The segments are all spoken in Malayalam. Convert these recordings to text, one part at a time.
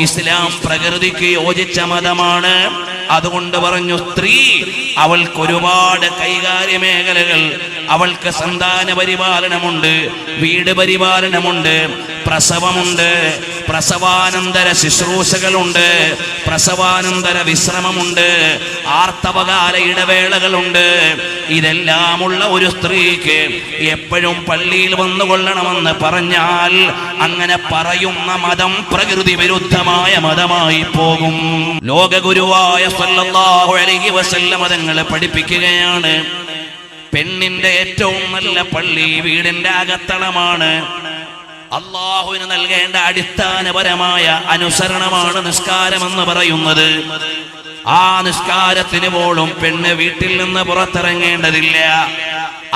ഇസ്ലാം പ്രകൃതിക്ക് യോജിച്ച മതമാണ്. അതുകൊണ്ട് പറഞ്ഞു, സ്ത്രീ അവൾക്ക് ഒരുപാട് കൈകാര്യ മേഖലകൾ, അവൾക്ക് സന്താന പരിപാലനമുണ്ട്, വീട് പരിപാലനമുണ്ട്, പ്രസവമുണ്ട്, പ്രസവാനന്തര ശുശ്രൂഷകളുണ്ട്, പ്രസവാനന്തര വിശ്രമമുണ്ട്, ആർത്തവകാല ഇടവേളകളുണ്ട്. ഇതെല്ലാമുള്ള ഒരു സ്ത്രീക്ക് എപ്പോഴും പള്ളിയിൽ വന്നുകൊള്ളണമെന്ന് പറഞ്ഞാൽ അങ്ങനെ പറയുന്ന മതം പ്രകൃതി വിരുദ്ധമായ മതമായി പോകും. ലോകഗുരുവായ സല്ലല്ലാഹു അലൈഹി വസല്ലം തങ്ങളെ പഠിപ്പിക്കുകയാണ്, പെണ്ണിന്റെ ഏറ്റവും നല്ല പള്ളി വീടിന്റെ അകത്തളമാണ്. അള്ളാഹുവിന് നൽകേണ്ട അടിസ്ഥാനപരമായ അനുസരണമാണ് നിസ്കാരമെന്ന് പറയുന്നത്. ആ നിസ്കാരത്തിന് പോലും പെണ്ണ് വീട്ടിൽ നിന്ന് പുറത്തിറങ്ങേണ്ടതില്ല.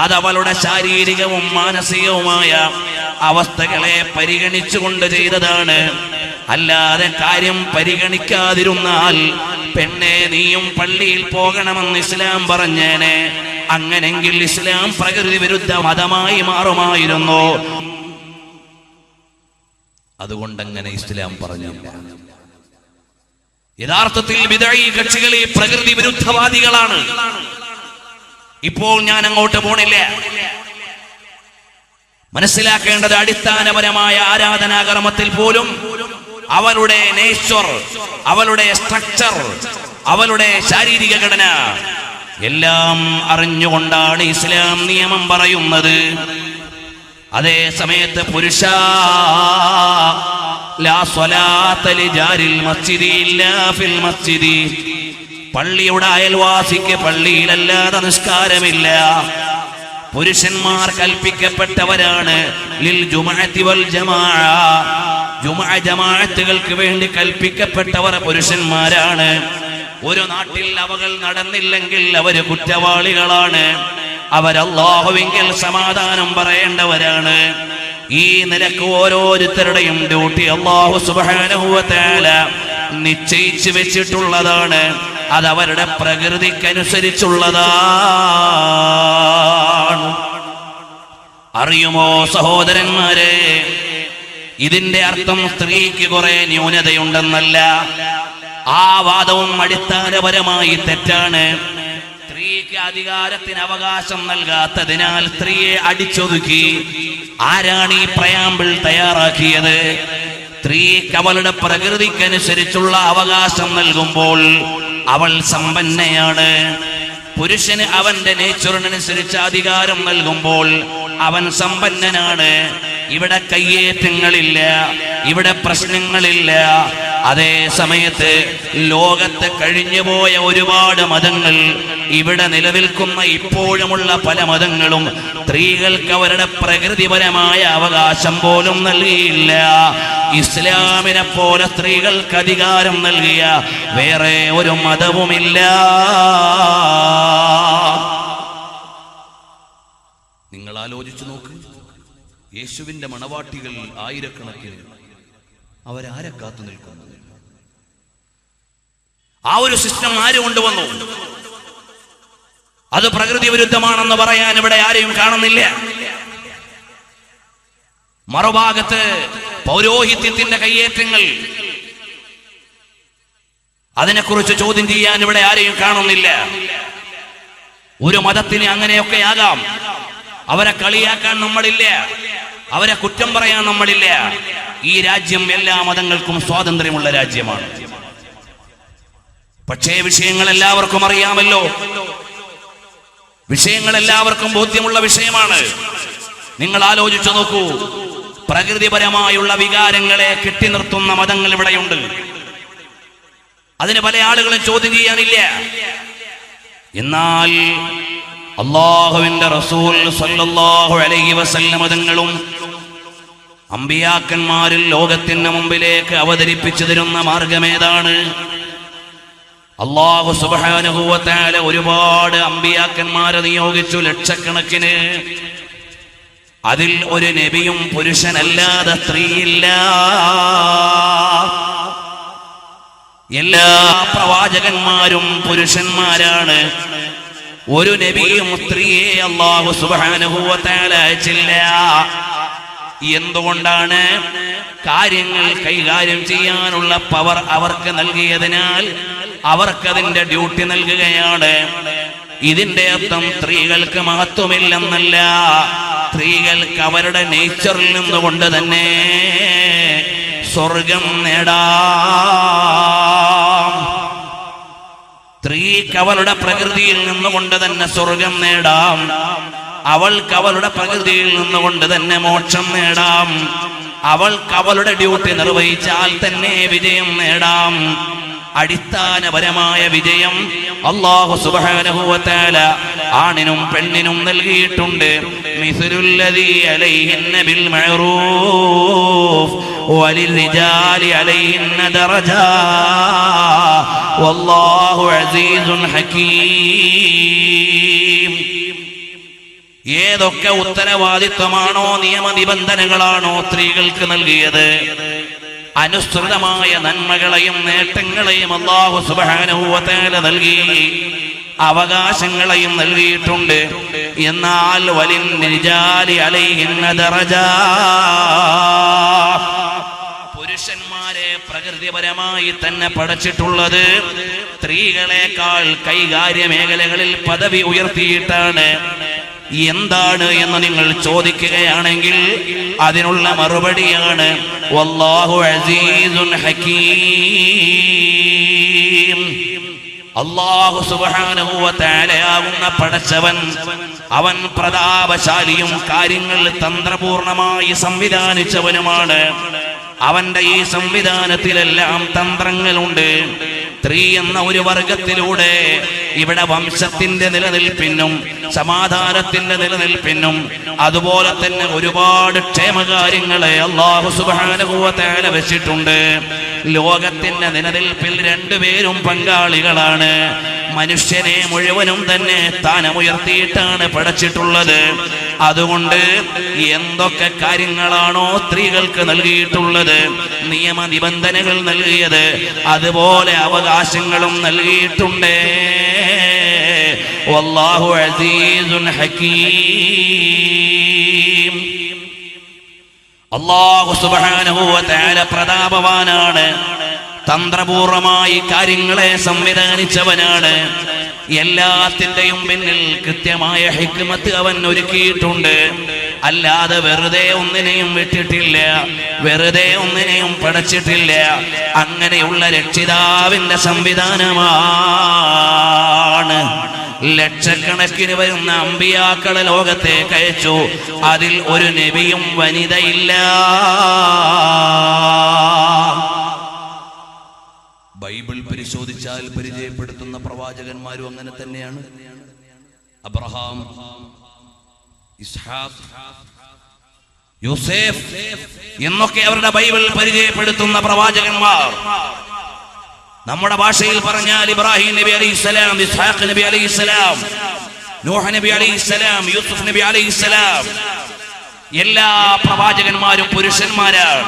അതവളുടെ ശാരീരികവും മാനസികവുമായ അവസ്ഥകളെ പരിഗണിച്ചുകൊണ്ട് ചെയ്തതാണ്. അല്ലാതെ കാര്യം പരിഗണിക്കാതിരുന്നാൽ പെണ്ണെ നീയും പള്ളിയിൽ പോകണമെന്ന് ഇസ്ലാം പറഞ്ഞേനെ. അങ്ങനെങ്കിൽ ഇസ്ലാം പ്രകൃതി വിരുദ്ധ മതമായി മാറുമായിരുന്നു. അതുകൊണ്ടങ്ങനെ ഇസ്ലാം പറഞ്ഞില്ല. യഥാർത്ഥത്തിൽ ബിദ്അഈ കക്ഷികൾ ഈ പ്രകൃതി വിരുദ്ധവാദികളാണ്. ഇപ്പോൾ ഞാൻ അങ്ങോട്ട് പോണില്ല. മനസ്സിലാക്കേണ്ടത്, അടിസ്ഥാനപരമായ ആരാധനാകർമ്മത്തിൽ പോലും അവളുടെ നേച്ചർ, അവളുടെ സ്ട്രക്ചർ, അവളുടെ ശാരീരിക ഘടന എല്ലാം അറിഞ്ഞുകൊണ്ടാണ് ഇസ്ലാം നിയമം പറയുന്നത്. അതേ സമയത്ത് പുരുഷ ലാ സ്വലാത്ത ലിജാരിൽ മസ്ജിദി ഇല്ലാ ഫിൽ മസ്ജിദി, പള്ളിയുടെ അയൽവാസിക്ക് പള്ളിയിലല്ലാതെ നിസ്കാരമില്ല. പുരുഷന്മാർ കൽപ്പിക്കപ്പെട്ടവരാണ് ലിൽ ജുമുഅത്തി വൽ ജമാഅ, ജുമുഅ ജമാഅത്തുകൾക്ക് വേണ്ടി കൽപ്പിക്കപ്പെട്ടവർ പുരുഷന്മാരാണ്. ഒരു നാട്ടിൽ അവകൾ നടന്നില്ലെങ്കിൽ അവര് കുറ്റവാളികളാണ്. അവരല്ലാഹുവിങ്കിൽ സമാധാനം പറയേണ്ടവരാണ്. ഈ നിലക്ക് ഓരോരുത്തരുടെയും ഡ്യൂട്ടി അല്ലാഹു സുബ്ഹാനഹു വ തആല നിശ്ചയിച്ചു വെച്ചിട്ടുള്ളതാണ്. അതവരുടെ പ്രകൃതിക്കനുസരിച്ചുള്ളതാണ്. അറിയുമോ സഹോദരന്മാരെ, ഇതിന്റെ അർത്ഥം സ്ത്രീക്ക് കുറെ ന്യൂനതയുണ്ടെന്നല്ല. ആ വാദവും അടിസ്ഥാനപരമായി തെറ്റാണ്. സ്ത്രീക്ക് അധികാരത്തിന് അവകാശം നൽകാത്തതിനാൽ സ്ത്രീയെ അടിച്ചൊതുക്കി. ആരാണ് ഈ പ്രയാമ്പിൾ തയ്യാറാക്കിയത്? സ്ത്രീക്ക് അവളുടെ പ്രകൃതിക്കനുസരിച്ചുള്ള അവകാശം നൽകുമ്പോൾ അവൾ സമ്പന്നയാണ്. പുരുഷന് അവന്റെ നേച്ചറിനനുസരിച്ച് അധികാരം നൽകുമ്പോൾ അവൻ സമ്പന്നനാണ്. ഇവിടെ കയ്യേറ്റങ്ങളില്ല, ഇവിടെ പ്രശ്നങ്ങളില്ല. അതേ സമയത്ത് ലോകത്ത് കഴിഞ്ഞുപോയ ഒരുപാട് മതങ്ങൾ, ഇവിടെ നിലനിൽക്കുന്ന ഇപ്പോഴുമുള്ള പല മതങ്ങളും സ്ത്രീകൾക്ക് അവരുടെ പ്രകൃതിപരമായ അവകാശം പോലും നൽകിയില്ല. ഇസ്ലാമിനെ പോലെ സ്ത്രീകൾക്ക് അധികാരം നൽകിയ വേറെ ഒരു മതവുമില്ല. നിങ്ങൾ ആലോചിച്ചു നോക്ക്, യേശുവിന്റെ മണവാട്ടികൾ ആയിരക്കണക്കിന്, അവരാരെ കാത്തു നിൽക്കുന്നു? ആ ഒരു സിസ്റ്റം ആര് കൊണ്ടുവന്നു? അത് പ്രകൃതി വിരുദ്ധമാണെന്ന് പറയാൻ ഇവിടെ ആരെയും കാണുന്നില്ല. മറുഭാഗത്ത് പൗരോഹിത്യത്തിന്റെ കയ്യേറ്റങ്ങൾ, അതിനെക്കുറിച്ച് ചോദ്യം ചെയ്യാൻ ഇവിടെ ആരെയും കാണുന്നില്ല. ഒരു മതത്തിന് അങ്ങനെയൊക്കെ ആകാം. അവരെ കളിയാക്കാൻ നമ്മളില്ല, അവരെ കുറ്റം പറയാൻ നമ്മളില്ല. ഈ രാജ്യം എല്ലാ മതങ്ങൾക്കും സ്വാതന്ത്ര്യമുള്ള രാജ്യമാണ്. പക്ഷേ വിഷയങ്ങൾ എല്ലാവർക്കും അറിയാമല്ലോ, വിഷയങ്ങൾ എല്ലാവർക്കും ബോധ്യമുള്ള വിഷയമാണ്. നിങ്ങൾ ആലോചിച്ചു നോക്കൂ, പ്രകൃതിപരമായുള്ള വികാരങ്ങളെ കെട്ടി നിർത്തുന്ന മതങ്ങൾ ഇവിടെയുണ്ട്. അതിന് പല ആളുകളും ചോദ്യം ചെയ്യാനില്ല. എന്നാൽ അല്ലാഹുവിന്റെ റസൂൽ സല്ലല്ലാഹു അലൈഹി വസല്ലം തങ്ങളും അമ്പിയാക്കന്മാരിൽ ലോകത്തിന് മുമ്പിലേക്ക് അവതരിപ്പിച്ചു തരുന്ന മാർഗമേതാണ്? അല്ലാഹു സുബ്ഹാനഹു വ തആല ഒരുപാട് അമ്പിയാക്കന്മാരെ നിയോഗിച്ചു, ലക്ഷക്കണക്കിന്. അതിൽ ഒരു നബിയും പുരുഷനല്ലാതെ സ്ത്രീയില്ല. എല്ലാ പ്രവാചകന്മാരും പുരുഷന്മാരാണ്. ഒരു നബിയും സ്ത്രീയെ അല്ലാഹു സുബ്ഹാനഹു വ തആല അയച്ചില്ല. എന്തുകൊണ്ടാണ്? കാര്യങ്ങൾ കൈകാര്യം ചെയ്യാനുള്ള പവർ അവർക്ക് നൽകിയതിനാൽ അവർക്കതിന്റെ ഡ്യൂട്ടി നൽകുകയാണ്. ഇതിന്റെ അർത്ഥം സ്ത്രീകൾക്ക് മഹത്വമില്ലെന്നല്ല. സ്ത്രീകൾക്ക് അവരുടെ നേച്ചറിൽ നിന്നുകൊണ്ട് തന്നെ സ്വർഗം നേടാം. സ്ത്രീക്ക് അവളുടെ പ്രകൃതിയിൽ നിന്നുകൊണ്ട് തന്നെ സ്വർഗം നേടാം. അവൾക്ക് അവളുടെ പ്രകൃതിയിൽ നിന്നുകൊണ്ട് തന്നെ മോക്ഷം നേടാം. അവൾക്ക് അവളുടെ ഡ്യൂട്ടി നിർവഹിച്ചാൽ തന്നെ വിജയം നേടാം. അടിസ്ഥാനപരമായ വിജയം അല്ലാഹു സുബ്ഹാനഹു വ തആല ആണിനും പെണ്ണിനും നൽകിയിട്ടുണ്ട്. മിസ്ലുല്ലദീ അലൈഹിന്ന ബിൽ മഅറൂഫ് വലിർരിജാലി അലൈഹിന്ന ദറജാ വല്ലാഹു അസീസുൻ ഹകീം. ഏതൊക്കെ ഉത്തരവാദിത്വമാണോ നിയമനിബന്ധനകളാണോ സ്ത്രീകൾക്ക് നൽകിയത്, അനുസൃതമായ നന്മകളെയും നേട്ടങ്ങളെയും അല്ലാഹു സുബ്ഹാനഹു വ തആല നൽകി, അവകാശങ്ങളെയും നൽകിയിട്ടുണ്ട്. എന്നാൽ വലിർരിജാലി അലൈഹിന്ന ദറജാ, പുരുഷന്മാരെ പ്രകൃതിപരമായി തന്നെ പടച്ചിട്ടുള്ളത് സ്ത്രീകളെക്കാൾ കൈകാര്യ മേഖലകളിൽ പദവി ഉയർത്തിയിട്ടാണ്. എന്താണ് എന്ന് നിങ്ങൾ ചോദിക്കുകയാണെങ്കിൽ അതിനുള്ള മറുപടിയാണ് വല്ലാഹു അസീസുൻ ഹകീം. അല്ലാഹു സുബ്ഹാനഹു വ തആലയാകുന്ന പടച്ചവൻ അവൻ പ്രതാപശാലിയും കാര്യങ്ങൾ തന്ത്രപൂർണമായി സംവിധാനിച്ചവനുമാണ്. അവന്റെ ഈ സംവിധാനത്തിലെല്ലാം തന്ത്രങ്ങളുണ്ട്. സ്ത്രീ എന്ന ഒരു വർഗത്തിലൂടെ ഇവിടെ വംശത്തിന്റെ നിലനിൽപ്പിനും സമാധാനത്തിന്റെ നിലനിൽപ്പിനും അതുപോലെ തന്നെ ഒരുപാട് ക്ഷേമകാര്യങ്ങളെ അല്ലാഹു സുബ്ഹാനഹു വ തആല വെച്ചിട്ടുണ്ട്. ലോകത്തിന്റെ നിലനിൽപ്പിൽ രണ്ടുപേരും പങ്കാളികളാണ്. മനുഷ്യനെ മുഴുവനും തന്നെ സ്ഥാനമുയർത്തിയിട്ടാണ് പടച്ചിട്ടുള്ളത്. അതുകൊണ്ട് എന്തൊക്കെ കാര്യങ്ങളാണോ സ്ത്രീകൾക്ക് നൽകിയിട്ടുള്ളത്, നിയമനിബന്ധനകൾ നൽകിയത്, അതുപോലെ അവകാശങ്ങളും നൽകിയിട്ടുണ്ട്. വല്ലാഹു അസീസുൻ ഹകീം. അല്ലാഹു സുബ്ഹാനഹു വ തആല പ്രതാപവാനാണ്. തന്ത്രപൂർവമായി കാര്യങ്ങളെ സംവിധാനിച്ചവനാണ്. എല്ലാത്തിന്റെയും പിന്നിൽ കൃത്യമായ ഹിക്മത്ത് അവൻ ഒരുക്കിയിട്ടുണ്ട്. അല്ലാതെ വെറുതെ ഒന്നിനെയും വിട്ടിട്ടില്ല, വെറുതെ ഒന്നിനെയും പടച്ചിട്ടില്ല. അങ്ങനെയുള്ള രക്ഷിതാവിന്റെ സംവിധാനമാണ്. ലക്ഷക്കണക്കിന് വരുന്ന അമ്പിയാക്കളെ ലോകത്തേക്ക് അയച്ചു. അതിൽ ഒരു നബിയും വനിതയില്ല. ബൈബിൾ പരിശോധിച്ചാൽ പരിചയപ്പെടുത്തുന്ന പ്രവാചകന്മാരും അങ്ങനെ തന്നെയാണ്. അബ്രഹാം, ഇസ്ഹാഖ്, യൂസഫ് എന്നൊക്കെ അവരുടെ ബൈബിൾ പരിചയപ്പെടുത്തുന്ന പ്രവാചകന്മാർ. നമ്മുടെ ഭാഷയിൽ പറഞ്ഞാൽ ഇബ്രാഹിം നബി അലൈഹിസ്സലാം, ഇസ്ഹാഖ് നബി അലൈഹിസ്സലാം, നൂഹ് നബി അലൈഹിസ്സലാം, യൂസുഫ് നബി അലൈഹിസ്സലാം, എല്ലാ പ്രവാചകന്മാരും പുരുഷന്മാരാണ്.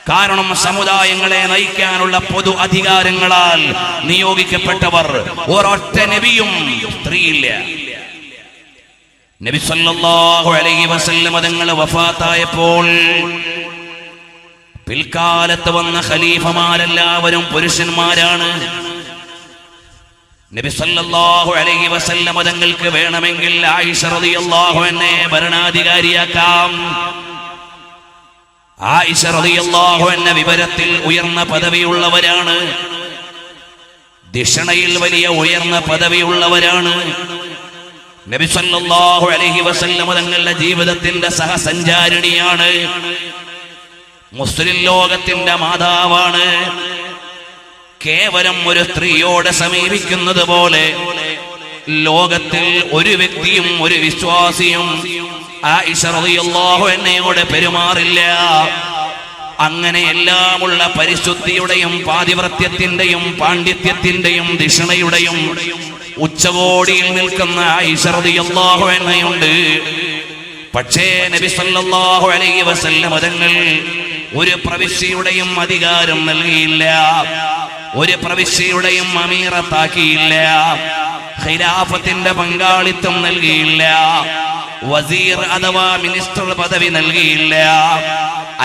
കാരണം സമുദായങ്ങളെ നയിക്കാനുള്ള പൊതു അധികാരങ്ങളാൽ നിയോഗിക്കപ്പെട്ടവർ. ഒരൊറ്റ നബിയും സ്ത്രീയില്ല. നബി സല്ലല്ലാഹു അലൈഹി വസല്ലം തങ്ങൾ വഫാത്തായപ്പോൾ പിൽക്കാലത്ത് വന്ന ഖലീഫമാരെല്ലാവരും പുരുഷന്മാരാണ്. നബി സല്ലല്ലാഹു അലൈഹി വസല്ലം തങ്ങൾക്ക് വേണമെങ്കിൽ ആയിഷ റളിയല്ലാഹു അൻഹയെ ഭരണാധികാരിയാക്കാം. ആയിഷ റളിയല്ലാഹു അൻഹ വിവരത്തിൽ ഉയർന്ന പദവിയുള്ളവരാണ്. ദിഷണയിൽ വലിയ ഉയർന്ന പദവിയുള്ളവരാണ്. നബി സല്ലല്ലാഹു അലൈഹി വസല്ലം തങ്ങളുടെ ജീവിതത്തിന്റെ സഹസഞ്ചാരിണിയാണ്. മുസ്ലിം ലോകത്തിന്റെ മാതാവാണ്. കേവലം ഒരു സ്ത്രീയോടെ സമീപിക്കുന്നത് പോലെ ലോകത്തിൽ ഒരു വ്യക്തിയും ഒരു വിശ്വാസിയും ആയിഷ റളിയല്ലാഹു അൻഹയോട് പെരുമാറില്ല. അങ്ങനെ എല്ലാമുള്ള പരിശുദ്ധിയുടെയും പാതിവ്രത്യത്തിന്റെയും പാണ്ഡിത്യത്തിന്റെയും ദിഷണയുടെയും ഉച്ചകോടിയിൽ നിൽക്കുന്ന ആയിഷ റളിയല്ലാഹു അൻഹയുണ്ട്. പക്ഷേ നബി സല്ലല്ലാഹു അലൈഹി വസല്ലം തങ്ങൾ ഒരു പ്രവിശ്യയുടെയും അധികാരം നൽകിയില്ല, ഒരു പ്രവിശ്യയുടെയും അമീറത്താക്കിയില്ല, ഖിലാഫത്തിന്റെ പങ്കാളിത്തം നൽകിയില്ല. വസീർ അഥവാ മിനിസ്റ്റർ പദവി നൽകിയില്ല,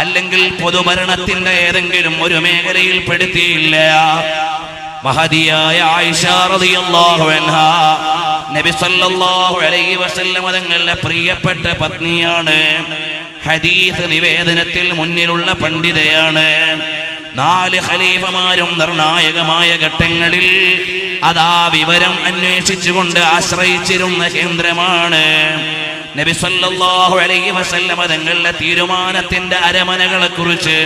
അല്ലെങ്കിൽ പൊതുഭരണത്തിന്റെ ഏതെങ്കിലും ഒരു മേഖലയിൽ പെടുത്തിയില്ല. മഹദിയായ ആയിഷ റളിയല്ലാഹു അൻഹാ നബി സല്ലല്ലാഹു അലൈഹി വസല്ലം തങ്ങളുടെ പ്രിയപ്പെട്ട പത്നിയാണ്. ഹദീസ് നിവേദനത്തിൽ മുന്നിലുള്ള പണ്ഡിതയാണ്. 4 ഖലീഫമാരും നിർണായകമായ ഘട്ടങ്ങളിൽ അതാ വിവരം അന്വേഷിച്ചുകൊണ്ട് ആശ്രയിച്ചിരുന്ന കേന്ദ്രമാണ്. നബി സല്ലല്ലാഹു അലൈഹി വസല്ലം തങ്ങളുടെ തീരുമാനത്തിന്റെ അരമനകളെ കുറിച്ച്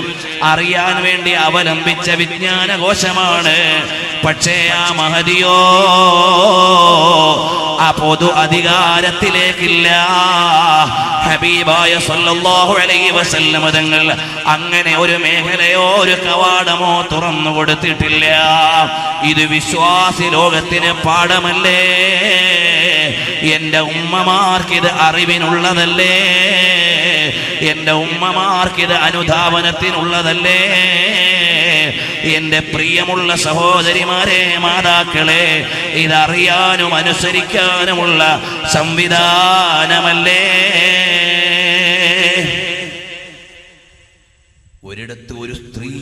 അറിയാൻ വേണ്ടി അവലംബിച്ച വിജ്ഞാനകോശമാണ്. പക്ഷേ ആ മഹദിയോ ആ പൊതു അധികാരത്തിലേക്കില്ല. ഹബീബായ സല്ലല്ലാഹു അലൈഹി വസല്ലം തങ്ങൾ അങ്ങനെ ഒരു മേഖലയോ ഒരു കവാടമോ തുറന്നു കൊടുത്തിട്ടില്ല. ഇത് വിശ്വാസി ലോകത്തിന് പാഠമല്ലേ? എന്റെ ഉമ്മമാർക്കിത് അറിവിനുള്ളതല്ലേ? എന്റെ ഉമ്മമാർക്കിത് അനുധാവനത്തിനുള്ളതല്ലേ? എന്റെ പ്രിയമുള്ള സഹോദരിമാരെ, മാതാക്കളെ, ഇതറിയാനും അനുസരിക്കാനുമുള്ള സംവിധാനമല്ലേ? ഒരിടത്ത് ഒരു സ്ത്രീ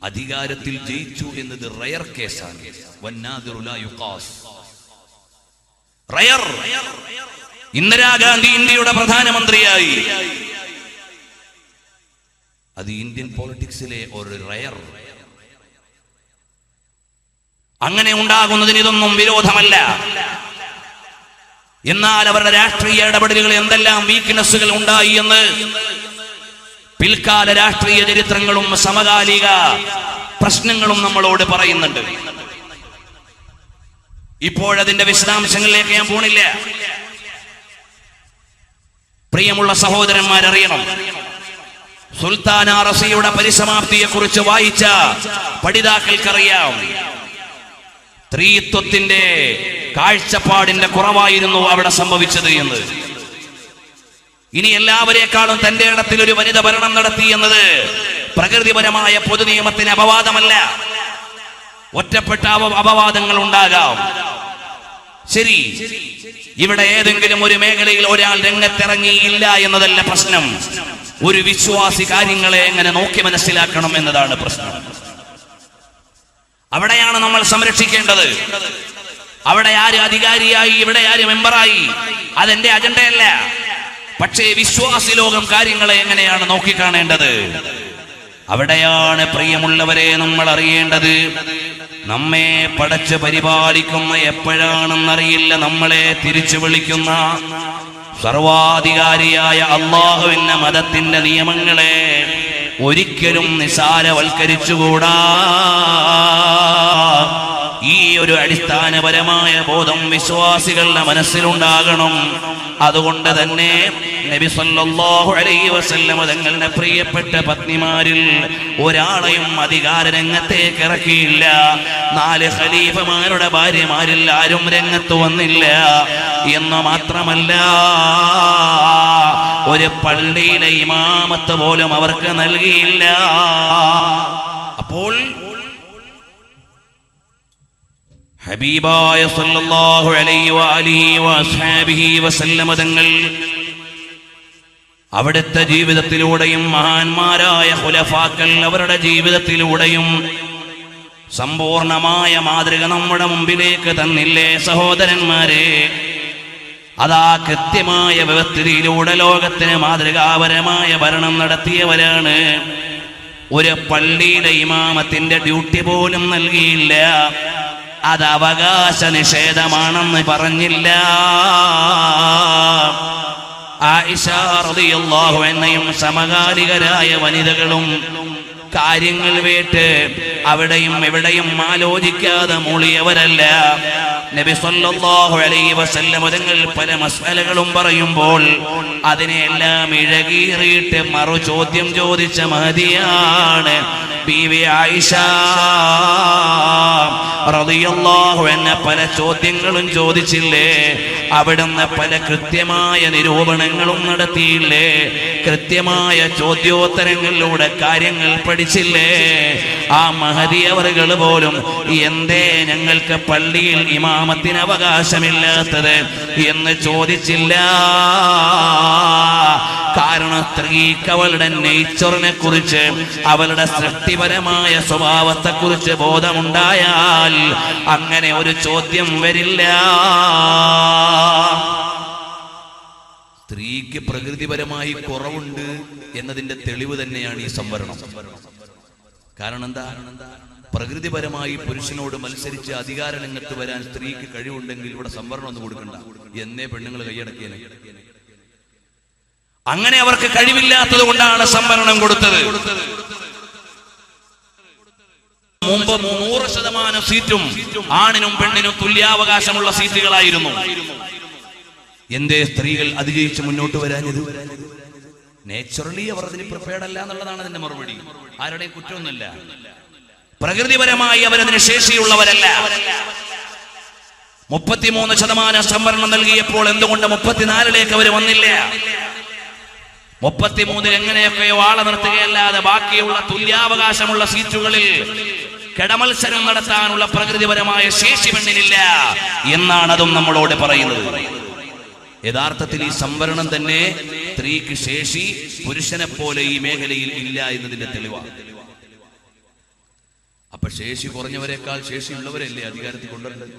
അധികാരത്തിൽ ജയിച്ചു എന്നത് റയർ കേസാണ്. റയർ. ഇന്ദിരാഗാന്ധി ഇന്ത്യയുടെ പ്രധാനമന്ത്രിയായി. അത് ഇന്ത്യൻ പൊളിറ്റിക്സിലെ ഒരു റയർ. അങ്ങനെ ഉണ്ടാകുന്നതിന് ഇതൊന്നും വിരോധമല്ല. എന്നാൽ അവരുടെ രാഷ്ട്രീയ ഇടപെടലുകൾ എന്തെല്ലാം വീക്ക്നെസ്സുകൾ ഉണ്ടായി എന്ന് പിൽക്കാല രാഷ്ട്രീയ ചരിത്രങ്ങളും സമകാലിക പ്രശ്നങ്ങളും നമ്മളോട് പറയുന്നുണ്ട്. ഇപ്പോഴതിന്റെ വിശദാംശങ്ങളിലേക്ക് ഞാൻ പോണില്ല. പ്രിയമുള്ള സഹോദരന്മാരറിയണം, സുൽത്താന റസിയുടെ പരിസമാപ്തിയെ കുറിച്ച് വായിച്ച പഠിതാക്കൾക്കറിയാം, സ്ത്രീത്വത്തിന്റെ കാഴ്ചപ്പാടിന്റെ കുറവായിരുന്നു അവിടെ സംഭവിച്ചത് എന്ന്. ഇനി എല്ലാവരെക്കാളും തന്റെ ഇടത്തിൽ ഒരു വനിത ഭരണം നടത്തി എന്നത് പ്രകൃതിപരമായ പൊതു നിയമത്തിന് അപവാദമല്ല. ഒറ്റപ്പെട്ട അപവാദങ്ങൾ ഉണ്ടാകാം. ശരി, ഇവിടെ ഏതെങ്കിലും ഒരു മേഖലയിൽ ഒരാൾ രംഗത്തിറങ്ങിയില്ല എന്നതല്ല പ്രശ്നം. ഒരു വിശ്വാസി കാര്യങ്ങളെ എങ്ങനെ നോക്കി മനസ്സിലാക്കണം എന്നതാണ് പ്രശ്നം. അവിടെയാണ് നമ്മൾ സംരക്ഷിക്കേണ്ടത്. അവിടെ ആര് അധികാരിയായി, ഇവിടെ ആര് മെമ്പറായി, അതെന്റെ അജണ്ടയല്ല. പക്ഷേ വിശ്വാസി ലോകം കാര്യങ്ങളെ എങ്ങനെയാണ് നോക്കിക്കാണേണ്ടത്? അവിടെയാണ് പ്രിയമുള്ളവരെ നമ്മൾ അറിയേണ്ടത്. നമ്മെ പടച്ച് പരിപാലിക്കുന്ന എപ്പോഴാണെന്നറിയില്ല നമ്മളെ തിരിച്ചു വിളിക്കുന്ന സർവാധികാരിയായ അല്ലാഹുവിന്റെ മതത്തിന്റെ നിയമങ്ങളെ ഒരിക്കലും നിസാരവൽക്കരിച്ചുകൂടാ. ഈ ഒരു അടിസ്ഥാനപരമായ ബോധം വിശ്വാസികളുടെ മനസ്സിലുണ്ടാകണം. അതുകൊണ്ട് തന്നെ നബി സല്ലല്ലാഹു അലൈഹി വസല്ലം തങ്ങളുടെ പ്രിയപ്പെട്ട പത്നിമാരിൽ ഒരാളെയും അധികാര രംഗത്തേക്ക് ഇറക്കിയില്ല. 4 ഖലീഫമാരുടെ ഭാര്യമാരിൽ ആരും രംഗത്ത് വന്നില്ല എന്ന് മാത്രമല്ല, ഒരു പള്ളിയിലെ ഇമാമത്ത് പോലും അവർക്ക് നൽകിയില്ല. അപ്പോൾ ഹബീബായ സല്ലല്ലാഹു അലൈഹി വഅലിഹി വഅസ്ഹാബിഹി വസല്ലം തങ്ങൾ അവിടുത്തെ ജീവിതത്തിലൂടെയും മഹാന്മാരായ ഖുലഫാക്കൾ അവരുടെ ജീവിതത്തിലൂടെയും സമ്പൂർണമായ മാതൃക നമ്മുടെ മുമ്പിലേക്ക് തന്നില്ലേ സഹോദരന്മാരെ? അതാ കൃത്യമായ വ്യവസ്ഥിതിയിലൂടെ ലോകത്തിന് മാതൃകാപരമായ ഭരണം നടത്തിയവരാണ്. ഒരു പള്ളിയിലെ ഇമാമത്തിന്റെ ഡ്യൂട്ടി പോലും നൽകിയില്ല. അത് അവകാശ നിഷേധമാണെന്ന് പറഞ്ഞില്ല. ആയിഷ റളിയല്ലാഹു അൻഹയും സമകാലികരായ വനിതകളും കാര്യങ്ങൾ വേട്ട് അവിടെയും എവിടെയും ആലോചിക്കാതെ മൂളിയവരല്ല. നബി സല്ലല്ലാഹു അലൈഹി വസല്ലം തങ്ങൾ പല മസ്അലകളും പറയുമ്പോൾ അതിനെല്ലാം ഇഴകീറിയിട്ട് മറു ചോദ്യം ചോദിച്ച മഹദിയാണ് ബീവി ആയിഷ റളിയല്ലാഹു അൻഹ. പല ചോദ്യങ്ങളും ചോദിച്ചില്ലേ? അവിടുന്ന് പല കൃത്യമായ നിരൂപണങ്ങളും നടത്തിയില്ലേ? കൃത്യമായ ചോദ്യോത്തരങ്ങളിലൂടെ കാര്യങ്ങൾ പഠിച്ചില്ലേ? ആ മഹദി അവറുകൾ പോലും എന്തേ ഞങ്ങൾക്ക് പള്ളിയിൽ ഇമാമത്തിന് അവകാശമില്ലാത്തത് എന്ന് ചോദിച്ചില്ല. കാരണം സ്ത്രീക്ക് അവളുടെ നേച്ചറിനെ കുറിച്ച്, അവളുടെ സൃഷ്ടിപരമായ സ്വഭാവത്തെ കുറിച്ച് ബോധമുണ്ടായാൽ അങ്ങനെ ഒരു ചോദ്യം വരില്ല. സ്ത്രീക്ക് പ്രകൃതിപരമായി കുറവുണ്ട് എന്നതിന്റെ തെളിവ് തന്നെയാണ് ഈ സംവരണം. കാരണം എന്താ? പ്രകൃതിപരമായി പുരുഷനോട് മത്സരിച്ച് അധികാര രംഗത്ത് വരാൻ സ്ത്രീക്ക് കഴിവുണ്ടെങ്കിൽ ഇവിടെ സംവരണം ഒന്നും കൊടുക്കണ്ട, എന്നേ പെണ്ണുങ്ങൾ കൈയടക്കിയനെ. അങ്ങനെ അവർക്ക് കഴിവില്ലാത്തത് കൊണ്ടാണ് സംവരണം കൊടുത്തത്. മുമ്പ് 100% സീറ്റും ആണിനും പെണ്ണിനും തുല്യാവകാശമുള്ള സീറ്റുകളായിരുന്നു. എന്തേ സ്ത്രീകൾ അതിജയിച്ച് മുന്നോട്ട് വരാഞ്ഞത്? നേച്ചുറലി അവർ അതിന് പ്രിപ്പയർഡ് അല്ല എന്നുള്ളതാണ് അതിന്റെ മറുപടി. ആരുടെയും കുറ്റമൊന്നുമില്ല. പ്രകൃതിപരമായി അവരതിന് ശേഷിയുള്ളവരല്ല. 33% സംവരണം നൽകിയപ്പോൾ എന്തുകൊണ്ട് 34ലേക്ക് അവർ വന്നില്ല? 33 എങ്ങനെയൊക്കെയോ ആളെ നിർത്തുകയല്ലാതെ ബാക്കിയുള്ള തുല്യാവകാശമുള്ള സീറ്റുകളിൽ കിടമത്സരം നടത്താനുള്ള പ്രകൃതിപരമായ ശേഷി പെണ്ണിനില്ല എന്നാണ് അതും നമ്മളോട് പറയുന്നത്. യഥാർത്ഥത്തിൽ ഈ സംവരണം തന്നെ സ്ത്രീക്ക് ശേഷി പുരുഷനെ പോലെ ഈ മേഖലയിൽ ഇല്ല എന്നതിന്റെ തെളിവാണ്. അപ്പൊ ശേഷി കുറഞ്ഞവരെക്കാൾ ശേഷിയുള്ളവരല്ലേ അധികാരത്തിൽ കൊണ്ടുവരേണ്ടത്?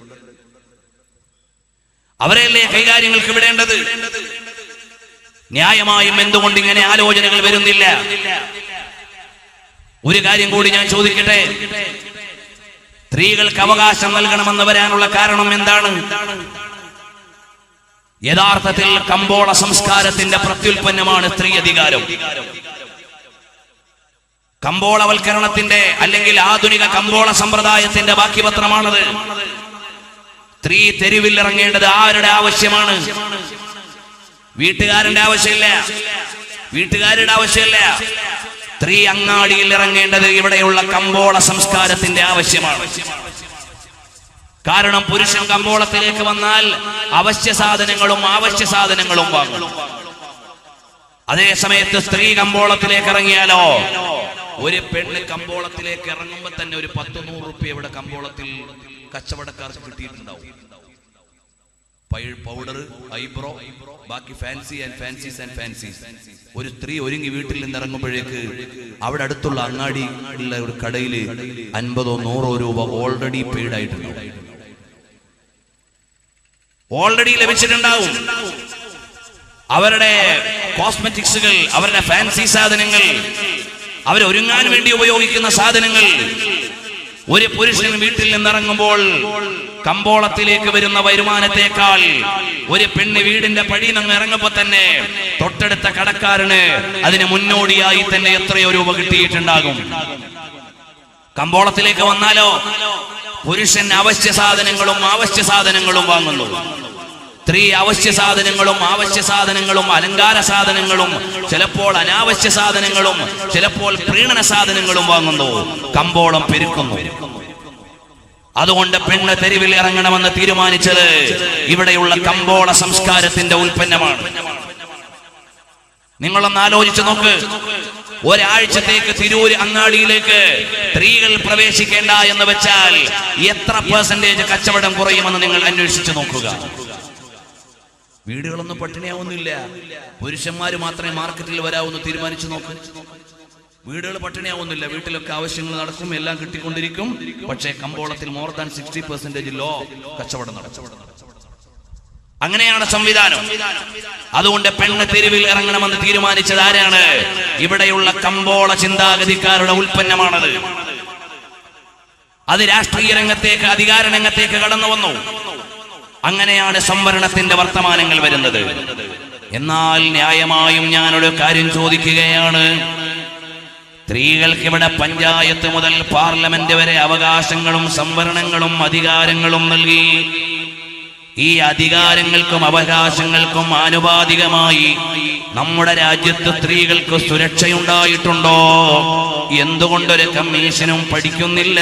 അവരെയല്ലേ കൈകാര്യങ്ങൾക്ക് വിടേണ്ടത്? ന്യായമായും എന്തുകൊണ്ട് ഇങ്ങനെ ആലോചനകൾ വരുന്നില്ല? ഒരു കാര്യം കൂടി ഞാൻ ചോദിക്കട്ടെ. സ്ത്രീകൾക്ക് അവകാശം നൽകണമെന്ന് വരാനുള്ള കാരണം എന്താണ്? യഥാർത്ഥത്തിൽ കമ്പോള സംസ്കാരത്തിന്റെ പ്രത്യുൽപ്പന്നമാണ് സ്ത്രീ അധികാരം. കമ്പോളവൽക്കരണത്തിന്റെ അല്ലെങ്കിൽ ആധുനിക കമ്പോള സമ്പ്രദായത്തിന്റെ ബാക്കിപത്രമാണത്. സ്ത്രീ തെരുവിൽ ഇറങ്ങേണ്ടത് ആരുടെ ആവശ്യമാണ്? വീട്ടുകാരന്റെ ആവശ്യമില്ല, വീട്ടുകാരുടെ ആവശ്യമില്ല. സ്ത്രീ അങ്ങാടിയിൽ ഇറങ്ങേണ്ടത് ഇവിടെയുള്ള കമ്പോള സംസ്കാരത്തിന്റെ ആവശ്യമാണ്. കാരണം പുരുഷൻ കമ്പോളത്തിലേക്ക് വന്നാൽ അവശ്യ സാധനങ്ങളും വാങ്ങും. അതേ സമയത്ത് സ്ത്രീ കമ്പോളത്തിലേക്ക് ഇറങ്ങിയാലോ, ഒരു പെണ്ണ് കമ്പോളത്തിലേക്ക് ഇറങ്ങുമ്പോ തന്നെ ഒരു 10-100 റുപ്യ ഇവിടെ കമ്പോളത്തിൽ കച്ചവടക്കാർക്ക് കിട്ടിയിട്ടുണ്ടാവും. പൗഡർ, ഐബ്രോ, ബാക്കി ഫാൻസീസ്. ഒരു സ്ത്രീ ഒരുങ്ങി വീട്ടിൽ നിന്ന് ഇറങ്ങുമ്പോഴേക്ക് അവിടെ അടുത്തുള്ള അങ്ങാടി ഉള്ള ഒരു കടയിൽ 50-100 രൂപ ഓൾറെഡി പെയ്ഡ് ആയിട്ടുണ്ടാവും, ഓൾറെഡി ലഭിച്ചിട്ടുണ്ടാവും. അവരുടെ കോസ്മെറ്റിക്സുകൾ, അവരുടെ ഫാൻസി സാധനങ്ങൾ, അവരൊരുങ്ങാൻ വേണ്ടി ഉപയോഗിക്കുന്ന സാധനങ്ങൾ. ഒരു പുരുഷൻ വീട്ടിൽ നിന്നിറങ്ങുമ്പോൾ കമ്പോളത്തിലേക്ക് വരുന്ന വരുമാനത്തെക്കാൾ ഒരു പെണ്ണ് വീടിന്റെ പടി നിന്ന് ഇറങ്ങുമ്പോ തന്നെ തൊട്ടടുത്ത കടക്കാരന് അതിന് മുന്നോടിയായി തന്നെ എത്രയോ രൂപ കിട്ടിയിട്ടുണ്ടാകും. കമ്പോളത്തിലേക്ക് വന്നാലോ പുരുഷൻ അവശ്യ സാധനങ്ങളും വാങ്ങുന്നു. സ്ത്രീ അവശ്യ സാധനങ്ങളും അലങ്കാര സാധനങ്ങളും ചിലപ്പോൾ അനാവശ്യ സാധനങ്ങളും ചിലപ്പോൾ പ്രീണന സാധനങ്ങളും വാങ്ങുന്നു. കമ്പോളം പെരുക്കുന്നു. അതുകൊണ്ട് പെണ്ണ് തെരുവിൽ ഇറങ്ങണമെന്ന് തീരുമാനിച്ചത് ഇവിടെയുള്ള കമ്പോള സംസ്കാരത്തിന്റെ ഉൽപ്പന്നമാണ്. നിങ്ങളൊന്ന് ആലോചിച്ചു നോക്ക്. ഒരാഴ്ചത്തേക്ക് തിരൂര് അങ്ങാടിയിലേക്ക് സ്ത്രീകൾ പ്രവേശിക്കേണ്ട എന്ന് വെച്ചാൽ എത്ര % കച്ചവടം കുറയുമെന്ന് നിങ്ങൾ അന്വേഷിച്ചു നോക്കുക. വീടുകളൊന്നും പട്ടിണിയാവുന്നില്ല. പുരുഷന്മാര് മാത്രമേ മാർക്കറ്റിൽ വരാവൂന്ന് തീരുമാനിച്ചു നോക്ക്. വീടുകൾ പട്ടിണിയാവുന്നില്ല. വീട്ടിലൊക്കെ ആവശ്യങ്ങൾ നടക്കും, എല്ലാം കിട്ടിക്കൊണ്ടിരിക്കും. പക്ഷേ കമ്പോളത്തിൽ more than 60% ലോ കച്ചവടം നടക്കും. അങ്ങനെയാണ് സംവിധാനം. അതുകൊണ്ട് പെണ്ണ് തെരുവിൽ ഇറങ്ങണമെന്ന് തീരുമാനിച്ചത് ആരാണ്? ഇവിടെയുള്ള കമ്പോള ചിന്താഗതിക്കാരുടെ ഉൽപ്പന്നമാണത്. അത് രാഷ്ട്രീയ രംഗത്തേക്ക്, അധികാര രംഗത്തേക്ക് കടന്നു വന്നു. അങ്ങനെയാണ് സംവരണത്തിന്റെ വർത്തമാനങ്ങൾ വരുന്നത്. എന്നാൽ ന്യായമായും ഞാനൊരു കാര്യം ചോദിക്കുകയാണ്. സ്ത്രീകൾക്ക് ഇവിടെ പഞ്ചായത്ത് മുതൽ പാർലമെന്റ് വരെ അവകാശങ്ങളും സംവരണങ്ങളും അധികാരങ്ങളും നൽകി. ഈ അധികാരങ്ങൾക്കും അവകാശങ്ങൾക്കും ആനുപാതികമായി നമ്മുടെ രാജ്യത്ത് സ്ത്രീകൾക്ക് സുരക്ഷയുണ്ടായിട്ടുണ്ടോ? എന്തുകൊണ്ടൊരു കമ്മീഷനും പഠിക്കുന്നില്ല?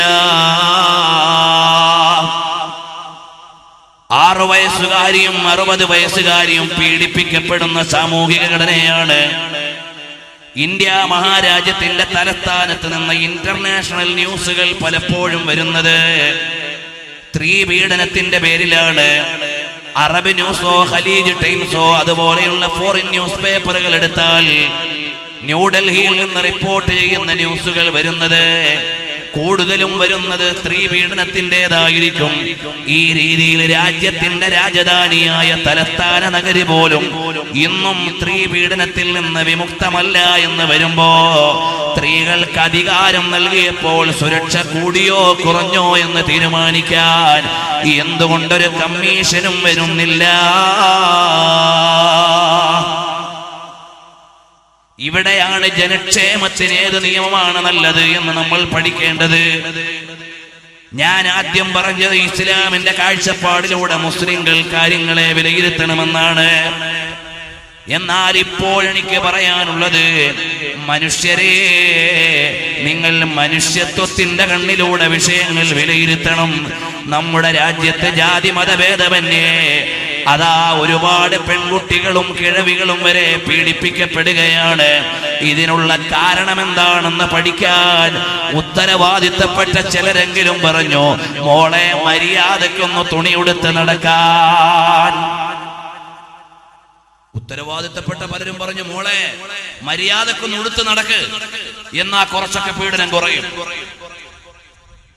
6 വയസ്സുകാരിയും 60 വയസ്സുകാരിയും പീഡിപ്പിക്കപ്പെടുന്ന സാമൂഹിക ഘടനയാണ് ഇന്ത്യ മഹാരാജ്യത്തിന്റെ തലസ്ഥാനത്ത് നിന്ന് ഇന്റർനാഷണൽ ന്യൂസുകൾ പലപ്പോഴും വരുന്നത് സ്ത്രീപീഡനത്തിന്റെ പേരിലാണ്. അറബ് ന്യൂസോ ഖലീജ് ടൈംസോ അതുപോലെയുള്ള ഫോറിൻ ന്യൂസ് പേപ്പറുകൾ എടുത്താൽ ന്യൂഡൽഹിയിൽ നിന്ന് റിപ്പോർട്ട് ചെയ്യുന്ന ന്യൂസുകൾ വരുന്നത് കൂടുതലും വരുന്നത് സ്ത്രീ പീഡനത്തിൻ്റെതായിരിക്കും. ഈ രീതിയിൽ രാജ്യത്തിന്റെ രാജധാനിയായ തലസ്ഥാന നഗരി പോലും ഇന്നും സ്ത്രീ പീഡനത്തിൽ നിന്ന് വിമുക്തമല്ല എന്ന് വരുമ്പോ സ്ത്രീകൾക്ക് അധികാരം നൽകിയപ്പോൾ സുരക്ഷ കൂടിയോ കുറഞ്ഞോ എന്ന് തീരുമാനിക്കാൻ എന്തുകൊണ്ടൊരു കമ്മീഷനും വരുന്നില്ല? ഇവിടെയാണ് ജനക്ഷേമത്തിന് ഏത് നിയമമാണ് നല്ലത് എന്ന് നമ്മൾ പഠിക്കേണ്ടത്. ഞാൻ ആദ്യം പറഞ്ഞത് ഇസ്ലാമിന്റെ കാഴ്ചപ്പാടിലൂടെ മുസ്ലിങ്ങൾ കാര്യങ്ങളെ വിലയിരുത്തണമെന്നാണ്. എന്നാൽ ഇപ്പോൾ എനിക്ക് പറയാനുള്ളത്, മനുഷ്യരെ, നിങ്ങൾ മനുഷ്യത്വത്തിന്റെ കണ്ണിലൂടെ വിഷയങ്ങൾ വിലയിരുത്തണം. നമ്മുടെ രാജ്യത്ത് ജാതി മതഭേദമന്യേ അതാ ഒരുപാട് പെൺകുട്ടികളും കിഴവികളും വരെ പീഡിപ്പിക്കപ്പെടുകയാണ്. ഇതിനുള്ള കാരണം എന്താണെന്ന് പഠിക്കാൻ ഉത്തരവാദിത്തപ്പെട്ട ചിലരെങ്കിലും പറഞ്ഞു, മോളെ മര്യാദക്കൊന്ന് തുണിയുടുത്ത് നടക്കാൻ. ഉത്തരവാദിത്തപ്പെട്ട പലരും പറഞ്ഞു, മോളെ മര്യാദക്കൊന്ന് ഉടുത്ത് നടക്ക്, എന്നാ കുറച്ചൊക്കെ പീഡനം കുറയും.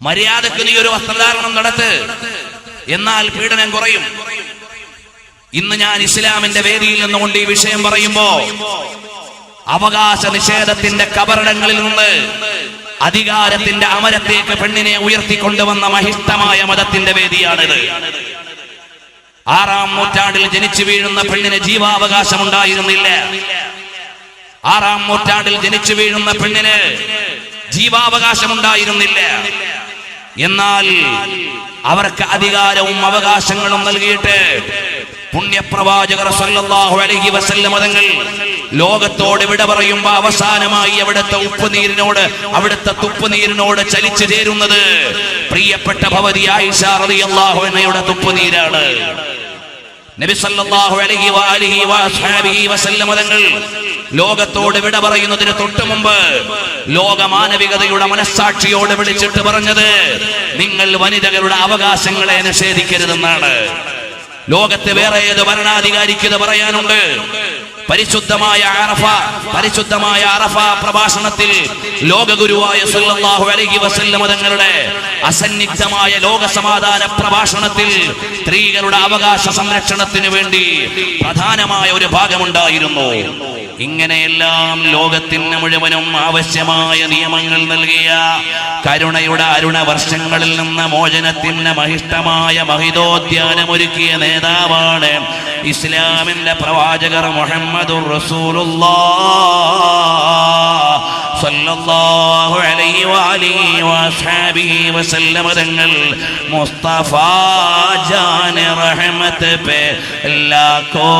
മര്യാദക്ക് നീ ഒരു വസ്ത്രധാരണം നടത്ത്, എന്നാൽ പീഡനം കുറയും. ഇന്ന് ഞാൻ ഇസ്ലാമിന്റെ വേദിയിൽ നിന്നുകൊണ്ട് ഈ വിഷയം പറയുമ്പോ അവകാശ നിഷേധത്തിന്റെ കബറിടങ്ങളിൽ നിന്ന് അധികാരത്തിന്റെ അമരത്തേക്ക് പെണ്ണിനെ ഉയർത്തിക്കൊണ്ടുവന്ന മഹിഷ്ടമായ മതത്തിന്റെ വേദിയാണിത്. 6-ാം നൂറ്റാണ്ടിൽ ജനിച്ചു വീഴുന്ന പെണ്ണിന് ജീവാവകാശം ഉണ്ടായിരുന്നില്ല. 6-ാം നൂറ്റാണ്ടിൽ ജനിച്ചു വീഴുന്ന പെണ്ണിന് ജീവാവകാശം ഉണ്ടായിരുന്നില്ല. എന്നാൽ അവർക്ക് അധികാരവും അവകാശങ്ങളും നൽകിയിട്ട് പുണ്യപ്രവാചകർ സല്ലല്ലാഹു അലൈഹി വസല്ലം തങ്ങൾ ലോകത്തോട് വിട പറയുമ്പോ അവസാനമായി അവിടുത്തെ തുപ്പുനീരിനോട് ചലിച്ചു ചേരുന്നത് പ്രിയപ്പെട്ട ഭവതി ആയിഷ റളിയല്ലാഹു അൻഹയുടെ തുപ്പുനീരാണ്. നബി സല്ലല്ലാഹു അലൈഹി വസല്ലം തങ്ങൾ ലോകത്തോട് വിട പറയുന്നതിന് തൊട്ടു മുമ്പ് ലോക മാനവികതയുടെ മനസ്സാക്ഷിയോട് വിളിച്ചിട്ട് പറഞ്ഞത്, നിങ്ങൾ വനിതകളുടെ അവകാശങ്ങളെ നിഷേധിക്കരുതെന്നാണ്. ലോകത്തെ വേറെ ഏത് ഭരണാധികാരിക്ക് ഇത് പറയാനുണ്ട്? പരിശുദ്ധമായ അറഫ പ്രഭാഷണത്തിൽ ലോകഗുരുവായ സല്ലല്ലാഹു അലൈഹി വസല്ലം തങ്ങളുടെ അസന്നിഗ്ധമായ ലോക സമാധാന പ്രഭാഷണത്തിൽ സ്ത്രീകളുടെ അവകാശ സംരക്ഷണത്തിന് വേണ്ടി പ്രധാനമായ ഒരു ഭാഗമുണ്ടായിരുന്നു. ഇങ്ങനെയെല്ലാം ലോകത്തിന് മുഴുവനും ആവശ്യമായ നിയമങ്ങൾ നൽകിയ കരുണയുടെ അരുണവർഷങ്ങളിൽ നിന്ന് മോചനത്തിന് മഹിഷ്ടമായ മഹിതോദ്യാനമൊരുക്കിയ നേതാവാണ് ഇസ്ലാമിന്റെ പ്രവാചകർ മുഹമ്മദുർ റസൂലുള്ളാഹ് സല്ലല്ലാഹു അലൈഹി വഅലിഹി വസല്ലം തങ്ങൾ. മുസ്തഫ ജാൻ റഹ്മത്ത് പേ ലാഖോ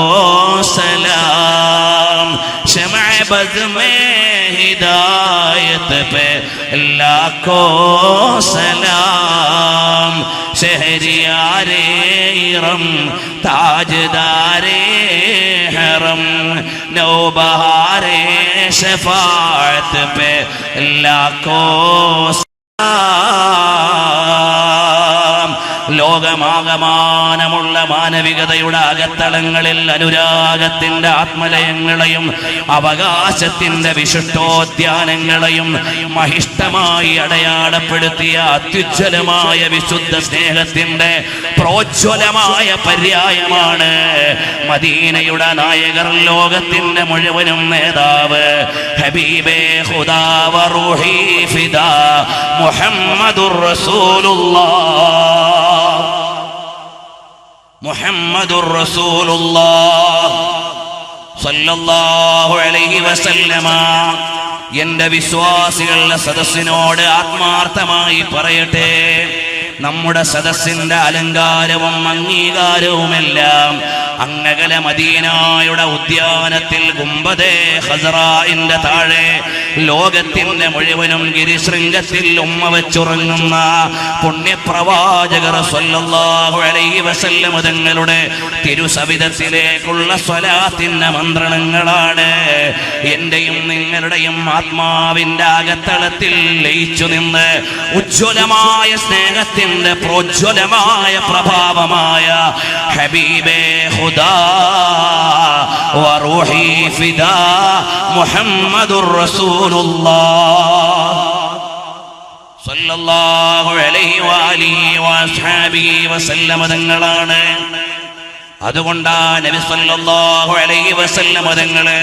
സലാം, ശമഅ ബസ് മേ ഹിദായത്ത് പേ ലാഖോ സലാം, ശഹരിയാരേ ഇറം താജ്ദാരേ ഹറം, നൗബഹാരേ ശഫാഅത്ത് പേ ലാഖോ സലാം. ലോകമാകമാനമുള്ള മാനവികതയുടെ അകത്തളങ്ങളിൽ അനുരാഗത്തിന്റെ ആത്മലയങ്ങളെയും അവകാശത്തിന്റെ വിശിഷ്ടോദ്യാനങ്ങളെയും മഹിഷ്ടമായി അടയാളപ്പെടുത്തിയ അത്യുജ്വലമായ വിശുദ്ധ സ്നേഹത്തിന്റെ പ്രോജ്വലമായ പര്യായമാണ് മദീനയുടെ നായകർ, ലോകത്തിന്റെ മുഴുവനും നേതാവ്, ഹബീബേ ഖുദാ വ റൂഹി ഫിദാ മുഹമ്മദുർ റസൂലുള്ളാഹ് മുഹമ്മദുർ റസൂലുള്ളാഹ് സല്ലല്ലാഹു അലൈഹി വസല്ലമ. എന്റെ വിശ്വാസികളുടെ സദസ്സിനോട് ആത്മാർത്ഥമായി പറയട്ടെ, നമ്മുടെ സദസ്സിന്റെ അലങ്കാരവും അംഗീകാരവുമെല്ലാം അങ്ങകല മദീനയുടെ ഉദ്യാനത്തിൽ ഗുംബദേ ഖസ്റാഇന്റെ താഴെ ലോകത്തിന്റെ മുഴുവനും ഗിരിശൃംഗത്തിൽ ഉമ്മ വെച്ചുറങ്ങുന്ന പുണ്യപ്രവാചകർ സ്വല്ലല്ലാഹു അലൈഹി വസല്ലം തങ്ങളുടെ തിരുസവിധത്തിലേക്കുള്ള സ്വലാത്തിന്റെ മന്ത്രണങ്ങളാണ് എന്റെയും നിങ്ങളുടെയും ആത്മാവിന്റെ അകത്തളത്തിൽ ലയിച്ചു നിന്ന് ഉജ്ജ്വലമായ സ്നേഹത്തിന്റെ പ്രോജ്വലമായ പ്രഭാവമായ ഹബീബേ ഖുദാ വറൂഹി ഫിദാ മുഹമ്മദുർ റസൂലുള്ളാഹ് സല്ലല്ലാഹു അലൈഹി വഅലിഹി വഅസ്ഹാബിഹി വസല്ലം തങ്ങളാണ്. അതുകൊണ്ടാണ് നബി സല്ലല്ലാഹു അലൈഹി വസല്ലം തങ്ങളെ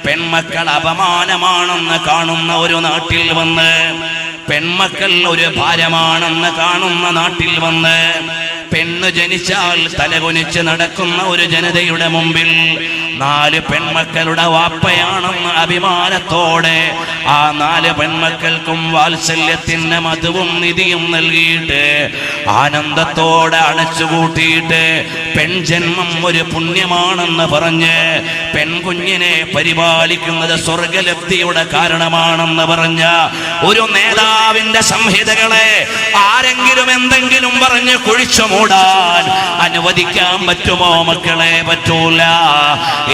പെൺമക്കൾ അപമാനമാണെന്ന് കാണുന്ന ഒരു നാട്ടിൽ വന്ന്, പെൺമക്കൾ ഒരു ഭാരമാണെന്ന് കാണുന്ന നാട്ടിൽ വന്ന്, പെണ്ണ് ജനിച്ചാൽ തലകുനിച്ച് നടക്കുന്ന ഒരു ജനതയുടെ മുമ്പിൽ 4 പെൺമക്കളുടെ വാപ്പയാണെന്ന് അഭിമാനത്തോടെ ആ 4 പെൺമക്കൾക്കും വാത്സല്യത്തിന്റെ മധുവും നിധിയും നൽകിയിട്ട് ആനന്ദത്തോടെ അണച്ചുകൂട്ടിയിട്ട് പെൺജന്മം ഒരു പുണ്യമാണെന്ന് പറഞ്ഞ് പെൺകുഞ്ഞിനെ പരിപാലിക്കുന്നത് സ്വർഗലബ്ധിയുടെ കാരണമാണെന്ന് പറഞ്ഞ ഒരു നേതാവിന്റെ സംഹിതകളെ ആരെങ്കിലും എന്തെങ്കിലും പറഞ്ഞ് കുഴിച്ചു മൂടാൻ അനുവദിക്കാൻ പറ്റുമോ മക്കളെ? പറ്റൂല.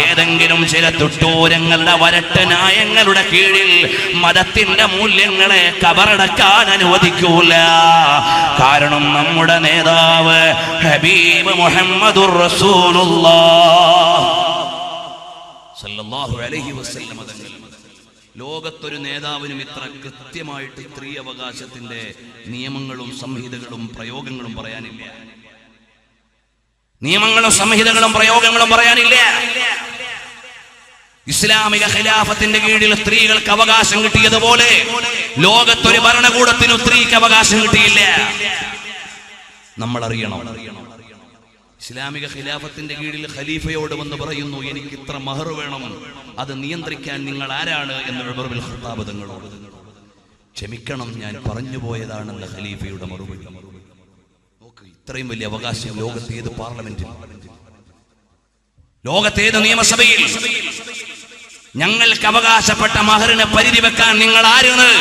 ഏതെങ്കിലും ചില തുട്ടൂരങ്ങളുടെ വരട്ട് ന്യായങ്ങളുടെ കീഴിൽ മതത്തിന്റെ മൂല്യങ്ങളെ കബറടക്കാൻ അനുവദിക്കൂല. കാരണം നമ്മുടെ നേതാവ് ഹബീബ് മുഹമ്മദുർ റസൂലുള്ളാഹ് സല്ലല്ലാഹു അലൈഹി വസല്ലം തങ്ങൾ ലോകത്തൊരു നേതാവിനും ഇത്ര കൃത്യമായിട്ട് സ്ത്രീ അവകാശത്തിന്റെ നിയമങ്ങളും സംഹിതകളും പ്രയോഗങ്ങളും പറയാനില്ല. നിയമങ്ങളും സംഹിതകളും പ്രയോഗങ്ങളും പറയാനില്ല. ഇസ്ലാമിക ഖിലാഫത്തിന്റെ കീഴിൽ സ്ത്രീകൾക്ക് അവകാശം കിട്ടിയതുപോലെ ലോകത്തൊരു ഭരണകൂടത്തിനും സ്ത്രീക്ക് അവകാശം കിട്ടിയില്ല. നമ്മൾ അറിയണം, ഇസ്ലാമിക ഖിലാഫത്തിന്റെ കീഴിൽ ഖലീഫയോട് വന്ന് പറയുന്നു, എനിക്ക് ഇത്ര മഹർ വേണം, അത് നിയന്ത്രിക്കാൻ നിങ്ങൾ ആരാണ് എന്ന് ഉമർ ബിൻ ഖത്താബ് തങ്ങളോട്. ക്ഷമിക്കണം, ഞാൻ പറഞ്ഞു പോയതാണെന്ന് ഖലീഫയുടെ മറുപടി. നോക്ക്, ഇത്രയും വലിയ അവകാശം ലോകത്തേത് പാർലമെന്റിൽ, ലോകത്തേത് നിയമസഭയിൽ ഞങ്ങൾക്ക് അവകാശപ്പെട്ട മഹറിനെ പരിധി വെക്കാൻ നിങ്ങൾ ആരെന്ന്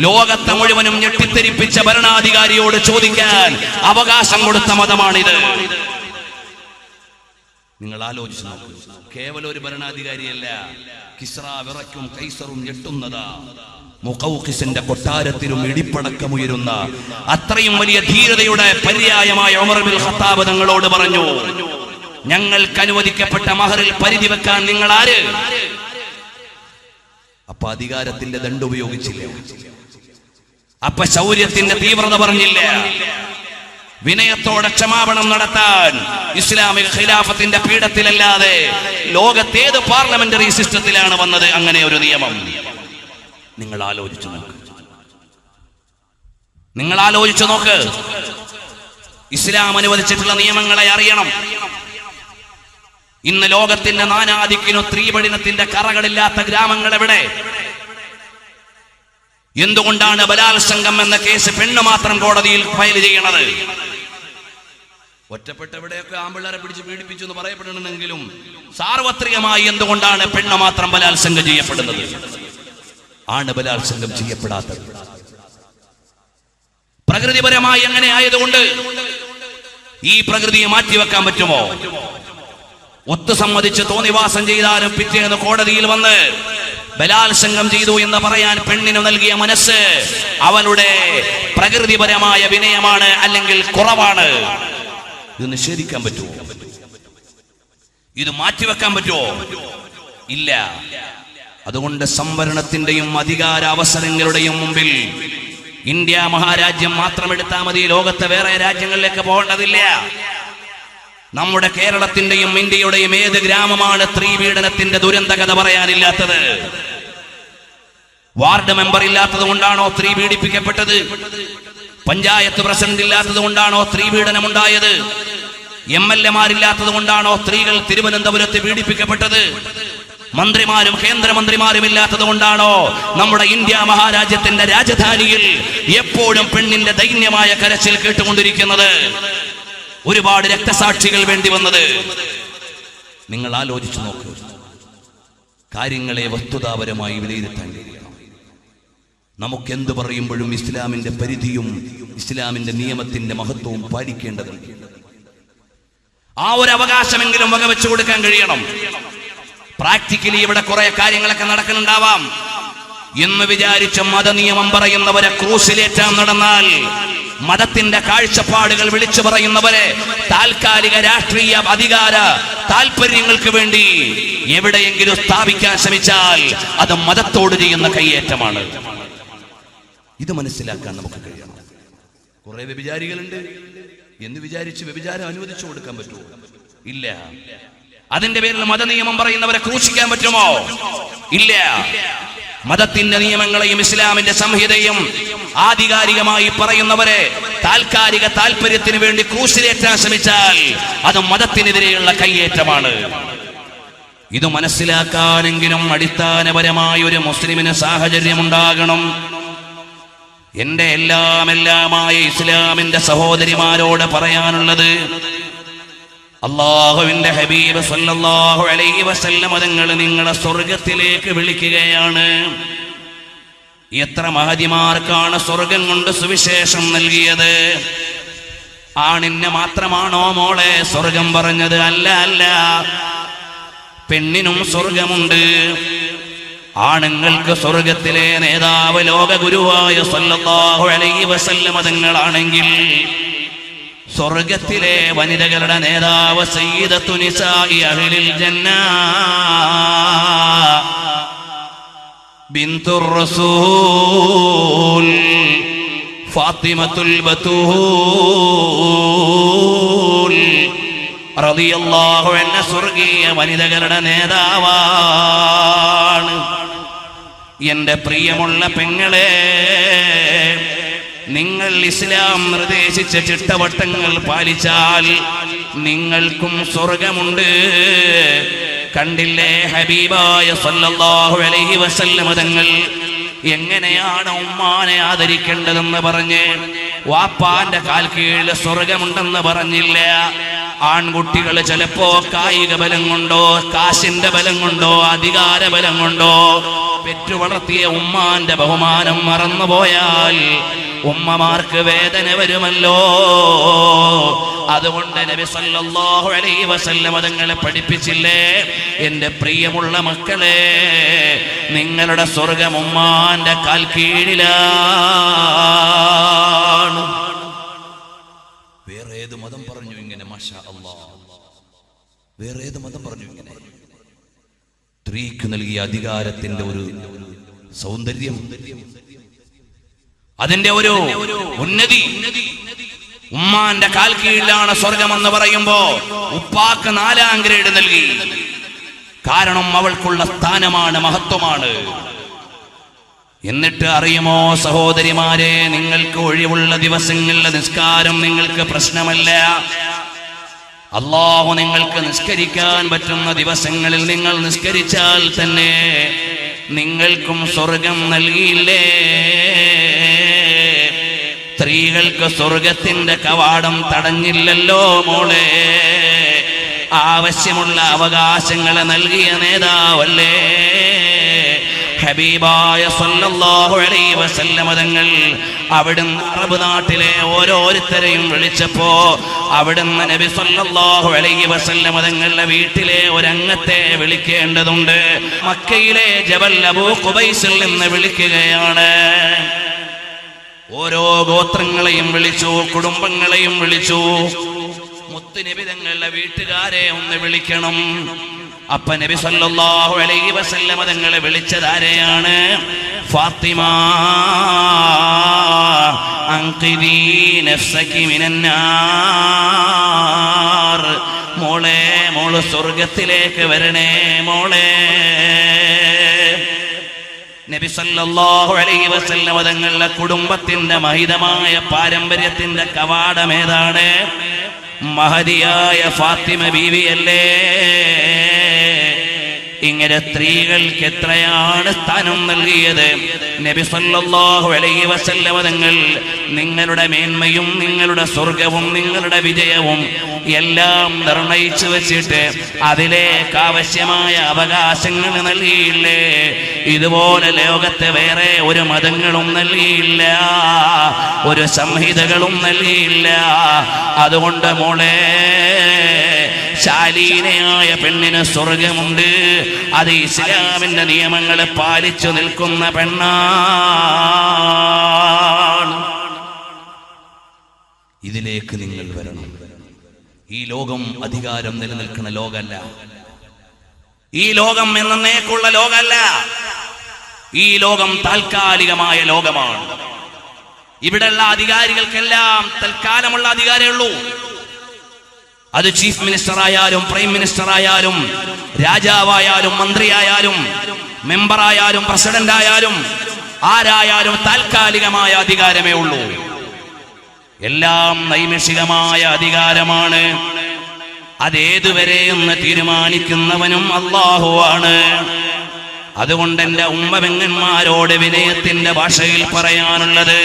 ലോകത്തെ മുഴുവനും ഞെട്ടിത്തെരിപ്പിച്ച ഭരണാധികാരിയോട് ചോദിക്കാൻ അവകാശം കൊടുത്ത മതമാണിത്. നിങ്ങൾ ആലോചിച്ച് നോക്കൂ. കേവലം ഒരു ഭരണാധികാരിയല്ല, കിസ്റ വിറയ്ക്കും കൈസറും ഞെട്ടുന്നതാ. മുഖൗഖിസിന്റെ കൊട്ടാരത്തിലും ഇടിപ്പടക്കമുയരുന്ന അത്രയും വലിയ ധീരതയുടെ പര്യായമായ ഉമർ ബിൻ ഖത്താബ് തങ്ങളോട് പറഞ്ഞു, ഞങ്ങൾക്ക് അനുവദിക്കപ്പെട്ട മഹറിൽ പരിധി വെക്കാൻ നിങ്ങൾ ആര്? അപ്പൊ അധികാരത്തിന്റെ ദണ്ഡ് ഉപയോഗിച്ചില്ല, അപ്പൊ ശൗര്യത്തിന്റെ തീവ്രത പറഞ്ഞില്ല. വിനയത്തോടെ ക്ഷമാപണം നടത്താൻ ഇസ്ലാമിക ഖിലാഫത്തിന്റെ പീഠത്തിലല്ലാതെ ലോകത്തേത് പാർലമെന്ററി സിസ്റ്റത്തിലാണ് വന്നത് അങ്ങനെ ഒരു നിയമം? നിങ്ങൾ ആലോചിച്ചു നോക്ക്, നിങ്ങൾ ആലോചിച്ചു നോക്ക്. ഇസ്ലാം അനുവദിച്ചിട്ടുള്ള നിയമങ്ങളെ അറിയണം. ഇന്ന് ലോകത്തിന്റെ നാനാദിക്കിനും സ്ത്രീപീഡനത്തിന്റെ കറകളില്ലാത്ത ഗ്രാമങ്ങൾ എവിടെ? എന്തുകൊണ്ടാണ് ബലാത്സംഗം എന്ന കേസ് പെണ്ണ് മാത്രം കോടതിയിൽ ഫയൽ ചെയ്യണത്? ഒറ്റപ്പെട്ട എവിടെയൊക്കെ ആമ്പിള്ളേരെ പിടിച്ച് പീഡിപ്പിച്ചു എന്ന് പറയപ്പെടുന്നുണ്ടെങ്കിലും സാർവത്രികമായി എന്തുകൊണ്ടാണ് പെണ്ണ് മാത്രം ബലാത്സംഗം ചെയ്യപ്പെടുന്നത്, ആണ് ബലാത്സംഗം ചെയ്യപ്പെടാത്തത്? പ്രകൃതിപരമായി എങ്ങനെ ആയതുകൊണ്ട് ഈ പ്രകൃതിയെ മാറ്റിവെക്കാൻ പറ്റുമോ? ഒത്തുസമ്മതിച്ച് തോന്നിവാസം ചെയ്താലും പിറ്റേന്ന് കോടതിയിൽ വന്ന് ബലാത്സംഗം ചെയ്തു എന്ന് പറയാൻ പെണ്ണിന് നൽകിയ മനസ്സ് അവളുടെ പ്രകൃതിപരമായ വിനയമാണ് അല്ലെങ്കിൽ കുറവാണ്. ഇത് നിഷേധിക്കാൻ പറ്റുമോ? ഇത് മാറ്റിവെക്കാൻ പറ്റുമോ? ഇല്ല. അതുകൊണ്ട് സംവരണത്തിന്റെയും അധികാര അവസരങ്ങളുടെയും മുമ്പിൽ ഇന്ത്യ മഹാരാജ്യം മാത്രം എടുത്താൽ മതി, ലോകത്തെ വേറെ രാജ്യങ്ങളിലേക്ക് പോകേണ്ടതില്ല. നമ്മുടെ കേരളത്തിന്റെയും ഇന്ത്യയുടെയും ഏത് ഗ്രാമമാണ് സ്ത്രീപീഡനത്തിന്റെ ദുരന്ത കഥ പറയാനില്ലാത്തത്? വാർഡ് മെമ്പർ ഇല്ലാത്തത് കൊണ്ടാണോ സ്ത്രീ പീഡിപ്പിക്കപ്പെട്ടത്? പഞ്ചായത്ത് പ്രസിഡന്റ് ഇല്ലാത്തത് കൊണ്ടാണോ സ്ത്രീപീഡനം ഉണ്ടായത്? MLA മാരില്ലാത്തത് കൊണ്ടാണോ സ്ത്രീകൾ തിരുവനന്തപുരത്ത് പീഡിപ്പിക്കപ്പെട്ടത്? മന്ത്രിമാരും കേന്ദ്രമന്ത്രിമാരും ഇല്ലാത്തത് കൊണ്ടാണോ നമ്മുടെ ഇന്ത്യ മഹാരാജ്യത്തിന്റെ രാജധാനിയിൽ എപ്പോഴും പെണ്ണിന്റെ ദൈന്യമായ കരച്ചിൽ കേട്ടുകൊണ്ടിരിക്കുന്നത്? ഒരുപാട് രക്തസാക്ഷികൾ വേണ്ടി വന്നത്. നിങ്ങൾ ആലോചിച്ചു നോക്ക്. കാര്യങ്ങളെ വസ്തുതാപരമായി വിലയിരുത്താൻ കഴിയണം. നമുക്കെന്ത് പറയുമ്പോഴും ഇസ്ലാമിന്റെ പരിധിയും ഇസ്ലാമിന്റെ നിയമത്തിന്റെ മഹത്വവും പാലിക്കേണ്ടതുണ്ട്. ആ ഒരു അവകാശമെങ്കിലും വകവെച്ചു കൊടുക്കാൻ കഴിയണം. പ്രാക്ടിക്കലി ഇവിടെ കുറെ കാര്യങ്ങളൊക്കെ നടക്കുന്നുണ്ടാവാം എന്ന് വിചാരിച്ച മതനിയമം പറയുന്നവരെ ക്രൂസിലേറ്റാൻ നടന്നാൽ, മതത്തിന്റെ കാഴ്ചപ്പാടുകൾ വിളിച്ചു പറയുന്നവരെ താൽക്കാലിക രാഷ്ട്രീയ അധികാര താൽപര്യങ്ങൾക്ക് വേണ്ടി എവിടെയെങ്കിലും സ്ഥാപിക്കാൻ ശ്രമിച്ചാൽ അത് മതത്തോട് ചെയ്യുന്ന കയ്യേറ്റമാണ്. ഇത് മനസ്സിലാക്കാൻ നമുക്ക് കഴിയണം. കുറെ വ്യഭിചാരികളുണ്ട് എന്ന് വിചാരിച്ച് വ്യഭിചാരം അനുവദിച്ചു കൊടുക്കാൻ പറ്റുമോ? ഇല്ല. അതിന്റെ പേരിൽ മതനിയമം പറയുന്നവരെ ക്രൂശിക്കാൻ പറ്റുമോ? ഇല്ല. മതത്തിന്റെ നിയമങ്ങളെയും ഇസ്ലാമിന്റെ സംഹിതയും ആധികാരികമായി പറയുന്നവരെ താൽക്കാലിക താല്പര്യത്തിന് വേണ്ടി ക്രൂശിലേറ്റാൻ ശ്രമിച്ചാൽ അത് മതത്തിനെതിരെയുള്ള കയ്യേറ്റമാണ്. ഇത് മനസ്സിലാക്കാനെങ്കിലും അടിസ്ഥാനപരമായ ഒരു മുസ്ലിമിന് സാഹചര്യമുണ്ടാകണം. എന്റെ എല്ലാമായ ഇസ്ലാമിന്റെ സഹോദരിമാരോട് പറയാനുള്ളത്, അല്ലാഹുവിന്റെ ഹബീബ് സല്ലല്ലാഹു അലൈഹി വസല്ലം തങ്ങൾ നിങ്ങളെ സ്വർഗത്തിലേക്ക് വിളിക്കുകയാണ്. എത്ര മഹതിമാർക്കാണ് സ്വർഗം കൊണ്ട് സുവിശേഷം നൽകിയത്? ആണിന് മാത്രമാണോ മോളെ സ്വർഗം പറഞ്ഞത്? അല്ല, അല്ല. പെണ്ണിനും സ്വർഗമുണ്ട്. ആണുങ്ങൾക്ക് സ്വർഗത്തിലെ നേതാവ് ലോക ഗുരുവായ സല്ലല്ലാഹു അലൈഹി വസല്ലം തങ്ങളാണെങ്കിൽ, സ്വർഗത്തിലെ വനിതകളുടെ നേതാവ് സയ്യിദത്തു നിസാഇ അഹ്ലിൽ ജന്ന ബിന്തുർ റസൂൽ ഫാത്തിമത്തുൽ ബതൂൽ റളിയല്ലാഹു അൻഹ സ്വർഗീയ വനിതകളുടെ നേതാവാണ്. എന്റെ പ്രിയമുള്ള പെങ്ങളെ, നിങ്ങൾ ഇസ്ലാം നിർദ്ദേശിച്ച ചിട്ടവട്ടങ്ങൾ പാലിച്ചാൽ നിങ്ങൾക്കും സ്വർഗമുണ്ട്. കണ്ടില്ലേ ഹബീബായ സല്ലല്ലാഹു അലൈഹി വസല്ലം തങ്ങൾ എങ്ങനെയാണ് ഉമ്മാനെ ആദരിക്കേണ്ടതെന്ന് പറഞ്ഞ്, വാപ്പാന്റെ കാൽ കീഴിൽ സ്വർഗമുണ്ടെന്ന് പറഞ്ഞില്ല. ആൺകുട്ടികൾ ചിലപ്പോ കായിക ബലം കൊണ്ടോ കാശിന്റെ ബലം കൊണ്ടോ അധികാര ബലം കൊണ്ടോ പെറ്റു വളർത്തിയ ഉമ്മാന്റെ ബഹുമാനം മറന്നുപോയാൽ ഉമ്മമാർക്ക് വേദന വരുമല്ലോ. അതുകൊണ്ട് നബി സല്ലല്ലാഹു അലൈഹി വസല്ലം തങ്ങളെ പഠിപ്പിച്ചില്ലേ, എന്റെ പ്രിയമുള്ള മക്കളെ, നിങ്ങളുടെ സ്വർഗം ഉമ്മാന്റെ കാൽ കീഴിലാണ്. വേറെ ഏത് മതം പറഞ്ഞു ഇങ്ങനെ? മാഷാ അല്ലാഹ്, വേറെ ഏത് മതം പറഞ്ഞു ഇങ്ങനെ? സ്ത്രീക്ക് നൽകിയ അധികാരത്തിന്റെ ഒരു സൗന്ദര്യം, അതിന്റെ ഒരു ഉന്നതി, ഉമ്മാന്റെ കാൽ കീഴിലാണ് സ്വർഗമെന്ന് പറയുമ്പോ ഉപ്പാക്ക് 4ാം ഗ്രേഡ് നൽകി. കാരണം അവൾക്കുള്ള സ്ഥാനമാണ്, മഹത്വമാണ്. എന്നിട്ട് അറിയുമോ സഹോദരിമാരെ, നിങ്ങൾക്ക് ഒഴിവുള്ള ദിവസങ്ങളിലെ നിസ്കാരം നിങ്ങൾക്ക് പ്രശ്നമല്ല. അല്ലാഹു നിങ്ങൾക്ക് നിസ്കരിക്കാൻ പറ്റുന്ന ദിവസങ്ങളിൽ നിങ്ങൾ നിസ്കരിച്ചാൽ തന്നെ നിങ്ങൾക്കും സ്വർഗം നൽകിയില്ലേ? സ്ത്രീകൾക്ക് സ്വർഗത്തിന്റെ കവാടം തടഞ്ഞില്ലല്ലോ മോളെ. ആവശ്യമുള്ള അവകാശങ്ങൾ നൽകിയ നേതാവല്ലേ ഹബീബായ സല്ലല്ലാഹു അലൈഹി വസല്ലം തങ്ങൾ. അവിടുന്ന് അറബ് നാട്ടിലെ ഓരോരുത്തരെയും വിളിച്ചപ്പോ അവിടുന്ന് നബി സല്ലല്ലാഹു അലൈഹി വസല്ലം തങ്ങളുടെ വീട്ടിലെ ഒരംഗത്തെ വിളിക്കേണ്ടതുണ്ട്. മക്കയിലെ ജബൽ അബൂ ഖുബൈസിൽ നിന്ന് വിളിക്കുകയാണ്. ഓരോ ഗോത്രങ്ങളെയും വിളിച്ചു, കുടുംബങ്ങളെയും വിളിച്ചു. മുത്തുനബി തങ്ങളുടെ വീട്ടുകാരെ ഒന്ന് വിളിക്കണം. അപ്പ നബി സല്ലല്ലാഹു അലൈഹി വസല്ലം തങ്ങളെ വിളിച്ചതാരെയാണ്? ഫാത്തിമ അൻഖിദി നഫ്സകി മിനന്നാർ. മോളെ, മോള് സ്വർഗത്തിലേക്ക് വരണേ മോളെ. നബി സല്ലല്ലാഹു അലൈഹി വസല്ലം തങ്ങളുടെ കുടുംബത്തിന്റെ മഹിതമായ പാരമ്പര്യത്തിന്റെ കവാടം ഏതാണ്? മഹദിയായ ഫാത്തിമ ബീവിയല്ലേ? ഇങ്ങനെ സ്ത്രീകൾക്ക് എത്രയാണ് സ്ഥാനം നൽകിയത് നബി സല്ലല്ലാഹു അലൈഹി വസല്ലം തങ്ങൾ. നിങ്ങളുടെ മേന്മയും നിങ്ങളുടെ സ്വർഗവും നിങ്ങളുടെ വിജയവും എല്ലാം നിർണയിച്ചു വെച്ചിട്ട് അതിലേക്ക് ആവശ്യമായ അവകാശങ്ങൾ നൽകിയില്ലേ? ഇതുപോലെ ലോകത്തെ വേറെ ഒരു മതങ്ങളും നൽകിയില്ല, ഒരു സംഹിതകളും നൽകിയില്ല. അതുകൊണ്ട് മോളെ, ശാലീനയായ പെണ്ണിന് സ്വർഗമുണ്ട്. അത് ഇസ്ലാമിന്റെ നിയമങ്ങളെ പാലിച്ചു നിൽക്കുന്ന പെണ്ണാണ്. ഇതിലേക്ക് നിങ്ങൾ വരണം. ഈ ലോകം അധികാരം നിലനിൽക്കുന്ന ലോകമല്ല. ഈ ലോകം എന്നേക്കുള്ള ലോകമല്ല. ഈ ലോകം താൽക്കാലികമായ ലോകമാണ്. ഇവിടെയുള്ള അധികാരികൾക്കെല്ലാം തൽക്കാലമുള്ള അധികാരമേ ഉള്ളൂ. അത് ചീഫ് മിനിസ്റ്റർ ആയാലും പ്രൈം മിനിസ്റ്റർ ആയാലും രാജാവായാലും മന്ത്രിയായാലും മെമ്പറായാലും പ്രസിഡന്റ് ആയാലും ആരായാലും താൽക്കാലികമായ അധികാരമേ ഉള്ളൂ. എല്ലാം നൈമിഷികമായ അധികാരമാണ്. അതേതുവരെ എന്ന് തീരുമാനിക്കുന്നവനും അല്ലാഹുവാണ്. അതുകൊണ്ട് എൻ്റെ ഉമ്മപെങ്ങന്മാരോട് വിനയത്തിന്റെ ഭാഷയിൽ പറയാനുള്ളത്,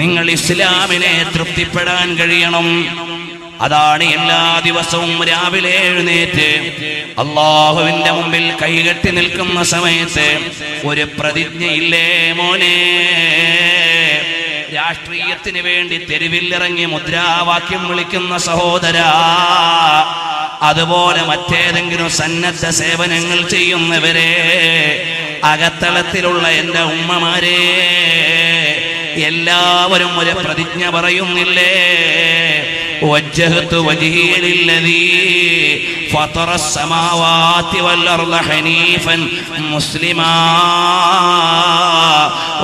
നിങ്ങൾ ഇസ്ലാമിനെ തൃപ്തിപ്പെടാൻ കഴിയണം. അതാണ് എല്ലാ ദിവസവും രാവിലെ എഴുന്നേറ്റ് അല്ലാഹുവിന്റെ മുമ്പിൽ കൈകെട്ടി നിൽക്കുന്ന സമയത്ത് ഒരു പ്രതിജ്ഞയില്ലേ മോനെ? രാഷ്ട്രീയത്തിന് വേണ്ടി തെരുവിലിറങ്ങി മുദ്രാവാക്യം വിളിക്കുന്ന സഹോദരാ, അതുപോലെ മറ്റേതെങ്കിലും സന്നദ്ധ സേവനങ്ങൾ ചെയ്യുന്നവരെ, അകത്തളത്തിലുള്ള എൻ്റെ ഉമ്മമാരെ, എല്ലാവരും ഒരു പ്രതിജ്ഞ പറയുന്നില്ലേ? വജ്ജഹ്തു വജ്ഹിയ ലില്ലദീ ഫതറ السماوات والأرض حنيفا مسلما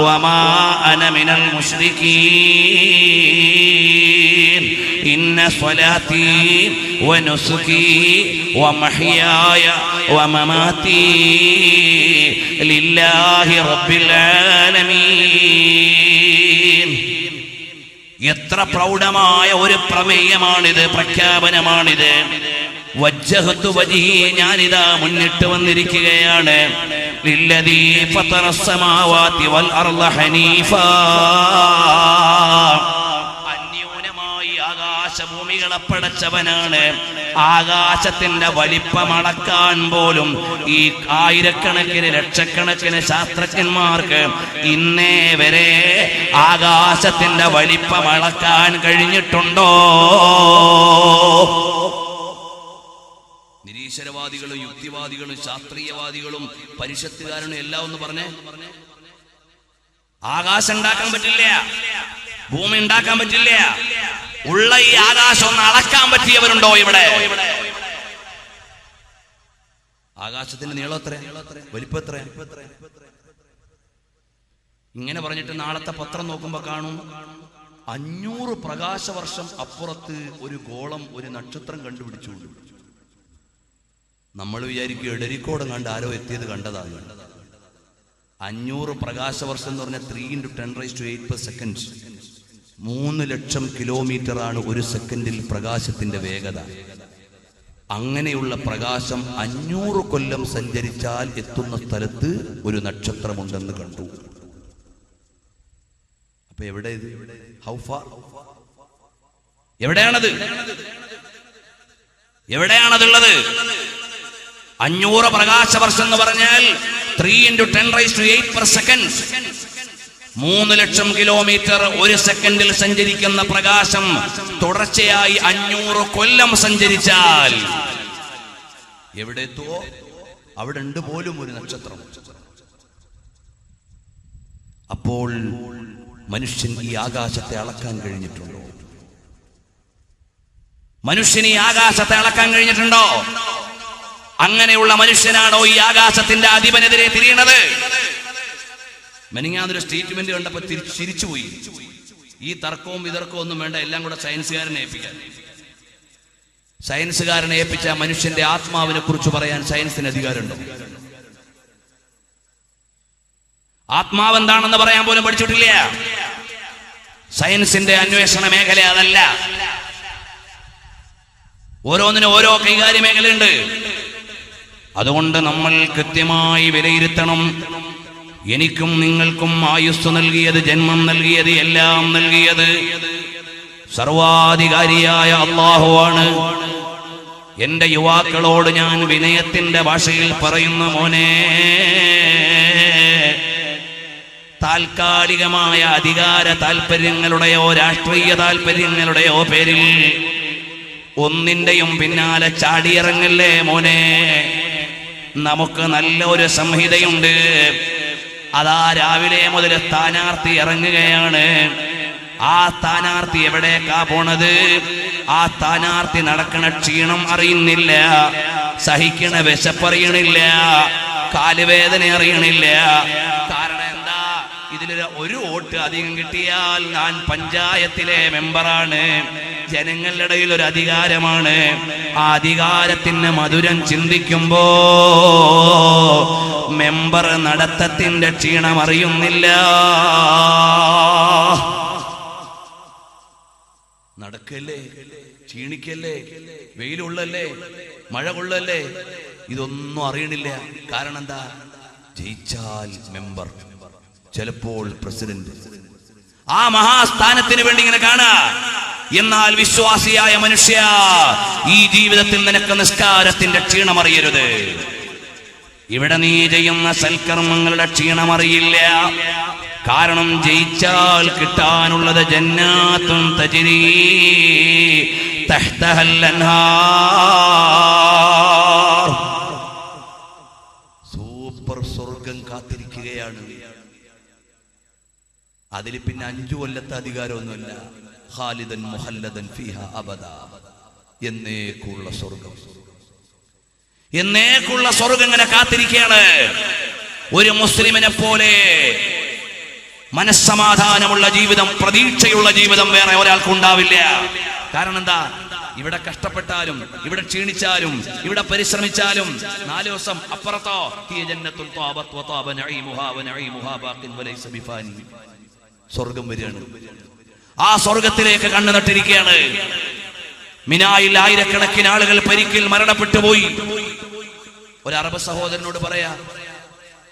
وما أنا من المشركين إن صلاتي ونسكي ومحياي ومماتي لله رب العالمين. എത്ര പ്രൗഢമായ ഒരു പ്രമേയമാണിത്, പ്രഖ്യാപനമാണിത്. വജ്ജഹ്തു വജ്ഹി, ഞാനിതാ മുന്നിട്ട് വന്നിരിക്കുകയാണ്. ലില്ലദീ ഫതറ السماوات والأرض حنيفا, അന്യൂനമായി ആകാശഭൂമികളെ പടച്ചവനാണ്. ആകാശത്തിന്റെ വലിപ്പം അളക്കാൻ പോലും ഈ ആയിരക്കണക്കിന് ലക്ഷക്കണക്കിന് ശാസ്ത്രജ്ഞന്മാർക്ക് ഇന്നേ വരെ ആകാശത്തിന്റെ വലിപ്പം അളക്കാൻ കഴിഞ്ഞിട്ടുണ്ടോ? നിരീശ്വരവാദികളും യുക്തിവാദികളും ശാസ്ത്രീയവാദികളും പരിഷത്തുകാരനും എല്ലാം ഒന്ന് പറഞ്ഞേ. ആകാശം ഉണ്ടാക്കാൻ പറ്റില്ല, ഭൂമി ഉണ്ടാക്കാൻ പറ്റില്ല. ഉള്ള ഈ ആകാശം ഒന്ന് അളക്കാൻ പറ്റിയവരുണ്ടോ ഇവിടെ? ആകാശത്തിന്റെ നീളം എത്ര, വലിപ്പം എത്ര? ഇങ്ങനെ പറഞ്ഞിട്ട് നാളത്തെ പത്രം നോക്കുമ്പോ കാണും 500 പ്രകാശവർഷം അപ്പുറത്ത് ഒരു ഗോളം, ഒരു നക്ഷത്രം കണ്ടുപിടിച്ചു. നമ്മൾ വിചാരിക്കും എടരിക്കോട് കണ്ട് ആരോ എത്തിയത് കണ്ടതാണ്. 500 പ്രകാശവർഷം എന്ന് പറഞ്ഞാൽ 3 × 10⁸ സെക്കൻഡ്. 3 ലക്ഷം കിലോമീറ്റർ ആണ് ഒരു സെക്കൻഡിൽ പ്രകാശത്തിന്റെ വേഗത. അങ്ങനെയുള്ള പ്രകാശം 500 കൊല്ലം സഞ്ചരിച്ചാൽ എത്തുന്ന സ്ഥലത്ത് ഒരു നക്ഷത്രമുണ്ടെന്ന് കണ്ടു. അപ്പൊ എവിടെ ഇത്? How far? എവിടെയാണത്? എവിടെയാണതുള്ളത്? 500 പ്രകാശവർഷം എന്ന് പറഞ്ഞാൽ 3 × 10⁸ സെക്കൻഡ്. 3 ലക്ഷം കിലോമീറ്റർ ഒരു സെക്കൻഡിൽ സഞ്ചരിക്കുന്ന പ്രകാശം തുടർച്ചയായി 500 കൊല്ലം സഞ്ചരിച്ചാൽ എവിടെ എത്തുവോ? അവിടെ ഉണ്ട് പോലും ഒരു നക്ഷത്രം. അപ്പോൾ മനുഷ്യൻ ഈ ആകാശത്തെ അളക്കാൻ കഴിഞ്ഞിട്ടുണ്ടോ? മനുഷ്യൻ ഈ ആകാശത്തെ അളക്കാൻ കഴിഞ്ഞിട്ടുണ്ടോ? അങ്ങനെയുള്ള മനുഷ്യനാണോ ഈ ആകാശത്തിന്റെ അധിപനെതിരെ തിരിയണത്? മെനിങ്ങാന്നൊരു സ്റ്റേറ്റ്മെന്റ് കണ്ടപ്പോ ചിരിച്ചുപോയി. ഈ തർക്കവും വിതർക്കവും ഒന്നും വേണ്ട, എല്ലാം കൂടെ സയൻസുകാരനെ ഏൽപ്പിക്കാൻ. സയൻസുകാരനെ ഏൽപ്പിച്ച മനുഷ്യന്റെ ആത്മാവിനെ കുറിച്ച് പറയാൻ സയൻസിന് അധികാരമുണ്ടോ? ആത്മാവ് എന്താണെന്ന് പറയാൻ പോലും പഠിച്ചിട്ടില്ല. സയൻസിന്റെ അന്വേഷണ മേഖല അതല്ല. ഓരോന്നിനും ഓരോ കൈകാര്യ മേഖലയുണ്ട്. അതുകൊണ്ട് നമ്മൾ കൃത്യമായി വിലയിരുത്തണം. എനിക്കും നിങ്ങൾക്കും ആയുസ് നൽകിയത്, ജന്മം നൽകിയത്, എല്ലാം നൽകിയത് സർവാധികാരിയായ അല്ലാഹുവാണ്. എന്റെ യുവാക്കളോട് ഞാൻ വിനയത്തിന്റെ ഭാഷയിൽ പറയുന്ന മോനെ, താൽക്കാലികമായ അധികാര താല്പര്യങ്ങളുടെയോ രാഷ്ട്രീയ താല്പര്യങ്ങളുടെയോ പേരിൽ ഒന്നിന്റെയും പിന്നാലെ ചാടിയിറങ്ങല്ലേ മോനെ. നമുക്ക് നല്ല ഒരു സംഹിതയുണ്ട്. അതാ രാവിലെ മുതൽ സ്ഥാനാർത്ഥി ഇറങ്ങുകയാണ്. ആ സ്ഥാനാർത്ഥി എവിടേക്കാ പോണത്? ആ സ്ഥാനാർത്ഥി നടക്കണ ക്ഷീണം അറിയുന്നില്ല, സഹിക്കണ വിശപ്പറിയണില്ല, കാലുവേദന അറിയണില്ല. കാരണം എന്താ? ഇതിലൊരു ഒരു വോട്ട് അധികം കിട്ടിയാൽ ഞാൻ പഞ്ചായത്തിലെ മെമ്പറാണ്, ജനങ്ങളുടെ ഇടയിൽ ഒരു അധികാരമാണ്. ആ അധികാരത്തിന് മധുരം ചിന്തിക്കുമ്പോ മെമ്പർ നടത്തത്തിന്റെ ക്ഷീണം അറിയുന്നില്ല. നടക്കല്ലേ, ക്ഷീണിക്കല്ലേ, വെയിലുള്ളല്ലേ, മഴ കൊള്ളല്ലേ, ഇതൊന്നും അറിയണില്ല. കാരണം എന്താ? ജയിച്ചാൽ മെമ്പർ, ചിലപ്പോൾ പ്രസിഡന്റ്, ആ മഹാസ്ഥാനത്തിന് വേണ്ടി ഇങ്ങനെ കാണാ. എന്നാൽ വിശ്വാസിയായ മനുഷ്യ, ഈ ജീവിതത്തിൽ നിനക്ക് നിസ്കാരത്തിന്റെ ക്ഷീണം അറിയരുത്. ഇവിടെ നീ ചെയ്യുന്ന സൽക്കർമ്മങ്ങളുടെ ക്ഷീണം അറിയില്ല. കാരണം ജയിച്ചാൽ കിട്ടാനുള്ളത് ജന്നാത്തുൻ തജ്രി തഹ്തഹൽ അൻഹാർ, സൂപ്പർ സ്വർഗം കാത്തിരിക്കുകയാണ്. അതിൽ പിന്നെ 5 കൊല്ലത്തെ അധികാരമൊന്നുമില്ല. ഖാലിദൻ മുഹല്ലദൻ ഫീഹ അബദ, എന്നേക്കുള്ള സ്വർഗം. എന്നേക്കുള്ള സ്വർഗം ഇങ്ങനെ കാത്തിരിക്കുകയാണ്. ഒരു മുസ്ലിമിനെ പോലെ മനസ്സമാധാനമുള്ള ജീവിതം, പ്രതീക്ഷയുള്ള ജീവിതം വേറെ ഒരാൾക്കും ഉണ്ടാവില്ല. കാരണം എന്താ? ഇവിടെ കഷ്ടപ്പെട്ടാലും, ഇവിടെ ക്ഷീണിച്ചാലും, ഇവിടെ പരിശ്രമിച്ചാലും 4 ദിവസം അപ്പുറത്തോ സ്വർഗം വരികയാണ്. ആ സ്വർഗത്തിലേക്ക് കണ്ണു നട്ടിരിക്കുകയാണ്. മിനായിൽ ആയിരക്കണക്കിന് ആളുകൾ പരിക്കിൽ മരണപ്പെട്ടു പോയി. ഒരു അറബ് സഹോദരനോട് പറയാ,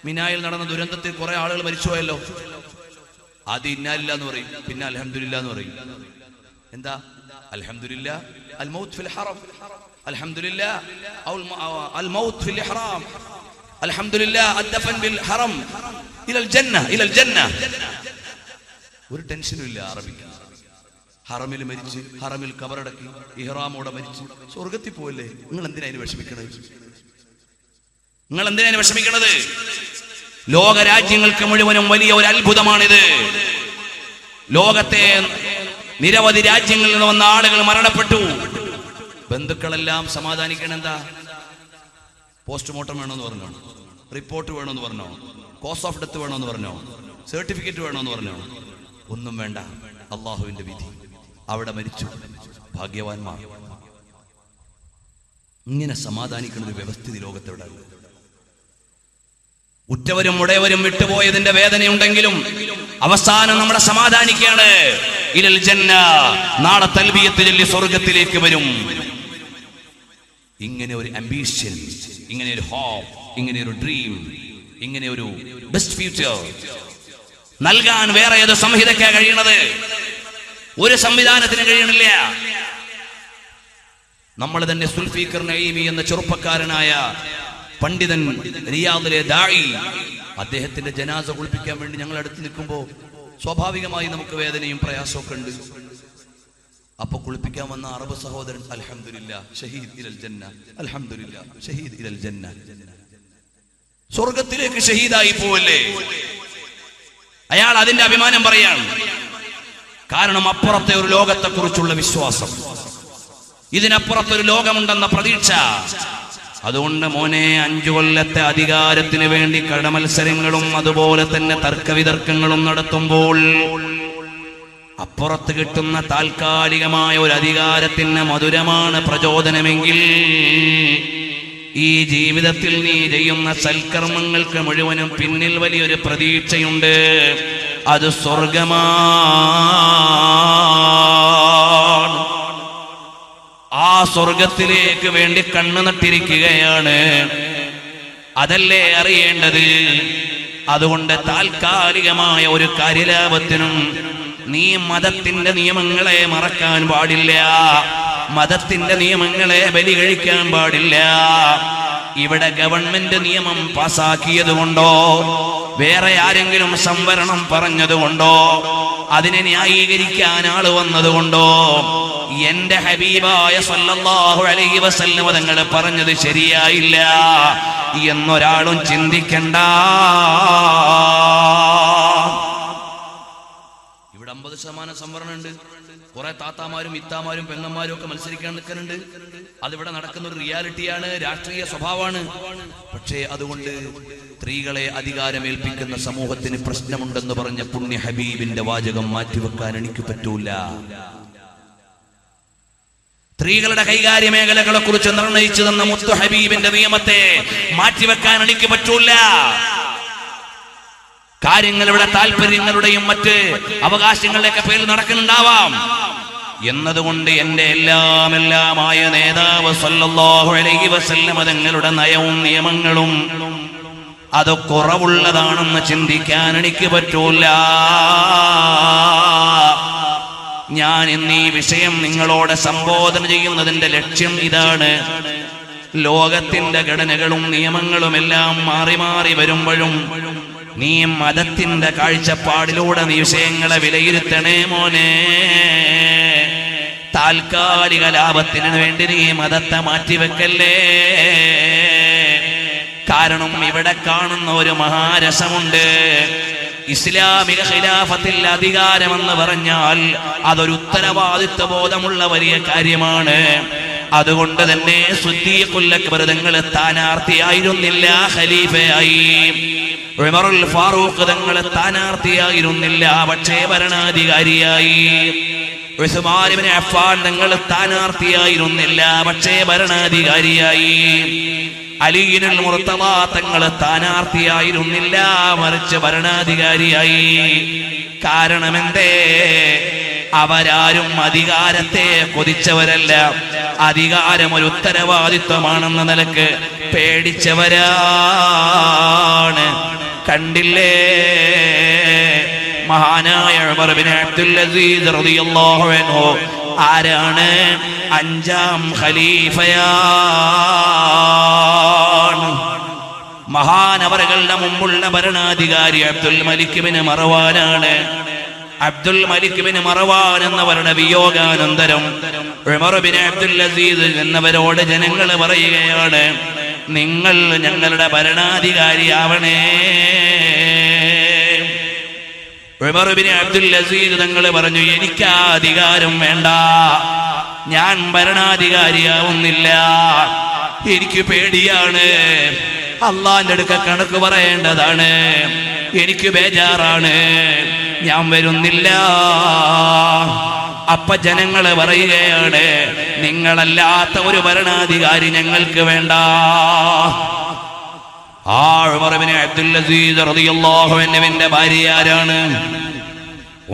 മിനായിൽ നടന്ന ദുരന്തത്തിൽ കുറെ ആളുകൾ മരിച്ചുപോയല്ലോ. അത് ഇന്നല്ല എന്ന് പറയും, പിന്നെ അൽഹംദുലില്ലാ എന്ന് പറയും. എന്താ അൽഹംദുലില്ലാ? അൽ മൗത്ത് ഫിൽ ഹറം, അൽഹംദുലില്ലാ അൽ മൗത്ത് ഫിൽ ഇഹ്റാം, അൽഹംദുലില്ലാ അദ്ഫൻ ബിൽ ഹറം ഇലൽ ജന്ന, ഇലൽ ജന്ന. ഒരു ടെൻഷനും ഇല്ല അറബിക്ക്. ഹറമിൽ മരിച്ച്, ഹറമിൽ കബറടക്കി, ഇഹ്റാമോടെ മരിച്ച് സ്വർഗത്തിൽ പോയല്ലേ. നിങ്ങൾ എന്തിനാ അതിന് വിഷമിക്കണത്? നിങ്ങൾ എന്തിനാ അതിന് വിഷമിക്കണത്? ലോക രാജ്യങ്ങൾക്ക് മുഴുവനും വലിയ ഒരു അത്ഭുതമാണിത്. ലോകത്തെ നിരവധി രാജ്യങ്ങളിൽ നിന്ന് വന്ന ആളുകൾ മരണപ്പെട്ടു. ബന്ധുക്കളെല്ലാം സമാധാനിക്കണം. എന്താ? പോസ്റ്റ്മോർട്ടം വേണമെന്ന് പറഞ്ഞോ, റിപ്പോർട്ട് വേണമെന്ന് പറഞ്ഞോ, കോസ് ഓഫ് ഡെത്ത് വേണമെന്ന് പറഞ്ഞോ, സർട്ടിഫിക്കറ്റ് വേണമെന്ന് പറഞ്ഞോ? ഒന്നും വേണ്ട. അള്ളാഹുവിന്റെ വിധി. അവിടെ മരിച്ചു, ഭാഗ്യവാന്മാർ. ഇങ്ങനെ സമാധാനിക്കുന്ന ഒരു വ്യവസ്ഥിതി ലോകത്തെവിടെ? ഉറ്റവരും ഉടയവരും വിട്ടുപോയതിന്റെ വേദനയുണ്ടെങ്കിലും അവസാനം നമ്മളെ സമാധാനിക്കുകയാണ്. ഇലൽ ജന്ന, നാളെ തൽബിയത്ത് ചൊല്ലി സ്വർഗത്തിലേക്ക് വരും. ഇങ്ങനെ ഒരു അംബിഷൻ, ഇങ്ങനെ ഒരു ഹോപ്പ്, ഇങ്ങനെ ഒരു ഡ്രീം, ഇങ്ങനെ ഒരു ബെസ്റ്റ് ഫ്യൂച്ചർ നൽകാൻ വേറെ ഏത് സംഹിതക്കാ കഴിയണത്? ഒരു സംവിധാനത്തിന് കഴിയണില്ല. നമ്മൾ തന്നെ സുൽഫീഖർ നഈമി എന്ന ചെറുപ്പക്കാരനായ പണ്ഡിതൻ, റിയാദിലെ ദാഇ, അദ്ദേഹത്തിന്റെ ജനാസ കുളിപ്പിക്കാൻ വേണ്ടി ഞങ്ങൾ അടുത്ത് നിൽക്കുമ്പോൾ സ്വാഭാവികമായി നമുക്ക് വേദനയും പ്രയാസമൊക്കെ ഉണ്ട്. അപ്പൊ കുളിപ്പിക്കാൻ വന്ന അറബ് സഹോദരൻ, അൽഹംദുലില്ലാ ഷഹീദ് ഇലൽ ജന്ന, അൽഹംദുലില്ലാ ഷഹീദ് ഇലൽ ജന്ന, സ്വർഗത്തിലേക്ക് ഷഹീദായി പോവല്ലേ. അയാൾ അതിന്റെ അഭിമാനം പറയാണ്. കാരണം അപ്പുറത്തെ ഒരു ലോകത്തെ കുറിച്ചുള്ള വിശ്വാസം, ഇതിനപ്പുറത്തൊരു ലോകമുണ്ടെന്ന പ്രതീക്ഷ. അതുകൊണ്ട് മോനെ, 5 കൊല്ലത്തെ അധികാരത്തിന് വേണ്ടി കടമത്സരങ്ങളും അതുപോലെ തന്നെ തർക്കവിതർക്കങ്ങളും നടത്തുമ്പോൾ അപ്പുറത്ത് കിട്ടുന്ന താൽക്കാലികമായ ഒരു അധികാരത്തിന് മധുരമാണ് പ്രചോദനമെങ്കിൽ, ഈ ജീവിതത്തിൽ നീ ചെയ്യുന്ന സൽക്കർമ്മങ്ങൾക്ക് മുഴുവനും പിന്നിൽ വലിയൊരു പ്രതീക്ഷയുണ്ട്. അത് സ്വർഗമാണ്. ആ സ്വർഗത്തിലേക്ക് വേണ്ടി കണ്ണു നട്ടിരിക്കുകയാണ്. അതല്ലേ അറിയേണ്ടത്. അതുകൊണ്ട് താൽക്കാലികമായ ഒരു കാര്യലാഭത്തിനും നീ മതത്തിന്റെ നിയമങ്ങളെ മറക്കാൻ പാടില്ല, മതത്തിന്റെ നിയമങ്ങളെ ബലി കഴിക്കാൻ പാടില്ല. ഇവിടെ ഗവൺമെന്റ് നിയമം പാസാക്കിയത് കൊണ്ടോ വേറെ ആരെങ്കിലും സംവരണം പറഞ്ഞതുകൊണ്ടോ അതിനെ ന്യായീകരിക്കാൻ ആള് വന്നതുകൊണ്ടോ എന്റെ ഹബീബായ സല്ലല്ലാഹു അലൈഹി വസല്ലം തങ്ങൾ പറഞ്ഞത് ശരിയായില്ല എന്നൊരാളും ചിന്തിക്കണ്ട. ഇവിടെ 50% സംവരണം ഉണ്ട്. കുറെ താത്താമാരും ഇത്താമാരും പെങ്ങന്മാരും ഒക്കെ മത്സരിക്കാൻ നിൽക്കുന്നുണ്ട്. അതിവിടെ നടക്കുന്ന ഒരു റിയാലിറ്റിയാണ്, രാഷ്ട്രീയ സ്വഭാവമാണ്. പക്ഷേ അതുകൊണ്ട് സ്ത്രീകളെ അധികാരമേൽപ്പിക്കുന്ന സമൂഹത്തിന് പ്രശ്നമുണ്ടെന്ന് പറഞ്ഞ പുണ്യ ഹബീബിന്റെ വാചകം മാറ്റിവെക്കാൻ എനിക്ക് പറ്റൂല. സ്ത്രീകളുടെ കൈകാര്യ മേഖലകളെ കുറിച്ച് നിർണയിച്ചു തന്ന മുത്തു ഹബീബിന്റെ നിയമത്തെ മാറ്റിവെക്കാൻ എനിക്ക് പറ്റൂല. കാര്യങ്ങളുടെ താല്പര്യങ്ങളുടെയും മറ്റ് അവകാശങ്ങളുടെയൊക്കെ പേരിൽ നടക്കുന്നുണ്ടാവാം. എന്നതുകൊണ്ട് എന്റെ എല്ലാമായ നേതാവ് സല്ലല്ലാഹു അലൈഹി വസല്ലം തങ്ങളുടെ നയവും നിയമങ്ങളും അത് കുറവുള്ളതാണെന്ന് ചിന്തിക്കാൻ എനിക്ക് പറ്റൂല. ഞാൻ ഇന്ന് ഈ വിഷയം നിങ്ങളോട് സംബോധന ചെയ്യുന്നതിന്റെ ലക്ഷ്യം ഇതാണ്. ലോകത്തിന്റെ ഘടനകളും നിയമങ്ങളും എല്ലാം മാറി മാറി വരുമ്പോഴും നീ മതത്തിന്റെ കാഴ്ചപ്പാടിലൂടെ നീ വിഷയങ്ങളെ വിലയിരുത്തണേ മോനെ. താൽക്കാലിക ലാഭത്തിന് വേണ്ടി നീ മതത്തെ മാറ്റിവെക്കല്ലേ. കാരണം ഇവിടെ കാണുന്ന ഒരു മഹാരസമുണ്ട്. ഇസ്ലാമിക ഖിലാഫത്തിൽ അധികാരമെന്ന് പറഞ്ഞാൽ അതൊരു ഉത്തരവാദിത്വ ബോധമുള്ള വലിയ കാര്യമാണ്. അതുകൊണ്ട് തന്നെ സിദ്ദീഖുൽ അക്ബർ തങ്ങൾ സ്ഥാനാർത്ഥിയായിരുന്നില്ല, ഖലീഫയായി. ഉമറുൽ ഫാറൂഖ് തങ്ങൾ സ്ഥാനാർത്ഥിയായിരുന്നില്ല, പക്ഷേ ഭരണാധികാരിയായി. ഉസ്മാൻ ഇബ്നു അഫ്ഫാൻ തങ്ങൾ സ്ഥാനാർത്ഥിയായിരുന്നില്ല, പക്ഷേ ഭരണാധികാരിയായി. അലിയുൽ മുർത്തദ തങ്ങൾ സ്ഥാനാർത്ഥിയായിരുന്നില്ല, മറിച്ച് ഭരണാധികാരിയായി. കാരണമെന്തേ? അവരാരും അധികാരത്തെ കൊതിച്ചവരല്ല. അധികാരം ഒരു ഉത്തരവാദിത്വമാണെന്ന നിലക്ക് പേടിച്ചവരാണ്. കണ്ടില്ലേ മഹാനായ ഉമർ ഇബ്നു അബ്ദുൽ അസീസ് റളിയല്ലാഹു അൻഹു ആരാണ്? 5ാം ഖലീഫയാണ്. മഹാനവറുകളുടെ മുമ്പുള്ള ഭരണാധികാരി അബ്ദുൽ മലിക് ബിൻ മർവാനാണ്. അബ്ദുൽ മലിക് ബിൻ മർവാൻ എന്നവരുടെ വിയോഗാനന്തരം ഉമർ ബിൻ അബ്ദുൽ അസീസ് എന്നവരോട് ജനങ്ങൾ പറയുകയാണ്, നിങ്ങൾ ഞങ്ങളുടെ ഭരണാധികാരിയാവണേ. ഉമർ ബിൻ അബ്ദുൽ അസീസ് തങ്ങൾ പറഞ്ഞു, എനിക്ക് ആ അധികാരം വേണ്ട, ഞാൻ ഭരണാധികാരിയാവുന്നില്ല, എനിക്ക് പേടിയാണ്, അള്ളാന്റെ അടുക്ക കണക്ക് പറയേണ്ടതാണ്, എനിക്ക് ബേജാറാണ്, ഞാൻ വരുന്നില്ല. അപ്പ ജനങ്ങള് പറയുകയാണ്, നിങ്ങളല്ലാത്ത ഒരു ഭരണാധികാരി ഞങ്ങൾക്ക് വേണ്ട. ആ ഉമർ ഇബ്നു അബ്ദുൽ അസീസ് റളിയല്ലാഹു അൻഹുവിന്റെ ഭാര്യ ആരാണ്?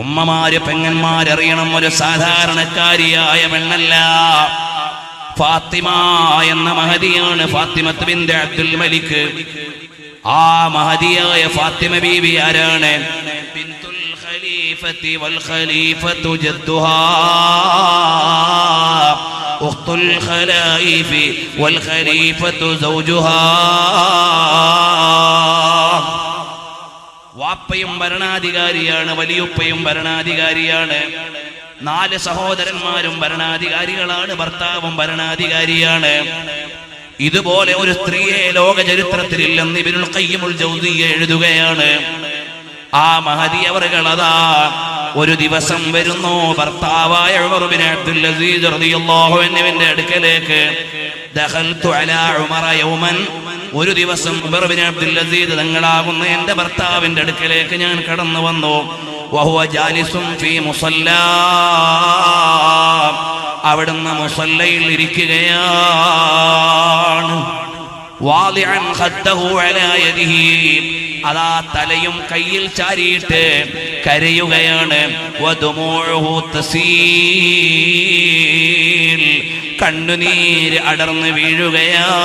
ഉമ്മമാര് പെങ്ങന്മാരറിയണം, ഒരു സാധാരണക്കാരിയായ പെണ്ണല്ല. ഫാത്തിമ എന്ന മഹദിയാണ്, ഫാത്തിമത്ത് ബിൻത് അബ്ദുൽ മലിക്. ആ മഹദിയായ ഫാത്തിമ ബീവി ആരാണ്? ബിൻതുൽ ഖലീഫത്തി വൽ ഖലീഫത്തു ജദ്ദുഹാ ഉഖ്തുൽ ഖലായിഫി വൽ ഖലീഫത്തു സൗജുഹാ. വാപ്പയും ഭരണാധികാരിയാണ്, വലിയുപ്പയും ഭരണാധികാരിയാണ്, 4 സഹോദരന്മാരും ഭരണാധികാരികളാണ്, ഭർത്താവും ഭരണാധികാരിയാണ്. ഇതുപോലെ ഒരു സ്ത്രീയെ ലോക ചരിത്രത്തിലില്ലെന്ന് ഇബ്നുൽ ഖയ്യിമുൽ ജൗസിയ്യ എഴുതുകയാണ്. ആ മഹദി അവറുകൾ അതാ ഒരു ദിവസം വരുന്നു, ഭർത്താവായ ഉമർ ബിൻ അബ്ദുൽ അസീസ് റളിയല്ലാഹു അൻഹുവിന്റെ അടുക്കലേക്ക്. ദഖൽതു അലാ ഉമറ യൗമൻ, ഒരു ദിവസം ഉമർ ബിൻ അബ്ദുൽ അസീസ് തങ്ങളാകുന്ന എന്റെ ഭർത്താവിന്റെ അടുക്കലേക്ക് ഞാൻ കടന്നു വന്നു. വഹുവ ജാലിസുൻ ഫീ മുസല്ലാ, അവിടുന്ന് മുസല്ലയിൽ ഇരിക്കുകയാണ്. വാദിഅൻ ഖദ്ദഹു അലാ യദിഹി, അതാ തലയും കയ്യിൽ ചാരിയിട്ട് കരയുകയാണ്. വദുമൂഉഹു തസീൽ, കണ്ണുനീര് അടർന്ന് വീഴുകയാണ്.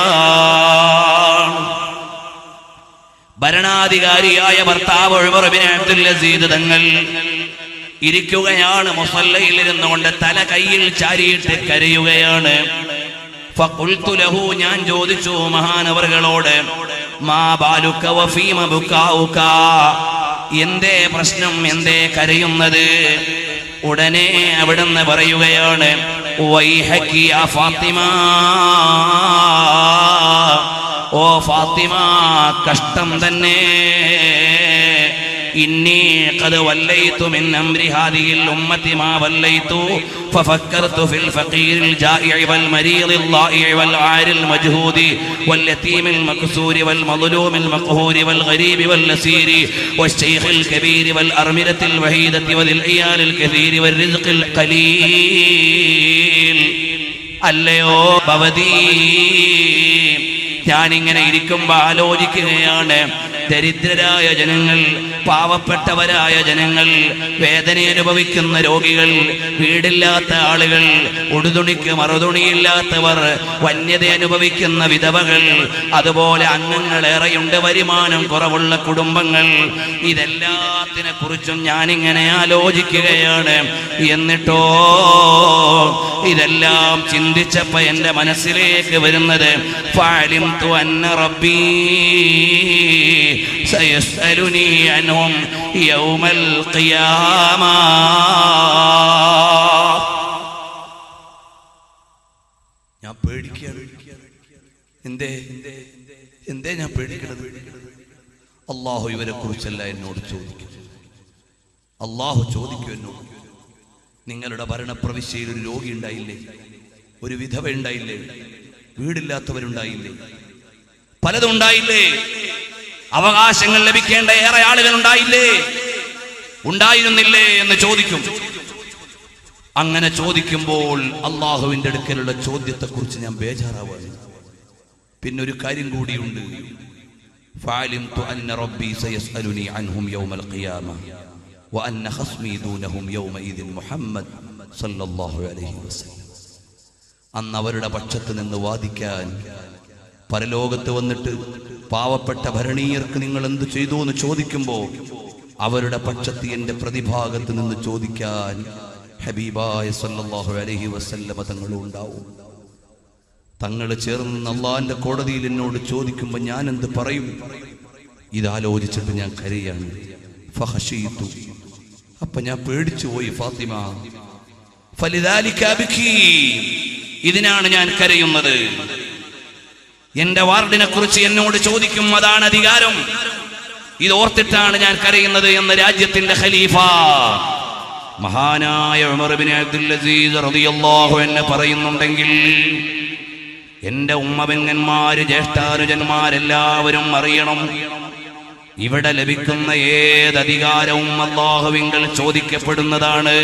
ഭരണാധികാരിയായ ഭർത്താവ് ഉമർ ബിൻ അബ്ദുൽ അസീസ് തങ്ങൾ ഇരിക്കുകയാണ്, മുസല്ലയിൽ ഇരുന്നുകൊണ്ട് തല കയ്യിൽ ചാരിയിട്ട് കരയുകയാണ്. ഫഖുൽതു ലഹു, ഞാൻ ചോദിച്ചു മഹാനവറുകളോട്, മാ ബാലുക വഫീമ ബുകാഉക, എന്തേ പ്രശ്നം, എന്തേ കരയുന്നത്? ഉടനെ അവിടുന്ന് പറയുകയാണ്, വൈഹക്കി യാ ഫാത്തിമ, ഓ ഫാത്തിമ, കഷ്ടം തന്നെ. ഇന്നി ഖദ് വല്ലൈതു മിൻ അംരി ഹാദിഹിൽ ഉമ്മത്തി മാ വല്ലൈതു ഫഫക്കർതു ഫിൽ ഫഖീറിൽ ജാഇഇ വൽ മരീദിൽ ളാഇഇ വൽ ആരിൽ മജ്ഹൂദി വൽ യതീമിൽ മക്സൂരി വൽ മദ്ലൂമിൽ മഖ്ഹൂരി വൽ ഗരീബി വൽ അസീരി വശൈഖിൽ കബീരി വൽ അർമിലത്തിൽ വഹീദത്തി വൽ ഇയാലിൽ കസീരി വൽ റിസ്ഖിൽ ഖലീൽ. അല്ലയോ ഭവതി, ഞാനിങ്ങനെ ഇരിക്കുമ്പോൾ ആലോചിക്കുകയാണ്, ദരിദ്രരായ ജനങ്ങൾ, പാവപ്പെട്ടവരായ ജനങ്ങൾ, വേദന അനുഭവിക്കുന്ന രോഗികൾ, വീടില്ലാത്ത ആളുകൾ, ഉടുതുണിക്ക് മറുതുണിയില്ലാത്തവർ, വന്യത അനുഭവിക്കുന്ന വിധവകൾ, അതുപോലെ അംഗങ്ങളേറെയുണ്ട്, വരുമാനം കുറവുള്ള കുടുംബങ്ങൾ, ഇതെല്ലാത്തിനെ കുറിച്ചും ഞാനിങ്ങനെ ആലോചിക്കുകയാണ്. എന്നിട്ടോ ഇതെല്ലാം ചിന്തിച്ചപ്പോ എന്റെ മനസ്സിലേക്ക് വരുന്നത്, ഫഅലിംതു അന്ന റബ്ബീ സയസ്അലുനി അൻഹും യൗമൽ ഖിയാമ. ഞാൻ പേടിക്കുകയാണ്. എന്തേ ഞാൻ പേടിക്കണത്? അല്ലാഹു ഇവരെ കുറിച്ചല്ല എന്നോട് ചോദിക്കും. അല്ലാഹു ചോദിക്കും എന്നോട്, നിങ്ങളുടെ ഭരണപ്രവിശ്യയിൽ ഒരു രോഗി ഉണ്ടായില്ലേ, ഒരു വിധവ ഉണ്ടായില്ലേ, വീടില്ലാത്തവരുണ്ടായില്ലേ, പലതും ഉണ്ടായില്ലേ, അവകാശങ്ങൾ ലഭിക്കേണ്ട ഏറെ ആളുകൾ ഉണ്ടായില്ലേ, ഉണ്ടായിരുന്നില്ലേ എന്ന് ചോദിക്കും. അങ്ങനെ ചോദിക്കുമ്പോൾ അള്ളാഹുവിന്റെ അടുക്കലുള്ള ചോദ്യത്തെ കുറിച്ച് ഞാൻ ബേജാറാവാണ്. പിന്നെ ഒരു കാര്യം കൂടിയുണ്ട്, ഫഅലിംതു അന്ന റബ്ബി സയസ്അലുനി അൻഹും യൗമൽ ഖിയാമ വഅന്ന ഖസ്മി ദൂനഹും യൗമഇദിൻ മുഹമ്മദ് സല്ലല്ലാഹു അലൈഹി വസല്ലം. അന്ന് അവരുടെ പക്ഷത്ത് നിന്ന് വാദിക്കാൻ, പരലോകത്ത് വന്നിട്ട് പാവപ്പെട്ട ഭരണീയർക്ക് നിങ്ങൾ എന്ത് ചെയ്തു എന്ന് ചോദിക്കുമ്പോൾ അവരുടെ പക്ഷത്ത് എന്റെ പ്രതിഭാഗത്ത് നിന്ന് ചോദിക്കാൻ ഹബീബായ സല്ലല്ലാഹു അലൈഹി വസല്ലമ തങ്ങളും ഉണ്ടാവും. തങ്ങൾ ചേർന്ന് അള്ളാഹിന്റെ കോടതിയിൽ എന്നോട് ചോദിക്കുമ്പോൾ ഞാൻ എന്ത് പറയും? ഇതാലോചിച്ചിട്ട് ഞാൻ കരയാണ്. ഫഖശീതു, അപ്പൊ ഞാൻ പേടിച്ചു പോയി ഫാത്തിമ. ഫലിദാലിക അബ്കി, ഇതിനാണ് ഞാൻ കരയുന്നത്. എന്റെ വാർഡിനെ കുറിച്ച് എന്നോട് ചോദിക്കും, അതാണ് അധികാരം, ഇതോർത്തിട്ടാണ് ഞാൻ കരയുന്നത് എന്ന് രാജ്യത്തിന്റെ ഖലീഫ മഹാനായ ഉമർ ഇബ്നു അബ്ദുൽ അസീസ് റളിയല്ലാഹു അൻഹു പറയുന്നുണ്ടെങ്കിൽ, എന്റെ ഉമ്മബെങ്ങന്മാര്, ജ്യേഷ്ഠാനുജന്മാരെല്ലാവരും അറിയണം, ഇവിടെ ലഭിക്കുന്ന ഏതധികാരവും അല്ലാഹുവിങ്കൽ ചോദിക്കപ്പെടുന്നതാണ്.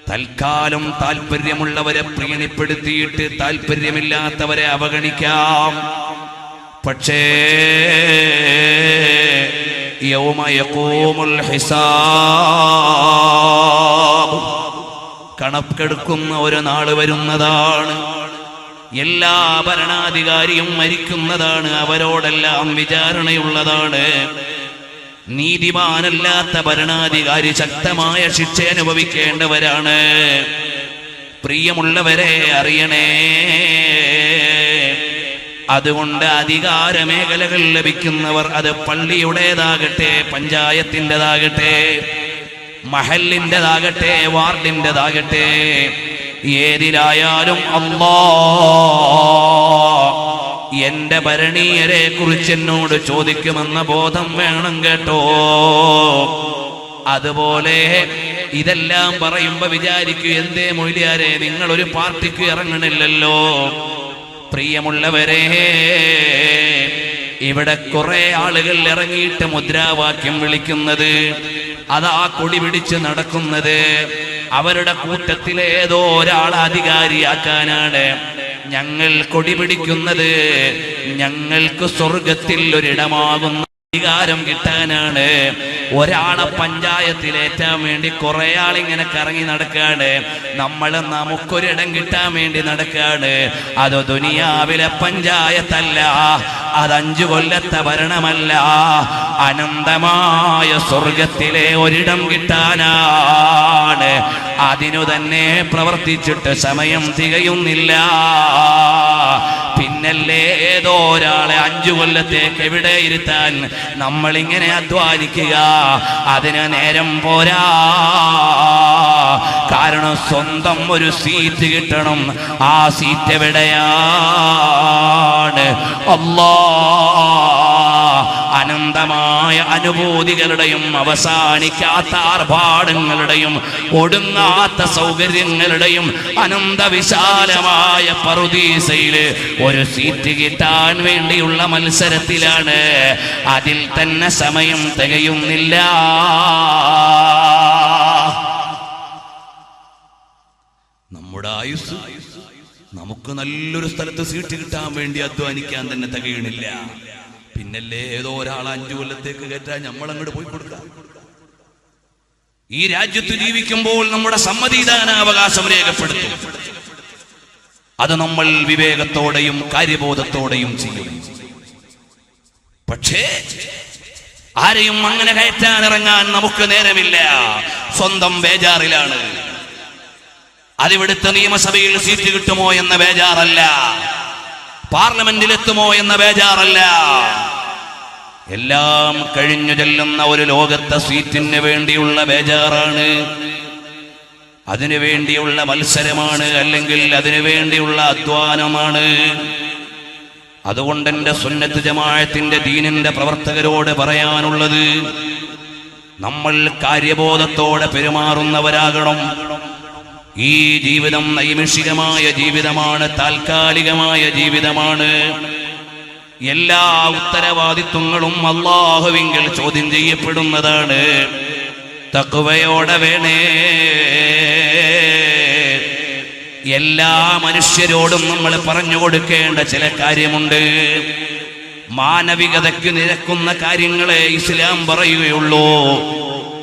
തൽക്കാലം താല്പര്യമുള്ളവരെ പ്രീണിപ്പെടുത്തിയിട്ട് താല്പര്യമില്ലാത്തവരെ അവഗണിക്കാം. പക്ഷേ യൗമ യഖൂമുൽ ഹിസാബ്, കണക്കെടുക്കുന്ന ഒരു നാള് വരുന്നതാണ്. എല്ലാ ഭരണാധികാരിയും മരിക്കുന്നതാണ്, അവരോടെല്ലാം വിചാരണയുള്ളതാണ്. നീതിമാനല്ലാത്ത ഭരണാധികാരി ശക്തമായ ശിക്ഷ അനുഭവിക്കേണ്ടവരാണ്. പ്രിയമുള്ളവരെ അറിയണേ, അതുകൊണ്ട് അധികാര മേഖലകൾ ലഭിക്കുന്നവർ, അത് പള്ളിയുടേതാകട്ടെ, പഞ്ചായത്തിൻ്റെതാകട്ടെ, മഹല്ലിൻ്റെതാകട്ടെ, വാർഡിൻ്റെതാകട്ടെ, ഏതിലായാലും അല്ലാഹ് എന്റെ ഭരണീയരെ കുറിച്ച് എന്നോട് ചോദിക്കുമെന്ന ബോധം വേണം കേട്ടോ. അതുപോലെ ഇതെല്ലാം പറയുമ്പോ വിചാരിക്കൂ, എന്തേ മൊയ്ലിയാരെ നിങ്ങൾ ഒരു പാർട്ടിക്ക് ഇറങ്ങണില്ലല്ലോ? പ്രിയമുള്ളവരെ, ഇവിടെ കുറെ ആളുകൾ ഇറങ്ങിയിട്ട് മുദ്രാവാക്യം വിളിക്കുന്നത്, അതാ കൊടി പിടിച്ച് നടക്കുന്നത്, അവരുടെ കൂട്ടത്തിലെ ഏതോ ഒരാളെ അധികാരിയാക്കാനാണ്. ഞങ്ങൾ കൊടി പിടിക്കുന്നത് ഞങ്ങൾക്ക് സ്വർഗത്തിൽ ഒരിടമാകുന്നു. അധികാരം കിട്ടാനാണ്. ഒരാളെ പഞ്ചായത്തിലേറ്റാൻ വേണ്ടി കുറെ ആളിങ്ങനെ കറങ്ങി നടക്കാണ്. നമ്മൾ നമുക്കൊരിടം കിട്ടാൻ വേണ്ടി നടക്കാണ്. അത് ദുനിയാവിലെ പഞ്ചായത്തല്ല, അത് 5 കൊല്ലത്തെ ഭരണമല്ല, അനന്തമായ സ്വർഗത്തിലെ ഒരിടം കിട്ടാനാണ്. അതിനു തന്നെ പ്രവർത്തിച്ചിട്ട് സമയം തികയുന്നില്ല. പിന്നല്ലേ ഏതോ ഒരാളെ 5 കൊല്ലത്തേക്ക് എവിടെ ഇരുത്താൻ നമ്മളിങ്ങനെ അധ്വാനിക്കുക? അതിന് നേരം പോരാ. കാരണം സ്വന്തം ഒരു സീറ്റ് കിട്ടണം. ആ സീറ്റ് എവിടെയാണ്? അനന്തമായ അനുഭൂതികളുടെയും അവസാനിക്കാത്ത ആർഭാടങ്ങളുടെയും ഒടുങ്ങാത്ത സൗകര്യങ്ങളുടെയും അനന്തവിശാലമായ പറുദീസയില് ഒരു സീറ്റ് കിട്ടാൻ വേണ്ടിയുള്ള മത്സരത്തിലാണ്. അതിൽ തന്നെ സമയം തികയുന്നില്ല. നമ്മുടെ ആയുസ് നമുക്ക് നല്ലൊരു സ്ഥലത്ത് സീറ്റ് കിട്ടാൻ വേണ്ടി അധ്വാനിക്കാൻ തന്നെ തികയണില്ല. പിന്നല്ലേ ഏതോ ഒരാൾ 5 കൊല്ലത്തേക്ക് കയറ്റാൻ നമ്മൾ അങ്ങോട്ട് പോയി കൊടുക്കാം. ഈ രാജ്യത്ത് ജീവിക്കുമ്പോൾ നമ്മുടെ സമ്മതിദാനാവകാശം രേഖപ്പെടുത്തും. അത് നമ്മൾ വിവേകത്തോടെയും കാര്യബോധത്തോടെയും ചെയ്യും. പക്ഷേ ആരെയും അങ്ങനെ കയറ്റാൻ ഇറങ്ങാൻ നമുക്ക് നേരമില്ല. സ്വന്തം ബേജാറിലാണ്. അതിവിടുത്തെ നിയമസഭയിൽ സീറ്റ് കിട്ടുമോ എന്ന ബേജാറല്ല, പാർലമെന്റിലെത്തുമോ എന്ന ബേജാറല്ല. എല്ലാം കഴിഞ്ഞു ചെല്ലുന്ന ഒരു ലോകത്തെ സീറ്റിന് വേണ്ടിയുള്ള ബേജാറാണ്. അതിനു വേണ്ടിയുള്ള മത്സരമാണ്, അല്ലെങ്കിൽ അതിനു വേണ്ടിയുള്ള അധ്വാനമാണ്. അതുകൊണ്ട് എൻ്റെ സുന്നത്ത് ജമാഅത്തിന്റെ ദീനിന്റെ പ്രവർത്തകരോട് പറയാനുള്ളത്, നമ്മൾ കാര്യബോധത്തോടെ പെരുമാറുന്നവരാകണം. ഈ ജീവിതം നൈമിഷികമായ ജീവിതമാണ്, താൽക്കാലികമായ ജീവിതമാണ്. എല്ലാ ഉത്തരവാദിത്വങ്ങളും അല്ലാഹുവിങ്കൽ ചോദ്യം ചെയ്യപ്പെടുന്നതാണ്. തഖ്വയോടെ വേണേ എല്ലാ മനുഷ്യരോടും നമ്മൾ പറഞ്ഞു കൊടുക്കേണ്ട ചില കാര്യമുണ്ട്. മാനവികതയ്ക്ക് നിരക്കുന്ന കാര്യങ്ങളെ ഇസ്ലാം പറയുകയുള്ളൂ.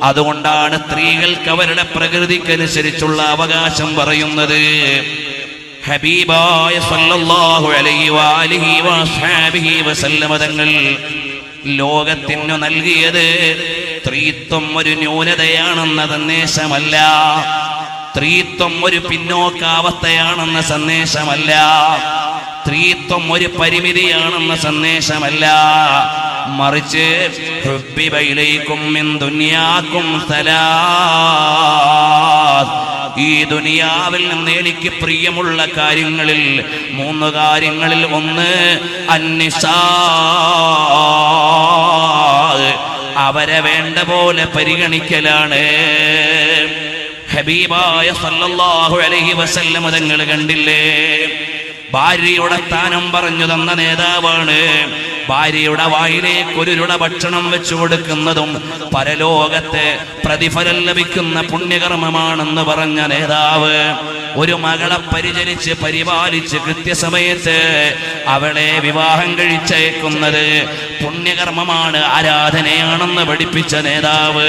അതുകൊണ്ടാണ് സ്ത്രീകൾക്ക് അവരുടെ പ്രകൃതിക്കനുസരിച്ചുള്ള അവകാശം പറയുന്നത്. ഹബീബായ സല്ലല്ലാഹു അലൈഹി വആലിഹി വസഹബിഹി വസല്ലമ തങ്ങൾ ലോകത്തിനു നൽകിയത് സ്ത്രീത്വം ഒരു ന്യൂനതയാണെന്ന സന്ദേശമല്ല, സ്ത്രീത്വം ഒരു പിന്നോക്കാവസ്ഥയാണെന്ന സന്ദേശമല്ല, സ്ത്രീത്വം ഒരു പരിമിതിയാണെന്ന സന്ദേശമല്ല. മറിച്ച് ഹുബ്ബിബ ഇലൈക്കും മിൻ ദുനിയാക്കും സലാസ്, ഈ ദുനിയാവിൽ നിന്ന് എനിക്ക് പ്രിയമുള്ള കാര്യങ്ങളിൽ 3 കാര്യങ്ങളിൽ ഒന്ന് അന്നിസാ, അവരെ വേണ്ട പോലെ പരിഗണിക്കലാണ്. ഹബീബായ സല്ലല്ലാഹു അലൈഹി വസല്ലം തങ്ങൾ കണ്ടില്ലേ, ഭാര്യയുടെ സ്ഥാനം പറഞ്ഞു തന്ന നേതാവാണ്. ഭാര്യയുടെ വായിലേക്ക് ഒരു രുട ഭക്ഷണം വെച്ചു കൊടുക്കുന്നതും പരലോകത്തെ പ്രതിഫലം ലഭിക്കുന്ന പുണ്യകർമ്മമാണെന്ന് പറഞ്ഞ നേതാവ്, ഒരു മകളെ പരിചരിച്ച് പരിപാലിച്ച് കൃത്യസമയത്ത് അവളെ വിവാഹം കഴിച്ചയക്കുന്നത് പുണ്യകർമ്മമാണ്, ആരാധനയാണെന്ന് പഠിപ്പിച്ച നേതാവ്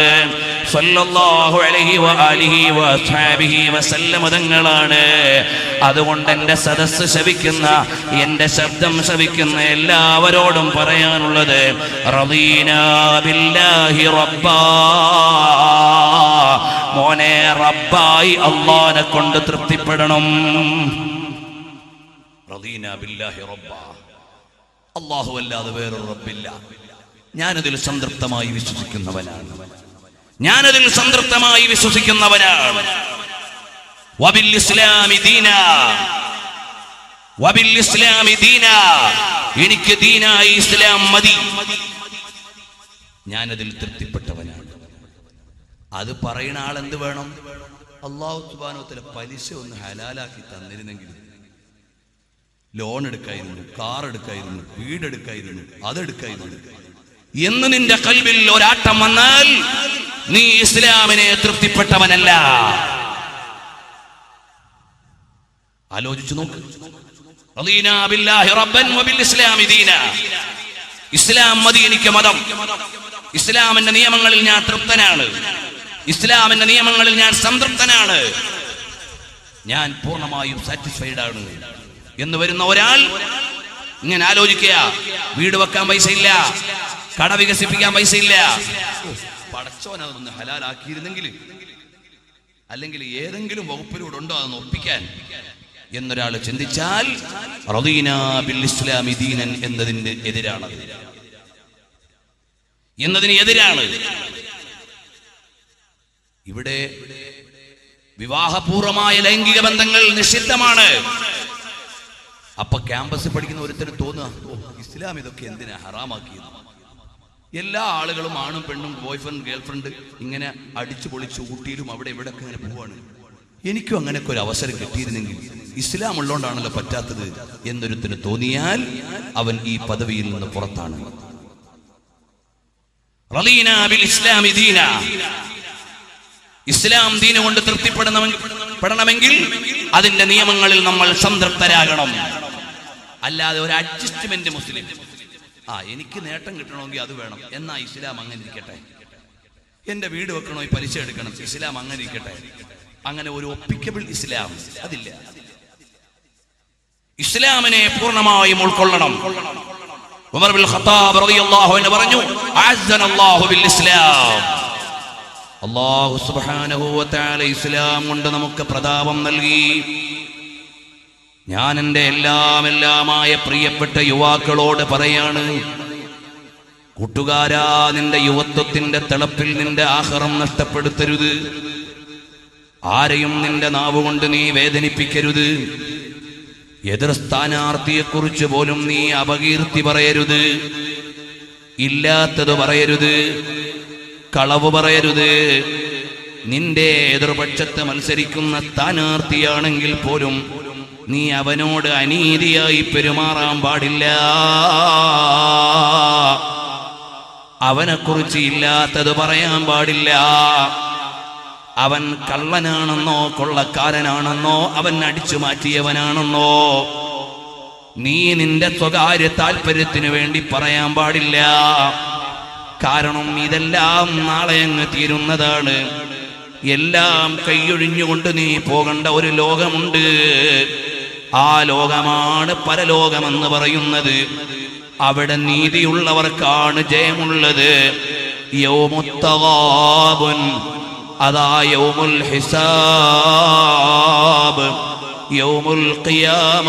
സല്ലല്ലാഹു അലൈഹി വആലിഹി വസഹബിഹി വസല്ലമ തങ്ങളാണ്. അതുകൊണ്ട് എൻ്റെ സദസ്സ് ശവിക്കുന്ന, എൻ്റെ ശബ്ദം ശവിക്കുന്ന എല്ലാവരോടും പറയാനുള്ളത്, റളീനാ ബില്ലാഹി റബ്ബാ, മോനെ റബ്ബായി അല്ലാഹനെ കൊണ്ട് തൃപ്തിപ്പെടണം. റളീനാ ബില്ലാഹി റബ്ബാ, അല്ലാഹു അല്ലാതെ വേറൊരു റബ്ബില്ല. ഞാനതിൽ സംതൃപ്തമായി വിശ്വസിക്കുന്നവനാണ്, ഞാനതിൽ സംതൃപ്തമായി വിശ്വസിക്കുന്നവനാണ്. വബിൽ ഇസ്ലാമി ദീനാ, വബിൽ ഇസ്ലാമി ദീനാ, എനിക്ക് ദീനായി ഇസ്ലാം മതി, ഞാനതിൽ തൃപ്തിപ്പെട്ടവനാണ്. അത് പറയുന്ന ആളെന്ത് വേണം? അല്ലാഹു സുബ്ഹാനഹു വ തആല പലിശ ഒന്ന് ഹലാലാക്കി തന്നിരുന്നെങ്കിൽ ലോൺ എടുക്കായിരുന്നു, കാർ എടുക്കായിരുന്നു, വീടെടുക്കായിരുന്നു, അതെടുക്കായിരുന്നു എന്ന് നിന്റെ ഖൽബിൽ ഒരാട്ടം വന്നാൽ നീ ഇസ്ലാമിനെ തൃപ്തിപ്പെട്ടവനല്ല. ആലോചിച്ചു നോക്ക്. റളീനാ ബില്ലാഹി റബ്ബൻ വബിൽ ഇസ്ലാമി ദീനാ, ഇസ്ലാം മതി എനിക്ക് മതം, ഇസ്ലാമിന്റെ നിയമങ്ങളിൽ ഞാൻ തൃപ്തനാണ്, ഇസ്ലാമിന്റെ നിയമങ്ങളിൽ ഞാൻ സംതൃപ്തനാണ്, ഞാൻ പൂർണ്ണമായും സാറ്റിസ്ഫൈഡ് ആണ് എന്ന് വരുന്ന ഒരാൾ ഇങ്ങനെ ആലോചിക്കുക, വീട് വെക്കാൻ പൈസ ഇല്ല, കട വികസിപ്പിക്കാൻ പൈസ ഇല്ല, പടച്ചോൻ അതൊന്ന് ഹലാലാക്കിയിരുന്നെങ്കിൽ, അല്ലെങ്കിൽ ഏതെങ്കിലും വകുപ്പിലൂടെ ഉണ്ടോ അതൊന്ന് ഒപ്പിക്കാൻ എന്നൊരാൾ ചിന്തിച്ചാൽ റദീനാ ബിൽ ഇസ്ലാമി ദീനൻ എന്നതിന് എതിരാണ്. ഇവിടെ വിവാഹപൂർവമായ ലൈംഗിക ബന്ധങ്ങൾ നിഷിദ്ധമാണ്. അപ്പൊ ക്യാമ്പസിൽ പഠിക്കുന്ന ഒരുത്തരും തോന്നുക, ഇസ്ലാം ഇതൊക്കെ എന്തിനാ ഹറാമാക്കിയത്? എല്ലാ ആളുകളും ആണും പെണ്ണും ബോയ്ഫ്രണ്ട് ഗേൾഫ്രണ്ട് ഇങ്ങനെ അടിച്ചു പൊളിച്ച് ഊട്ടിയിലും അവിടെ ഇവിടെ ഒക്കെ ഇങ്ങനെ പോവാണ്. എനിക്കും അങ്ങനെയൊക്കെ ഒരു അവസരം കിട്ടിയിരുന്നെങ്കിൽ, ഇസ്ലാം ഉള്ളോണ്ടാണല്ലോ പറ്റാത്തത് എന്നൊരുത്തിന് തോന്നിയാൽ അവൻ ഈ പദവിയിൽ നിന്ന് പുറത്താണ്. റളീനാ ബിൽ ഇസ്ലാമി ദീന, ഇസ്ലാം ദീന കൊണ്ട് തൃപ്തിപ്പെടണമെങ്കിൽ അതിന്റെ നിയമങ്ങളിൽ നമ്മൾ സംതൃപ്തരാകണം. അല്ലാതെ ഒരു അഡ്ജസ്റ്റ്മെന്റ് മുസ്ലിം, എനിക്ക് നേട്ടം കിട്ടണമെങ്കിൽ അത് വേണം, എന്നാ ഇസ്ലാം അങ്ങനെ ഇരിക്കട്ടെ, എന്റെ വീട് വെക്കണോ ഈ പലിശ എടുക്കണം, ഇസ്ലാം അങ്ങനെ ഇരിക്കട്ടെ, അങ്ങനെ ഒരു ഒപ്പിക്കബിൾ ഇസ്ലാം അതില്ല. ഇസ്ലാമിനെ പൂർണ്ണമായും ഉൾക്കൊള്ളണം. ഉമർ ബിൻ ഖത്താബ് റളിയല്ലാഹു അൻഹു പറഞ്ഞു, അഅസ്സനല്ലാഹു ബിൽ ഇസ്ലാം, അല്ലാഹു സുബ്ഹാനഹു വ തആല ഇസ്ലാം കൊണ്ട് നമുക്ക് പ്രതാപം നൽകി. ഞാൻ എൻ്റെ എല്ലാമായ പ്രിയപ്പെട്ട യുവാക്കളോട് പറയാണ്, കൂട്ടുകാരാ, നിന്റെ യുവത്വത്തിന്റെ തിളപ്പിൽ നിന്റെ ആഖിറം നഷ്ടപ്പെടുത്തരുത്. ആരെയും നിന്റെ നാവുകൊണ്ട് നീ വേദനിപ്പിക്കരുത്. എതിർ സ്ഥാനാർത്ഥിയെക്കുറിച്ച് പോലും നീ അപകീർത്തി പറയരുത്, ഇല്ലാത്തത് പറയരുത്, കളവ് പറയരുത്. നിന്റെ എതിർപക്ഷത്ത് മത്സരിക്കുന്ന സ്ഥാനാർത്ഥിയാണെങ്കിൽ പോലും നീ അവനോട് അനീതിയായി പെരുമാറാൻ പാടില്ല. അവനെക്കുറിച്ച് ഇല്ലാത്തത് പറയാൻ പാടില്ല. അവൻ കള്ളനാണെന്നോ കൊള്ളക്കാരനാണെന്നോ അവൻ അടിച്ചു മാറ്റിയവനാണെന്നോ നീ നിന്റെ സ്വകാര്യ താല്പര്യത്തിന് വേണ്ടി പറയാൻ പാടില്ല. കാരണം ഇതെല്ലാം നാളെ അങ്ങ് തീരുന്നതാണ്. എല്ലാം കൈയൊഴിഞ്ഞുകൊണ്ട് നീ പോകേണ്ട ഒരു ലോകമുണ്ട്. ആ ലോകമാണ് പരലോകമെന്ന് പറയുന്നത്. അവിടെ നീതിയുള്ളവർക്കാണ് ജയമുള്ളത്. യൗമുത്തഗാബുൻ, അതാ യൗമുൽ ഹിസാബ്, യൗമുൽ ഖിയാമ.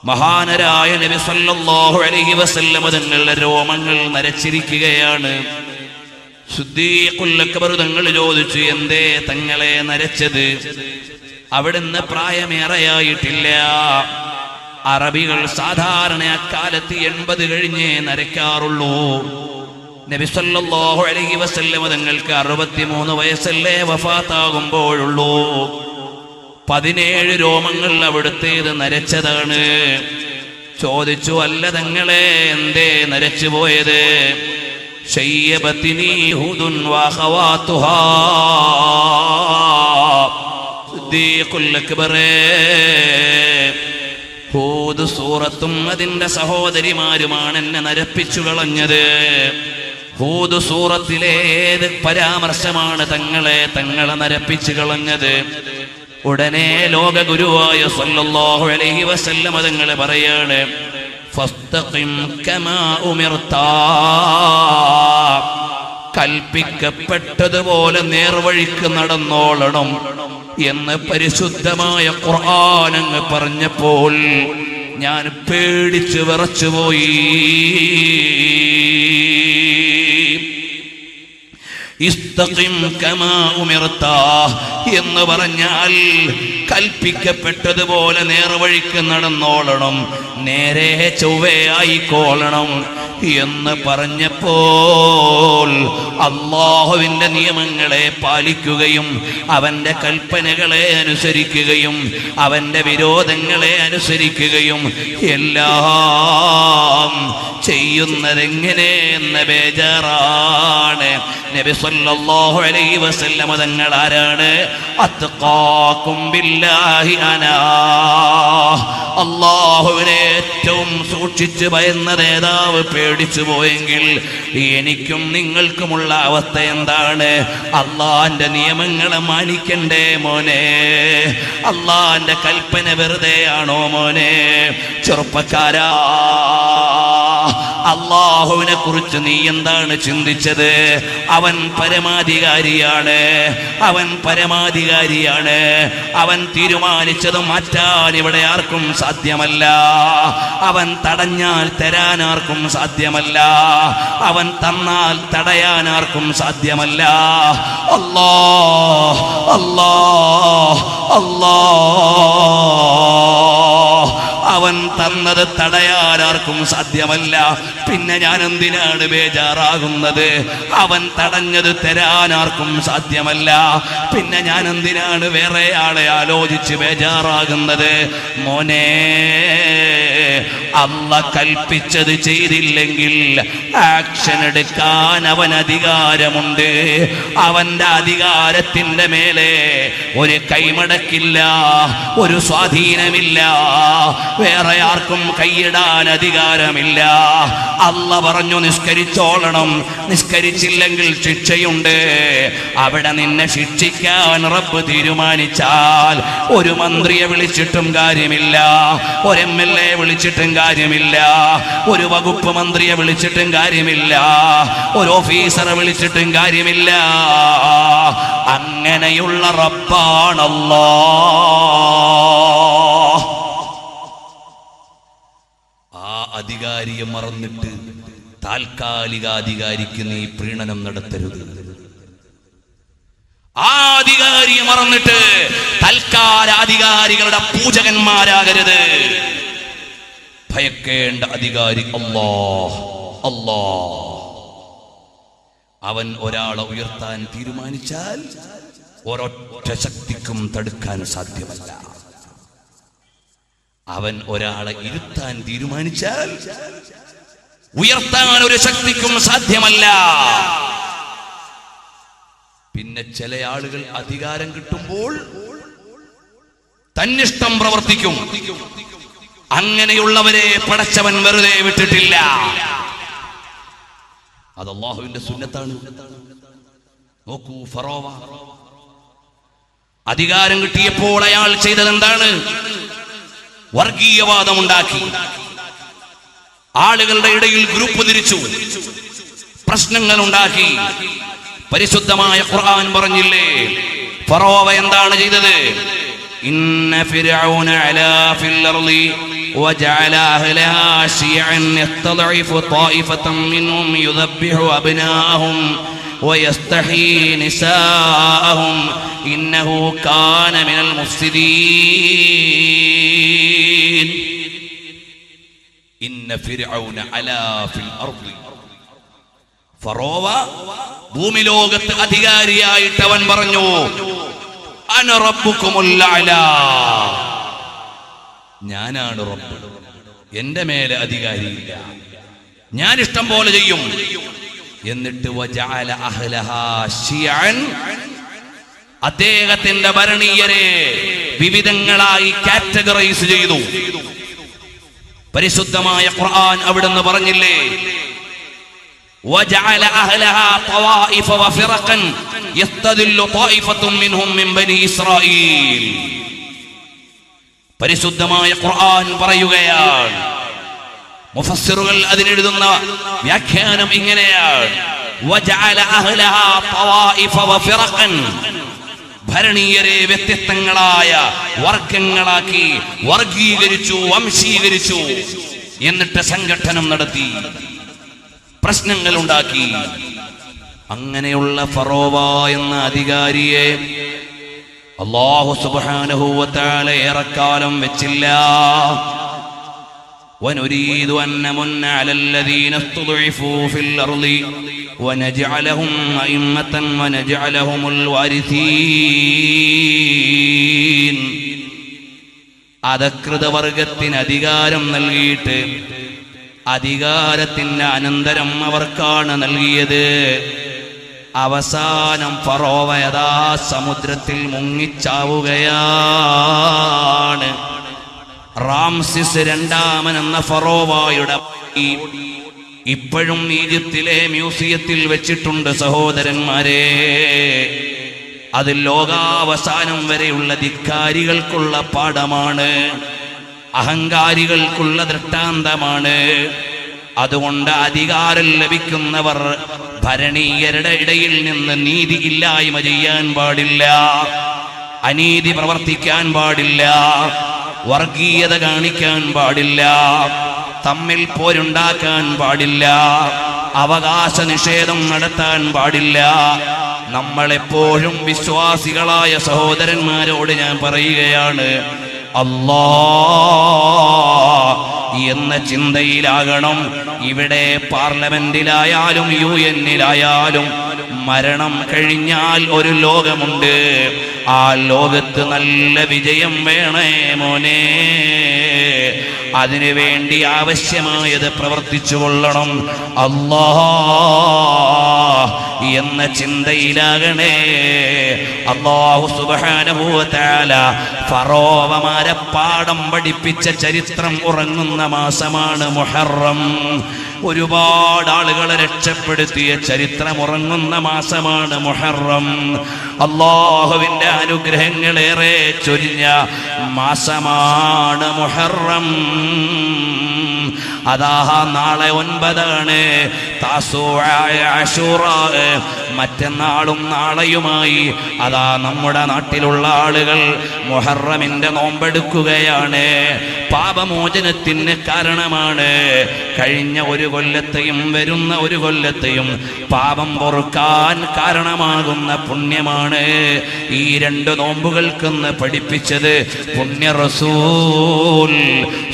മഹാനരായ നബി സല്ലല്ലാഹു അലൈഹി വസല്ലം തങ്ങളുടെ രോമങ്ങൾ നരച്ചിരിക്കുകയാണ്. സിദ്ദീഖുൽ അക്ബർ തങ്ങൾ ചോദിച്ചു, എന്തേ തങ്ങളെ നരച്ചത്? അവിടുന്ന് പ്രായമേറെയായിട്ടില്ല. അറബികൾ സാധാരണ അക്കാലത്ത് 80 കഴിഞ്ഞേ നരയ്ക്കാറുള്ളൂ. നബി സല്ലല്ലാഹു അലൈഹി വസല്ലം തങ്ങൾക്ക് 63 വയസ്സല്ലേ വഫാത്താകുമ്പോഴുള്ളൂ. 17 രോമങ്ങൾ അവിടുത്തേത് നരച്ചതാണ്. ചോദിച്ചു, അല്ല തങ്ങളെ എന്തേ നരച്ചു പോയത്? ശയ്യബത്തിനി ഹുദുൻ വഖവാതുഹാ. സിദ്ദീഖുൽ അക്ബർ, ഹൂദ് സൂറത്തും അതിന്റെ സഹോദരിമാരുമാണ് എന്നെ നരപ്പിച്ചു കളഞ്ഞത്. ഹൂദ് സൂറത്തിലെ ഏത് പരാമർശമാണ് തങ്ങളെ നരപ്പിച്ചു കളഞ്ഞത്? ഉടനെ ലോക ഗുരുവായ സല്ലല്ലാഹു അലൈഹി വസല്ലം തങ്ങൾ പറയാണ്, ഫസ്തഖിം കമാ ഉമിർത, കൽപ്പിക്കപ്പെട്ടതുപോലെ നേർവഴിക്ക് നടന്നോളണം എന്ന് പരിശുദ്ധമായ ഖുർആൻ അങ്ങ് പറഞ്ഞപ്പോൾ ഞാൻ പേടിച്ച് വിറച്ചുപോയി. ഇസ്തഖിം കമാ ഉമിർത എന്ന് പറഞ്ഞാൽ കൽപ്പിക്കപ്പെട്ടതുപോലെ നേർവഴിക്ക് നടന്നോളണം, നേരെ ചൊവ്വയായിക്കോളണം എന്ന് പറഞ്ഞപ്പോൾ അല്ലാഹുവിന്റെ നിയമങ്ങളെ പാലിക്കുകയും അവന്റെ കൽപ്പനകളെ അനുസരിക്കുകയും അവന്റെ വിരോധങ്ങളെ അനുസരിക്കുകയും എല്ലാം ചെയ്യുന്നതെങ്ങനെ എന്ന ബേജാറാണ്. നബി സല്ലല്ലാഹു അലൈഹി വസല്ലം തങ്ങൾ ആരാണ്? അത്ഖാകും ബില്ലാഹി അനാ, അല്ലാഹുവിനെ ഏറ്റവും സൂക്ഷിച്ച് ഭയന്ന നേതാവ് പേടിച്ചു പോയെങ്കിൽ എനിക്കും നിങ്ങൾക്കുമുള്ള അവസ്ഥ എന്താണ്? അള്ളാന്റെ നിയമങ്ങളെ മാനിക്കണ്ടേ മോനെ? അള്ളാന്റെ കൽപ്പന വെറുതെയാണോ മോനെ? ചെറുപ്പക്കാരാ, അള്ളാഹുവിനെ കുറിച്ച് നീ എന്താണ് ചിന്തിച്ചത്? അവൻ പരമാധികാരിയാണ്, അവൻ പരമാധികാരിയാണ്. അവൻ തീരുമാനിച്ചത് മാറ്റാൻ ഇവിടെ ആർക്കും സാധ്യമല്ല. അവൻ തടഞ്ഞാൽ തരാൻ ആർക്കും സാധ്യമല്ല. അവൻ തന്നാൽ തടയാൻ ആർക്കും സാധ്യമല്ല. അല്ലാഹ് അല്ലാഹ് അല്ലാഹ്, അവൻ തന്നത് തടയാൻ ആർക്കും സാധ്യമല്ല. പിന്നെ ഞാൻ എന്തിനാണ് ബേജാറാകുന്നത്? അവൻ തടഞ്ഞത് തരാൻ ആർക്കും സാധ്യമല്ല. പിന്നെ ഞാൻ എന്തിനാണ് വേറെ ആളെ ആലോചിച്ച് ബേജാറാകുന്നത്? മോനെ, അല്ല കൽപ്പിച്ചത് ചെയ്തില്ലെങ്കിൽ ആക്ഷൻ എടുക്കാൻ അവൻ അധികാരമുണ്ട്. അവന്റെ അധികാരത്തിന്റെ മേലെ ഒരു കൈമടക്കില്ല, ഒരു സ്വാധീനമില്ല. വേറെ ആർക്കും കൈയിടാൻ അധികാരമില്ല. അല്ല പറഞ്ഞു നിസ്കരിച്ചോളണം, നിസ്കരിച്ചില്ലെങ്കിൽ ശിക്ഷയുണ്ട്. അവിടെ നിന്നെ ശിക്ഷിക്കാൻ റബ്ബ് തീരുമാനിച്ചാൽ ഒരു മന്ത്രിയെ വിളിച്ചിട്ടും കാര്യമില്ല, ഒരു MLA വിളിച്ചിട്ടും കാര്യമില്ല, ഒരു വകുപ്പ് മന്ത്രിയെ വിളിച്ചിട്ടും കാര്യമില്ല, ഒരു ഓഫീസറെ വിളിച്ചിട്ടും കാര്യമില്ല. അങ്ങനെയുള്ള റബ്ബാണല്ലാഹ്. ആ അധികാരിയെ മറന്നിട്ട് താൽക്കാലിക അധികാരിക്ക് നീ പ്രീണനം നടത്തരുത്. ആ അധികാരിയെ മറന്നിട്ട് തൽക്കാല അധികാരികളുടെ പൂജകന്മാരാകരുത്. ഭയക്കേണ്ട അധികാരി അല്ലാഹ്. അല്ലാഹ് അവൻ ഒരാളെ ഉയർത്താൻ തീരുമാനിച്ചാൽ ഒരൊറ്റ ശക്തിക്കും തടുക്കാൻ സാധ്യമല്ല. അവൻ ഒരാളെ ഇരുത്താൻ തീരുമാനിച്ചാൽ ഉയർത്താൻ ഒരു ശക്തിക്കും സാധ്യമല്ല. പിന്നെ ചില ആളുകൾ അധികാരം കിട്ടുമ്പോൾ തന്നിഷ്ടം പ്രവർത്തിക്കും. അങ്ങനെയുള്ളവരെ പടച്ചവൻ വെറുതെ വിട്ടിട്ടില്ല. അത് അല്ലാഹുവിന്റെ സുന്നത്താണ്. നോക്കൂ, ഫറോവ അധികാരം കിട്ടിയപ്പോൾ അയാൾ ചെയ്തത് എന്താണ്? വർഗീയവാദമുണ്ടാക്കി. ആളുകളുടെ ഇടയിൽ ഗ്രൂപ്പ് തിരിച്ചു, പ്രശ്നങ്ങൾ ഉണ്ടാക്കി. പരിശുദ്ധമായ ഖുർആൻ പറഞ്ഞില്ലേ, ഫറോവ എന്താണ് ചെയ്തത്? ഇന്ന ഫിർഔന അലാ ഫിൽ അർളി വജഅല അഹ്ലഹാ ശിയഅൻ യസ്തദഇഫു ത്വായിഫതൻ മിൻഹും യുദബ്ബിഹു അബ്നാഅഹും വയസ്തഹീ നിസാഅഹും ഇന്നഹു കാന മിനൽ മുഫ്സിദീൻ. ഇന്ന ഫിർഔന അലാ ഫിൽ അർളി, ഫറോവ ഭൂമി ലോകത്ത് അധികാരിയായിട്ട് അവൻ പറഞ്ഞു, അന റബ്ബുകുമുൽ അഅ്ലാ, ഞാനാണ് റബ്ബ്, എന്റെ മേലെ അധികാരിയില്ല, ഞാൻ ഇഷ്ടം പോലെ ചെയ്യും. എന്നിട്ട് വജഅല അഹ്ലഹാ ശിയഅൻ, അദ്ദേഹത്തിന്റെ ഭരണീയരെ വിവിധങ്ങളായി കാറ്റഗറൈസ് ചെയ്തു. പരിശുദ്ധമായ ഖുർആൻ അവിടുന്ന് പറഞ്ഞില്ലേ, وجعل أهلها طوائف وفرقا يستذل طائفة منهم من بني إسرائيل. പരിശുദ്ധമായ ഖുർആൻ പറയുകയാണ്, മുഫസ്സിറുകൾ അതിനെഴുതുന്ന വ്യാഖ്യാനം ഇങ്ങനെയാണ്, وجعل أهلها طوائف وفرقا, ഭരണീയരെ വ്യത്യസ്തങ്ങളായ വർഗങ്ങളാക്കി, വർഗീകരിച്ചു, വംശീകരിച്ചു. എന്നിട്ട് സംഘടനം നടത്തി, പ്രശ്നങ്ങൾ ഉണ്ടാക്കി. അങ്ങനെയുള്ള ഫറോവ എന്ന അധികാരിയെ അല്ലാഹു സുബ്ഹാനഹു വ തആല ഏറെക്കാലം വെച്ചില്ല. വനുരീദു അൻ നമുന്ന അലല്ലദീന ഇസ്തുദ്ഇഫൂ ഫിൽ അർളി വനജ്അലഹും അഇമ്മതൻ വനജ്അലഹുമുൽ വാരിസീൻ. അധകൃത വർഗത്തിന് അധികാരം നൽകിയിട്ട് അധികാരത്തിന്റെ അനന്തരം അവർക്കാണ് നൽകിയത്. അവസാനം ഫറോവ യഥാ സമുദ്രത്തിൽ മുങ്ങിച്ചാവുകയാണ്. റാംസിസ് രണ്ടാമൻ എന്ന ഫറോവയുടെ ഇപ്പോഴും ഈജിപ്തിലെ മ്യൂസിയത്തിൽ വെച്ചിട്ടുണ്ട് സഹോദരന്മാരെ. അത് ലോകാവസാനം വരെയുള്ള ധിക്കാരികൾക്കുള്ള പാഠമാണ്, അഹങ്കാരികൾക്കുള്ള ദൃഷ്ടാന്തമാണ്. അതുകൊണ്ട് അധികാരം ലഭിക്കുന്നവർ ഭരണീയരുടെ ഇടയിൽ നിന്ന് നീതി ഇല്ലായ്മ ചെയ്യാൻ പാടില്ല, അനീതി പ്രവർത്തിക്കാൻ പാടില്ല, വർഗീയത കാണിക്കാൻ പാടില്ല, തമ്മിൽ പോരുണ്ടാക്കാൻ പാടില്ല, അവകാശ നിഷേധം നടത്താൻ പാടില്ല. നമ്മളെപ്പോഴും വിശ്വാസികളായ സഹോദരന്മാരോട് ഞാൻ പറയുകയാണ്, അല്ലാഹ് എന്ന ചിന്തയിലാകണം. ഇവിടെ പാർലമെന്റിലായാലും UN-ലായാലും മരണം കഴിഞ്ഞാൽ ഒരു ലോകമുണ്ട്. ആ ലോകത്ത് നല്ല വിജയം വേണേ മോനെ. അതിനുവേണ്ടി ആവശ്യമായത് പ്രവർത്തിച്ചു കൊള്ളണം. അല്ലാഹ് എന്ന ചിന്തയിലാകണേ. അല്ലാഹു സുബ്ഹാനഹു വ തആല ഫറോവമാരെ പാഠം പഠിപ്പിച്ച ചരിത്രം ഉറങ്ങുന്ന മാസമാണ് മുഹറം. ഒരുപാട് ആളുകളെ രക്ഷപ്പെടുത്തിയ ചരിത്രം ഉറങ്ങുന്ന മാസമാണ് മുഹറം. അല്ലാഹുവിന്റെ അനുഗ്രഹങ്ങളേറെ ചൊരിഞ്ഞ മാസമാണ് മുഹറം. അതാ നാളെ 9 ആശൂറാ. മറ്റന്നാളും നാളെയുമായി അതാ നമ്മുടെ നാട്ടിലുള്ള ആളുകൾ മുഹറമിന്റെ നോമ്പെടുക്കുകയാണ്. പാപമോചനത്തിന് കാരണമാണ്. കഴിഞ്ഞ ഒരു കൊല്ലത്തെയും വരുന്ന ഒരു കൊല്ലത്തെയും പാപം പൊറുക്കാൻ കാരണമാകുന്ന പുണ്യമാണ് ഈ 2 നോമ്പുകൾക്കെന്ന് പഠിപ്പിച്ചത് പുണ്യ റസൂൽ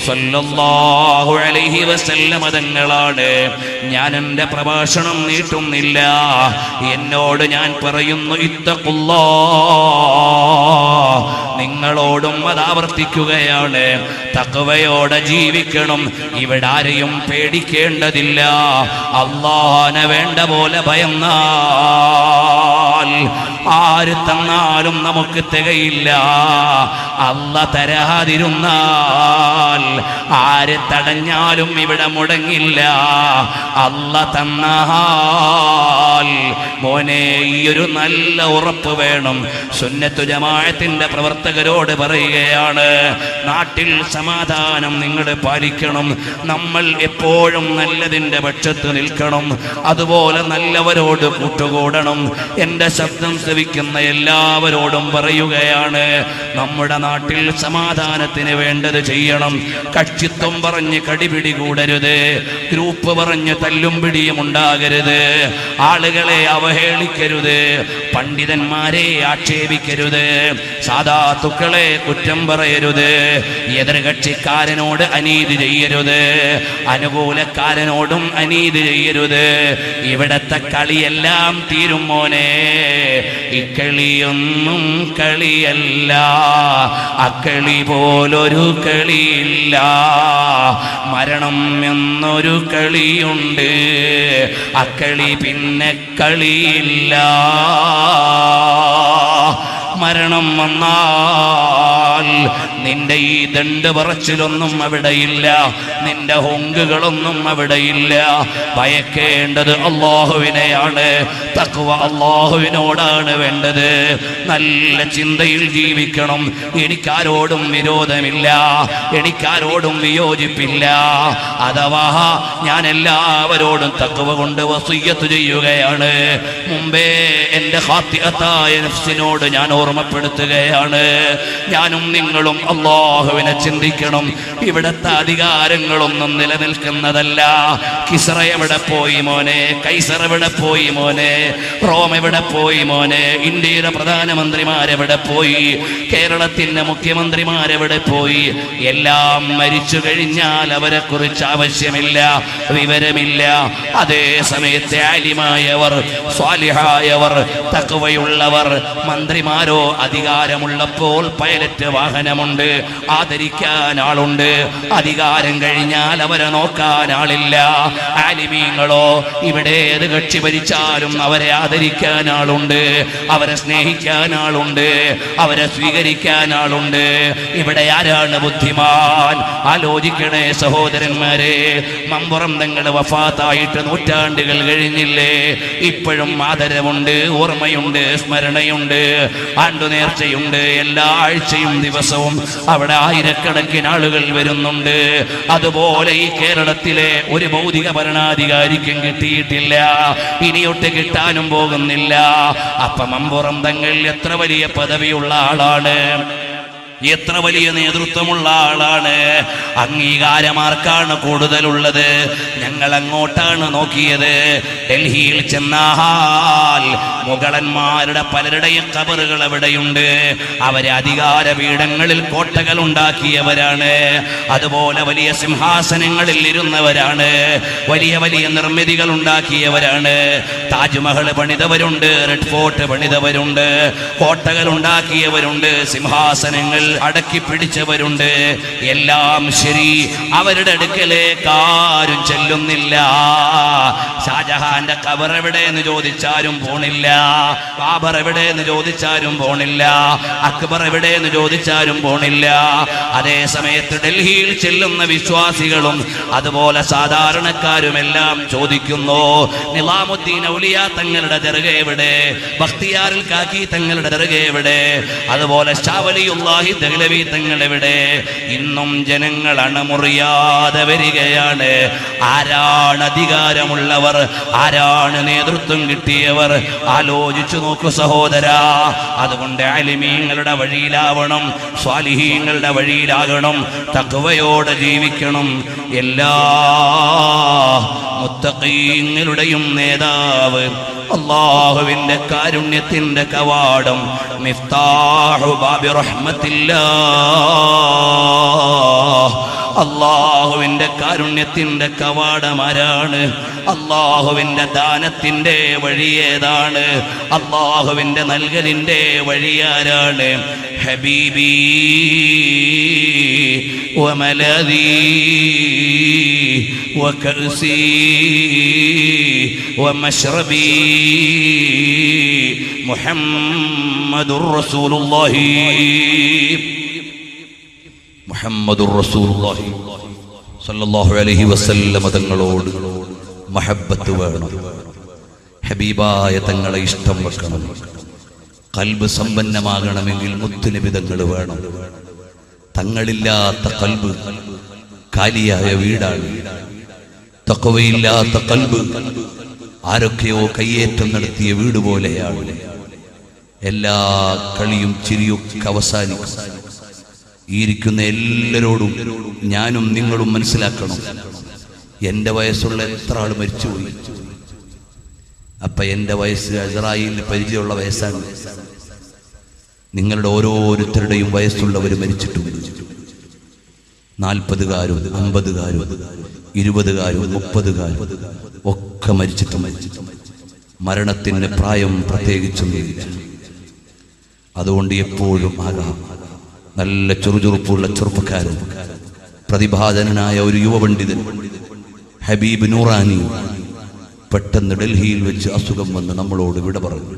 സ്വല്ലല്ലാഹു അലൈഹി വസല്ലം തങ്ങളാണ്. ഞാൻ എൻ്റെ പ്രഭാഷണം നീട്ടുന്നില്ല. എന്നോട് ഞാൻ പറയുന്നു, ഇത്തഖുല്ലാഹ്. നിങ്ങളോടും അത് ആവർത്തിക്കുകയാണ്. തഖ്വയോടെ ജീവിക്കണം. ഇവിടെ ആരെയും പേടിക്കേണ്ടതില്ല. അല്ലാഹനെ വേണ്ട പോലെ ഭയന്നാൽ ആര് തന്നാലും നമുക്ക് തികയില്ല. അല്ലാഹ് തരാതിരുന്നാൽ ആര് തടഞ്ഞാലും ഇവിടെ മുടങ്ങില്ല. അല്ലാഹ് തന്നാൽ മോനെ ഈ ഒരു നല്ല ഉറപ്പ് വേണം. സുന്നത്തു ജമാഅത്തിന്റെ പ്രവർത്തകരോട് പറയുകയാണ്, നാട്ടിൽ സമാധാനം നിങ്ങൾ പാലിക്കണം. നമ്മൾ എപ്പോഴും നല്ലതിൻ്റെ പക്ഷത്ത് നിൽക്കണം. അതുപോലെ നല്ലവരോട് കൂട്ടുകൂടണം. എൻ്റെ ശബ്ദം ശ്രവിക്കുന്ന എല്ലാവരോടും പറയുകയാണ്, നമ്മുടെ നാട്ടിൽ സമാധാനത്തിന് വേണ്ടത് ചെയ്യണം. കക്ഷിത്വം പറഞ്ഞ് കടിപിടി കൂടരുത്. ഗ്രൂപ്പ് പറഞ്ഞ് തല്ലും പിടിയും ഉണ്ടാകരുത്. ആളുകളെ അവഹേളിക്കരുത്. പണ്ഡിതന്മാരെ ആക്ഷേപിക്കരുത്. സാദാത്തുക്കളെ കുറ്റം പറയരുത്. എതിർകക്ഷിക്കാരനോട് അനീതി ചെയ്യരുത്. അനുകൂലക്കാരനോടും അനീതി ചെയ്യരുത്. ഇവിടത്തെ കളിയെല്ലാം തീരും മോനെ. ഇക്കളിയൊന്നും കളിയല്ല, അക്കളി പോലൊരു കളിയില്ല. മരണം എന്നൊരു കളിയുണ്ട്, അക്കളി പിന്നെ കളിയില്ല. മരണം വന്നാൽ നിന്റെ ഈ ദണ്ട് പറച്ചിലൊന്നും അവിടെയില്ല, നിന്റെ ഹൊങ്കുകളൊന്നും അവിടെയില്ല. ഭയക്കേണ്ടത് അല്ലാഹുവിനെയാണ്. തഖ്വ അല്ലാഹുവിനോടാണ് വേണ്ടത്. നല്ല ചിന്തയിൽ ജീവിക്കണം. എനിക്കാരോടും വിരോധമില്ല, എനിക്കാരോടും വിയോജിപ്പില്ല. അഥവാ ഞാൻ എല്ലാവരോടും തഖ്വ കൊണ്ട് വസിയ്യത്ത് ചെയ്യുകയാണ്. മുമ്പേ എൻ്റെ ഖാത്തിഅത്തായ നഫ്സിനോട് ഞാൻ ഓർമ്മപ്പെടുത്തുകയാണ്, ഞാനും നിങ്ങളും അല്ലാഹുവിനെ ചിന്തിക്കണം. ഇവിടത്തെ അധികാരങ്ങളൊന്നും നിലനിൽക്കുന്നതല്ല. കിസ്റ എവിടെ പോയി മോനെ? കൈസർ എവിടെ പോയി മോനെ? റോം എവിടെ പോയി മോനെ? ഇന്ത്യയുടെ പ്രധാനമന്ത്രിമാരെവിടെ പോയി? കേരളത്തിന്റെ മുഖ്യമന്ത്രിമാരെവിടെ പോയി? എല്ലാം മരിച്ചു കഴിഞ്ഞാൽ അവരെ കുറിച്ച് ആവശ്യമില്ല, വിവരമില്ല. അതേ സമയത്ത് ആലിമായവർ, സ്വാലിഹായവർ, തഖ്വയുള്ളവർ മന്ത്രിമാരോ അധികാരമുള്ളപ്പോൾ പൈലറ്റ് വാഹനമുണ്ട്, ആദരിക്കാൻ ആളുണ്ട്. അധികാരം കഴിഞ്ഞാൽ അവരെ നോക്കാൻ ആളില്ല. ആലിമീങ്ങളോ ഇവിടെ ഏത് കക്ഷി ഭരിച്ചാലും അവരെ ആദരിക്കാൻ ആളുണ്ട്, അവരെ സ്നേഹിക്കാൻ ആളുണ്ട്, അവരെ സ്വീകരിക്കാൻ ആളുണ്ട്. ഇവിടെ ആരാണ് ബുദ്ധിമാൻ? ആലോചിക്കണേ സഹോദരന്മാരെ. മമ്പുറം തങ്ങൾ വഫാത്തായിട്ട് നൂറ്റാണ്ടുകൾ കഴിഞ്ഞില്ലേ? ഇപ്പോഴും ആദരവുണ്ട്, ഓർമ്മയുണ്ട്, സ്മരണയുണ്ട്, ആണ്ടുനേർച്ചയുണ്ട്. എല്ലാ ആഴ്ചയും ദിവസവും അവിടെ ആയിരക്കണക്കിന് ആളുകൾ വരുന്നുണ്ട്. അതുപോലെ ഈ കേരളത്തിലെ ഒരു ഭൗതിക ഭരണാധികാരിക്കും കിട്ടിയിട്ടില്ല, ഇനിയൊട്ട് കിട്ടാനും പോകുന്നില്ല. അപ്പം മമ്പുറം തങ്ങൾ എത്ര വലിയ പദവിയുള്ള ആളാണ്, എത്ര വലിയ നേതൃത്വമുള്ള ആളാണ്. അംഗീകാരമാർക്കാണ് കൂടുതലുള്ളത്? ഞങ്ങൾ അങ്ങോട്ടാണ് നോക്കിയത്. ഡൽഹിയിൽ ചെന്നാൽ മുഗളന്മാരുടെ പലരുടെയും ഖബറുകൾ എവിടെയുണ്ട്. അവരെ അധികാര പീഠങ്ങളിൽ കോട്ടകൾ ഉണ്ടാക്കിയവരാണ്, അതുപോലെ വലിയ സിംഹാസനങ്ങളിൽ ഇരുന്നവരാണ്, വലിയ വലിയ നിർമ്മിതികൾ ഉണ്ടാക്കിയവരാണ്. താജ്മഹൽ പണിതവരുണ്ട്, റെഡ് ഫോർട്ട് പണിതവരുണ്ട്, കോട്ടകൾ ഉണ്ടാക്കിയവരുണ്ട്, സിംഹാസനങ്ങൾ അടക്കി പിടിച്ചവരുണ്ട്. എല്ലാം ശരി, അവരുടെ അടുക്കലേക്ക് ആരും ചെല്ലുന്നില്ല. ഷാജഹാന്റെ ഖബർ എവിടെയെന്ന് ചോദിച്ചാലും പോണില്ല, ബാബർ എവിടെയെന്ന് ചോദിച്ചാലും പോണില്ല, അക്ബർ എവിടെയെന്ന് ചോദിച്ചാലും പോണില്ല. അതേ സമയത്ത് ഡൽഹിയിൽ ചെല്ലുന്ന വിശ്വാസികളും അതുപോലെ സാധാരണക്കാരുമെല്ലാം ചോദിക്കുന്നു, നിസാമുദ്ദീൻ ഔലിയ തങ്ങളുടെ ദർഗ എവിടെ? ബഖ്തിയാറുൽ കാക്കി തങ്ങളുടെ ദർഗ എവിടെ? അതുപോലെ ഷാ വലിയുല്ലാഹി ദഹ്ലവി തങ്ങൾ എവിടെ? ഇന്നും ജനങ്ങൾ അണമുറിയാതെ വരികയാണ്. ആരാണ് അധികാരമുള്ളവർ? ആരാണ് നേതൃത്വം കിട്ടിയവർ? ആലോചിച്ചു നോക്കൂ സഹോദരാ. അതുകൊണ്ട് ആലിമീങ്ങളുടെ വഴിയിലാവണം, സ്വാലിഹീങ്ങളുടെ വഴിയിലാകണം, തഖ്വയോടെ ജീവിക്കണം. എല്ലാ മുത്തഖീങ്ങളുടെയും നേതാവ്, അല്ലാഹുവിന്റെ കാരുണ്യത്തിന്റെ കവാടം, മിഫ്താഹു ബാബി റഹ്മത്തില്ലാഹ്, അല്ലാഹുവിന്റെ കാരുണ്യത്തിന്റെ കവാടം ആരാണ്? അല്ലാഹുവിന്റെ ദാനത്തിന്റെ വഴി ഏതാണ്? അല്ലാഹുവിന്റെ നൽകലിന്റെ വഴിയാരാണ്? ഹബീബി വമലദി വകഅസി വമശ്റബി മുഹമ്മദുർ റസൂലുള്ളാഹി, മുഹമ്മദുർ റസൂലുള്ളാഹി സ്വല്ലല്ലാഹു അലൈഹി വസല്ലം തങ്ങളോട് മഹബ്ബത്ത് വേണം. ഹബീബായ തങ്ങളെ ഇഷ്ടം വെക്കണം. ഖൽബ് സമ്പന്നമാകണമെങ്കിൽ മുത്തുനബി തങ്ങൾ വേണം. തങ്ങളില്ലാത്ത ഖൽബ് കാലിയായ വീടാണ്. തഖ്വയില്ലാത്ത ഖൽബ് ആരൊക്കെയോ കയ്യേറ്റം നടത്തിയ വീട് പോലെയാണ്. എല്ലാ കളിയും ചിരിയൊക്കെ അവസാനിക്കും. ഈ ഇരിക്കുന്ന എല്ലാവരോടും ഞാനും നിങ്ങളും മനസ്സിലാക്കണം, എൻ്റെ വയസ്സുള്ള എത്ര ആൾ മരിച്ചുപോയി. അപ്പൊ എൻ്റെ വയസ്സ് ഇസ്രായേലിന് പരിചയമുള്ള വയസ്സാണ്. നിങ്ങളുടെ ഓരോരുത്തരുടെയും വയസ്സുള്ളവർ മരിച്ചിട്ടുണ്ട്. 40കാരും 50കാരും 20കാരും 30കാരും ഒക്കെ മരിച്ചിട്ടുണ്ട്. മരണത്തിന് പ്രായം പ്രത്യേകിച്ചൊന്നുമില്ല. അതുകൊണ്ട് എപ്പോഴും ആകാം നല്ല ചുറുചുറുപ്പുള്ള ചെറുപ്പക്കാരൻ, പ്രതിഭാധനനായ ഒരു യുവപണ്ഡിതൻ ഹബീബ് നൂറാനി പെട്ടെന്ന് ഡൽഹിയിൽ വെച്ച് അസുഖം വന്ന് നമ്മളോട് വിട പറഞ്ഞു.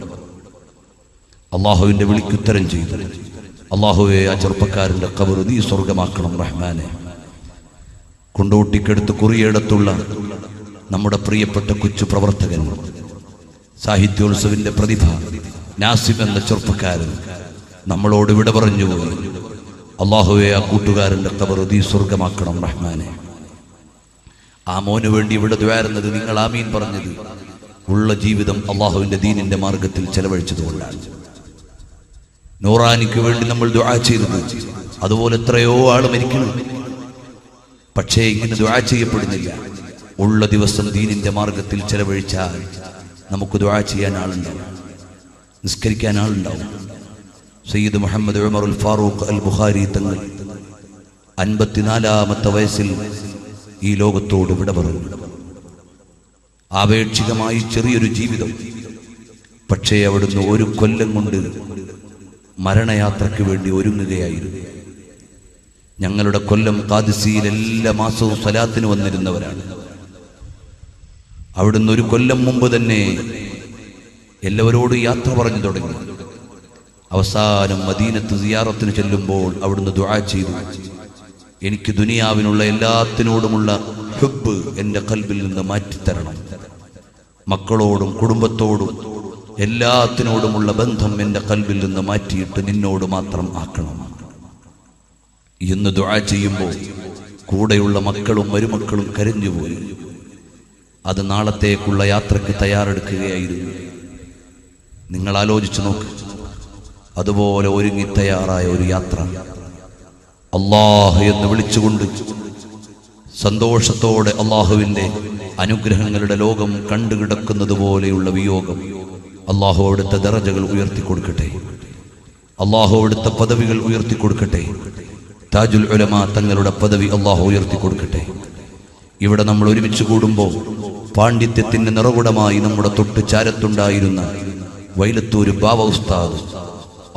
അള്ളാഹുവിന്റെ വിളിക്കുത്തരം ചെയ്തു. അള്ളാഹുവെ, ആ ചെറുപ്പക്കാരന്റെ ഖബർ നീ സ്വർഗമാക്കണം റഹ്മാനെ. കൊണ്ടോട്ടിക്കടുത്ത് കുറിയേടത്തുള്ള നമ്മുടെ പ്രിയപ്പെട്ട കൊച്ചു പ്രവർത്തകൻ, സാഹിത്യോത്സവിന്റെ പ്രതിഭ നാസിം എന്ന ചെറുപ്പക്കാരൻ നമ്മളോട് വിട പറഞ്ഞു പോയി. അള്ളാഹുവെ, ആ കൂട്ടുകാരന്റെ ഖബർ നീ സ്വർഗമാക്കണം റഹ്മാനെ. ആ മോന് വേണ്ടി ഇവിടെ ദ്വാരുന്നത്, നിങ്ങൾ ആമീൻ പറഞ്ഞത് ഉള്ള ജീവിതം അള്ളാഹുവിന്റെ ദീനിന്റെ മാർഗത്തിൽ ചെലവഴിച്ചതുകൊണ്ടാണ്. നൂറാനിക്ക് വേണ്ടി നമ്മൾ ദുആ ചെയ്തത്, അതുപോലെ എത്രയോ ആള് മരിക്കണം. പക്ഷേ ഇങ്ങനെ ദുആ ചെയ്യപ്പെടുന്നില്ല. ഉള്ള ദിവസം ദീനിന്റെ മാർഗത്തിൽ ചെലവഴിച്ചാൽ നമുക്ക് ദുആ ചെയ്യാൻ ആളുണ്ടാവും, നിസ്കരിക്കാൻ ആളുണ്ടാവും. സയ്യിദ് മുഹമ്മദ് ഉമറുൽ ഫാറൂഖ് അൽ ബുഖാരി തങ്ങൾ 54-ാമത്തെ വയസ്സിൽ ഈ ലോകത്തോട് വിട പറഞ്ഞു. ആപേക്ഷികമായി ചെറിയൊരു ജീവിതം, പക്ഷേ അവിടുന്ന് ഒരു കൊല്ലം കൊണ്ട് മരണയാത്രയ്ക്ക് വേണ്ടി ഒരുങ്ങുകയായിരുന്നു. ഞങ്ങളുടെ കൊല്ലം ഖാദിസിയിൽ എല്ലാ മാസവും സ്വലാത്തിന് വന്നിരുന്നവരാണ്. അവിടുന്ന് ഒരു കൊല്ലം മുമ്പ് തന്നെ എല്ലാവരോടും യാത്ര പറഞ്ഞു തുടങ്ങി. അവസാനം മദീനത്ത് സിയാറത്തിന് ചെല്ലുമ്പോൾ അവിടുന്ന് ദുആ ചെയ്തു, എനിക്ക് ദുനിയാവിനുള്ള എല്ലാത്തിനോടുമുള്ള ഹുബ്ബ് എൻ്റെ ഖൽബിൽ നിന്ന് മാറ്റിത്തരണം, മക്കളോടും കുടുംബത്തോടും എല്ലാത്തിനോടുമുള്ള ബന്ധം എൻ്റെ ഖൽബിൽ നിന്ന് മാറ്റിയിട്ട് നിന്നോട് മാത്രം ആക്കണം എന്ന് ദുആ ചെയ്യുമ്പോൾ കൂടെയുള്ള മക്കളും മരുമക്കളും കരഞ്ഞുപോയി. അത് നാളത്തേക്കുള്ള യാത്രയ്ക്ക് തയ്യാറെടുക്കുകയായിരുന്നു. നിങ്ങൾ ആലോചിച്ചു നോക്ക്, അതുപോലെ ഒരുങ്ങി തയ്യാറായ ഒരു യാത്ര, അല്ലാഹ് എന്ന് വിളിച്ചുകൊണ്ട് സന്തോഷത്തോടെ അള്ളാഹുവിൻ്റെ അനുഗ്രഹങ്ങളുടെ ലോകം കണ്ടുകിടക്കുന്നത് പോലെയുള്ള വിയോഗം. അള്ളാഹു അവിടുത്തെ ദറജകൾ ഉയർത്തിക്കൊടുക്കട്ടെ, അള്ളാഹു അവിടുത്തെ പദവികൾ ഉയർത്തിക്കൊടുക്കട്ടെ. താജുൽ ഉലമാ തങ്ങളുടെ പദവി അള്ളാഹു ഉയർത്തിക്കൊടുക്കട്ടെ. ഇവിടെ നമ്മൾ ഒരുമിച്ച് കൂടുമ്പോൾ പാണ്ഡിത്യത്തിന്റെ നിറകുടമായി നമ്മുടെ തൊട്ട് ചാരത്തുണ്ടായിരുന്ന വൈലത്തൂർ ബാവ ഉസ്താദ്,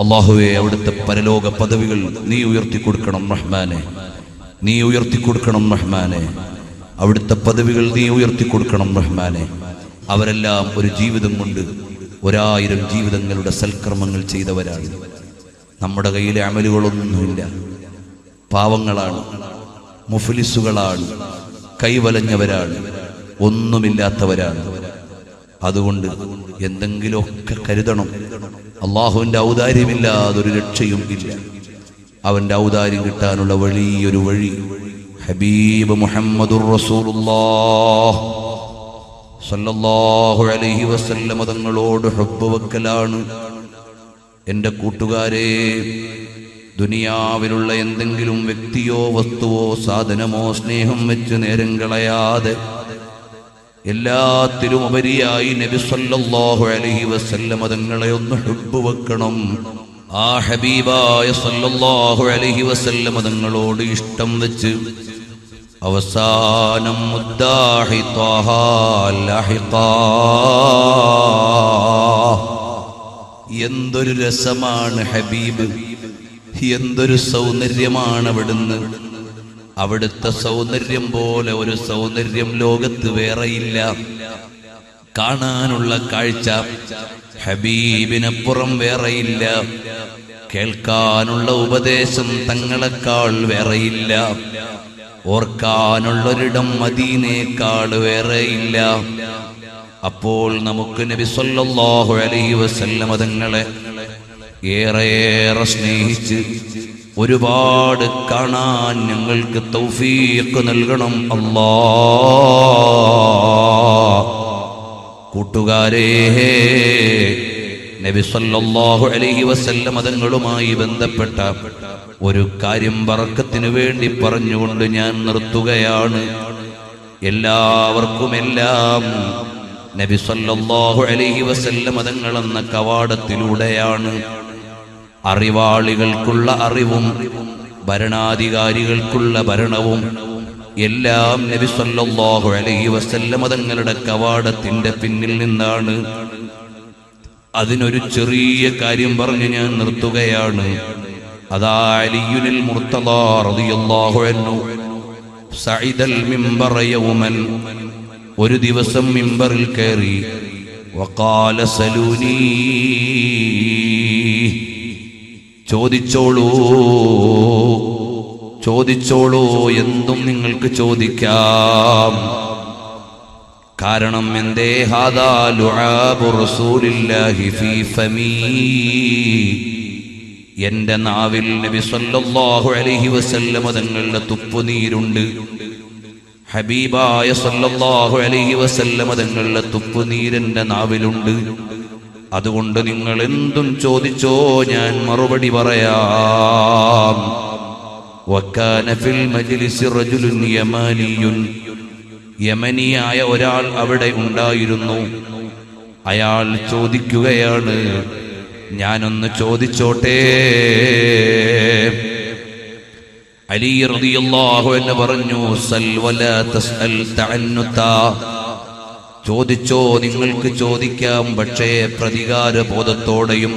അള്ളാഹുവെ അവിടുത്തെ പരലോക പദവികൾ നീ ഉയർത്തിക്കൊടുക്കണം റഹ്മാനെ, നീ ഉയർത്തിക്കൊടുക്കണം റഹ്മാനെ, അവിടുത്തെ പദവികൾ നീ ഉയർത്തിക്കൊടുക്കണം റഹ്മാനെ. അവരെല്ലാം ഒരു ജീവിതം കൊണ്ട് 1000 ജീവിതങ്ങളുടെ സൽക്കർമ്മങ്ങൾ ചെയ്തവരാണ്. നമ്മുടെ കയ്യിലെ അമലുകളൊന്നുമില്ല, പാവങ്ങളാണ്, മുഫ്ലിസുകളാണ്, കൈവലഞ്ഞവരാണ്, ഒന്നുമില്ലാത്തവരാണ്. അതുകൊണ്ട് എന്തെങ്കിലുമൊക്കെ കരുതണം. അള്ളാഹുവിൻ്റെ ഔദാര്യമില്ലാതൊരു രക്ഷയും ഇല്ല. അവൻ്റെ ഔദാര്യം കിട്ടാനുള്ള വലിയൊരു വഴി ഹബീബ് മുഹമ്മദുർ റസൂലുള്ളാഹ് സ്വല്ലല്ലാഹു അലൈഹി വസല്ലം തങ്ങളോട് ഹുബ്ബ് വെക്കലാണ്. എൻ്റെ കൂട്ടുകാരെ, ദുനിയാവിലുള്ള എന്തെങ്കിലും വ്യക്തിയോ വസ്തുവോ സാധനമോ സ്നേഹം വെച്ച് നേരം കളയാതെ എല്ലാത്തിലും ഉപരിയായി നബി സല്ലല്ലാഹു അലൈഹി വസല്ലം തങ്ങളെ ഒന്ന് ഹുബ്ബ് വെക്കണം. ആ ഹബീബായ സല്ലല്ലാഹു അലൈഹി വസല്ലം തങ്ങളോട് ഇഷ്ടം വെച്ച് അവസാനം മുദ്ദാഹി ത്വാഹ ലഹിഖാ. എന്തൊരു രസമാണ് ഹബീബ്, എന്തൊരു സൗന്ദര്യമാണ് അവിടുന്ന്. അവിടുത്തെ സൗന്ദര്യം പോലെ ഒരു സൗന്ദര്യം ലോകത്ത് വേറെയില്ല. കാണാനുള്ള കാഴ്ച ഹബീബിനപ്പുറം വേറെയില്ല. കേൾക്കാനുള്ള ഉപദേശം തങ്ങളെക്കാൾ വേറെയില്ല. ഓർക്കാനുള്ളൊരിടം മദീനയേക്കാൾ വേറെയില്ല. അപ്പോൾ നമുക്ക് നബി സല്ലല്ലാഹു അലൈഹി വസല്ലം തങ്ങളെ ഏറെയേറെ സ്നേഹിച്ച് ഒരുപാട് കാണാൻ ഞങ്ങൾക്ക് തൗഫീഖ് നൽകണം അല്ലാഹ്. കൂട്ടുകാരേ, നബി സല്ലല്ലാഹു അലൈഹി വസല്ലം തങ്ങളുമായി ബന്ധപ്പെട്ട ഒരു കാര്യം ബറക്കത്തിന് വേണ്ടി പറഞ്ഞുകൊണ്ട് ഞാൻ നിർത്തുകയാണ്. എല്ലാവർക്കുമെല്ലാം നബി സല്ലല്ലാഹു അലൈഹി വസല്ലം തങ്ങളെന്ന കവാടത്തിലൂടെയാണ് അറിവാളികൾക്കുള്ള അറിവും ഭരണാധികാരികൾക്കുള്ള ഭരണവും എല്ലാം നബി സല്ലല്ലാഹു അലൈഹി വസല്ലം തങ്ങളുടെ കവാടത്തിന്റെ പിന്നിൽ നിന്നാണ്. അതിനൊരു ചെറിയ കാര്യം പറഞ്ഞ് ഞാൻ നിർത്തുകയാണ്. അതാ അലിയുൽ മുർത്തദാ റളിയല്ലാഹു അൻഹു സഇദൽ മിംബർ യൗമൻ, ഒരു ദിവസം മിംബറിൽ കയറി വഖാല സലൂനി, ചോദിച്ചോളൂ ചോദിച്ചോളൂ, എന്തും നിങ്ങൾക്ക് ചോദിക്കാം. കാരണം എന്തേ? ഹാദാ ലുആബു റസൂലില്ലാഹി ഫീ ഫമീ, എന്റെ നാവിൽ നബി സല്ലല്ലാഹു അലൈഹി വസല്ലം തങ്ങളുടെ തുപ്പുനീരുണ്ട്. ഹബീബായ സല്ലല്ലാഹു അലൈഹി വസല്ലം തങ്ങളുടെ തുപ്പുനീരെന്റെ നാവിലുണ്ട്. അതുകൊണ്ട് നിങ്ങൾ എന്തും ചോദിച്ചോ, ഞാൻ മറുപടി പറയാം. വകാന ഫിൽ മജ്ലിസി റജുലുൻ യമാനിയുൻ, യമനിയായ ഒരാൾ അവിടെ ഉണ്ടായിരുന്നു. അയാൾ ചോദിക്കുകയാണ്, ഞാനൊന്ന് ചോദിച്ചോട്ടെ? അലി റളിയല്ലാഹു അൻഹു പറഞ്ഞു, സൽ വലാ തസ്അൽ തഅന്നുതാ, ചോദിച്ചോ, നിങ്ങൾക്ക് ചോദിക്കാം, പക്ഷേ പ്രതികാര ബോധത്തോടെയും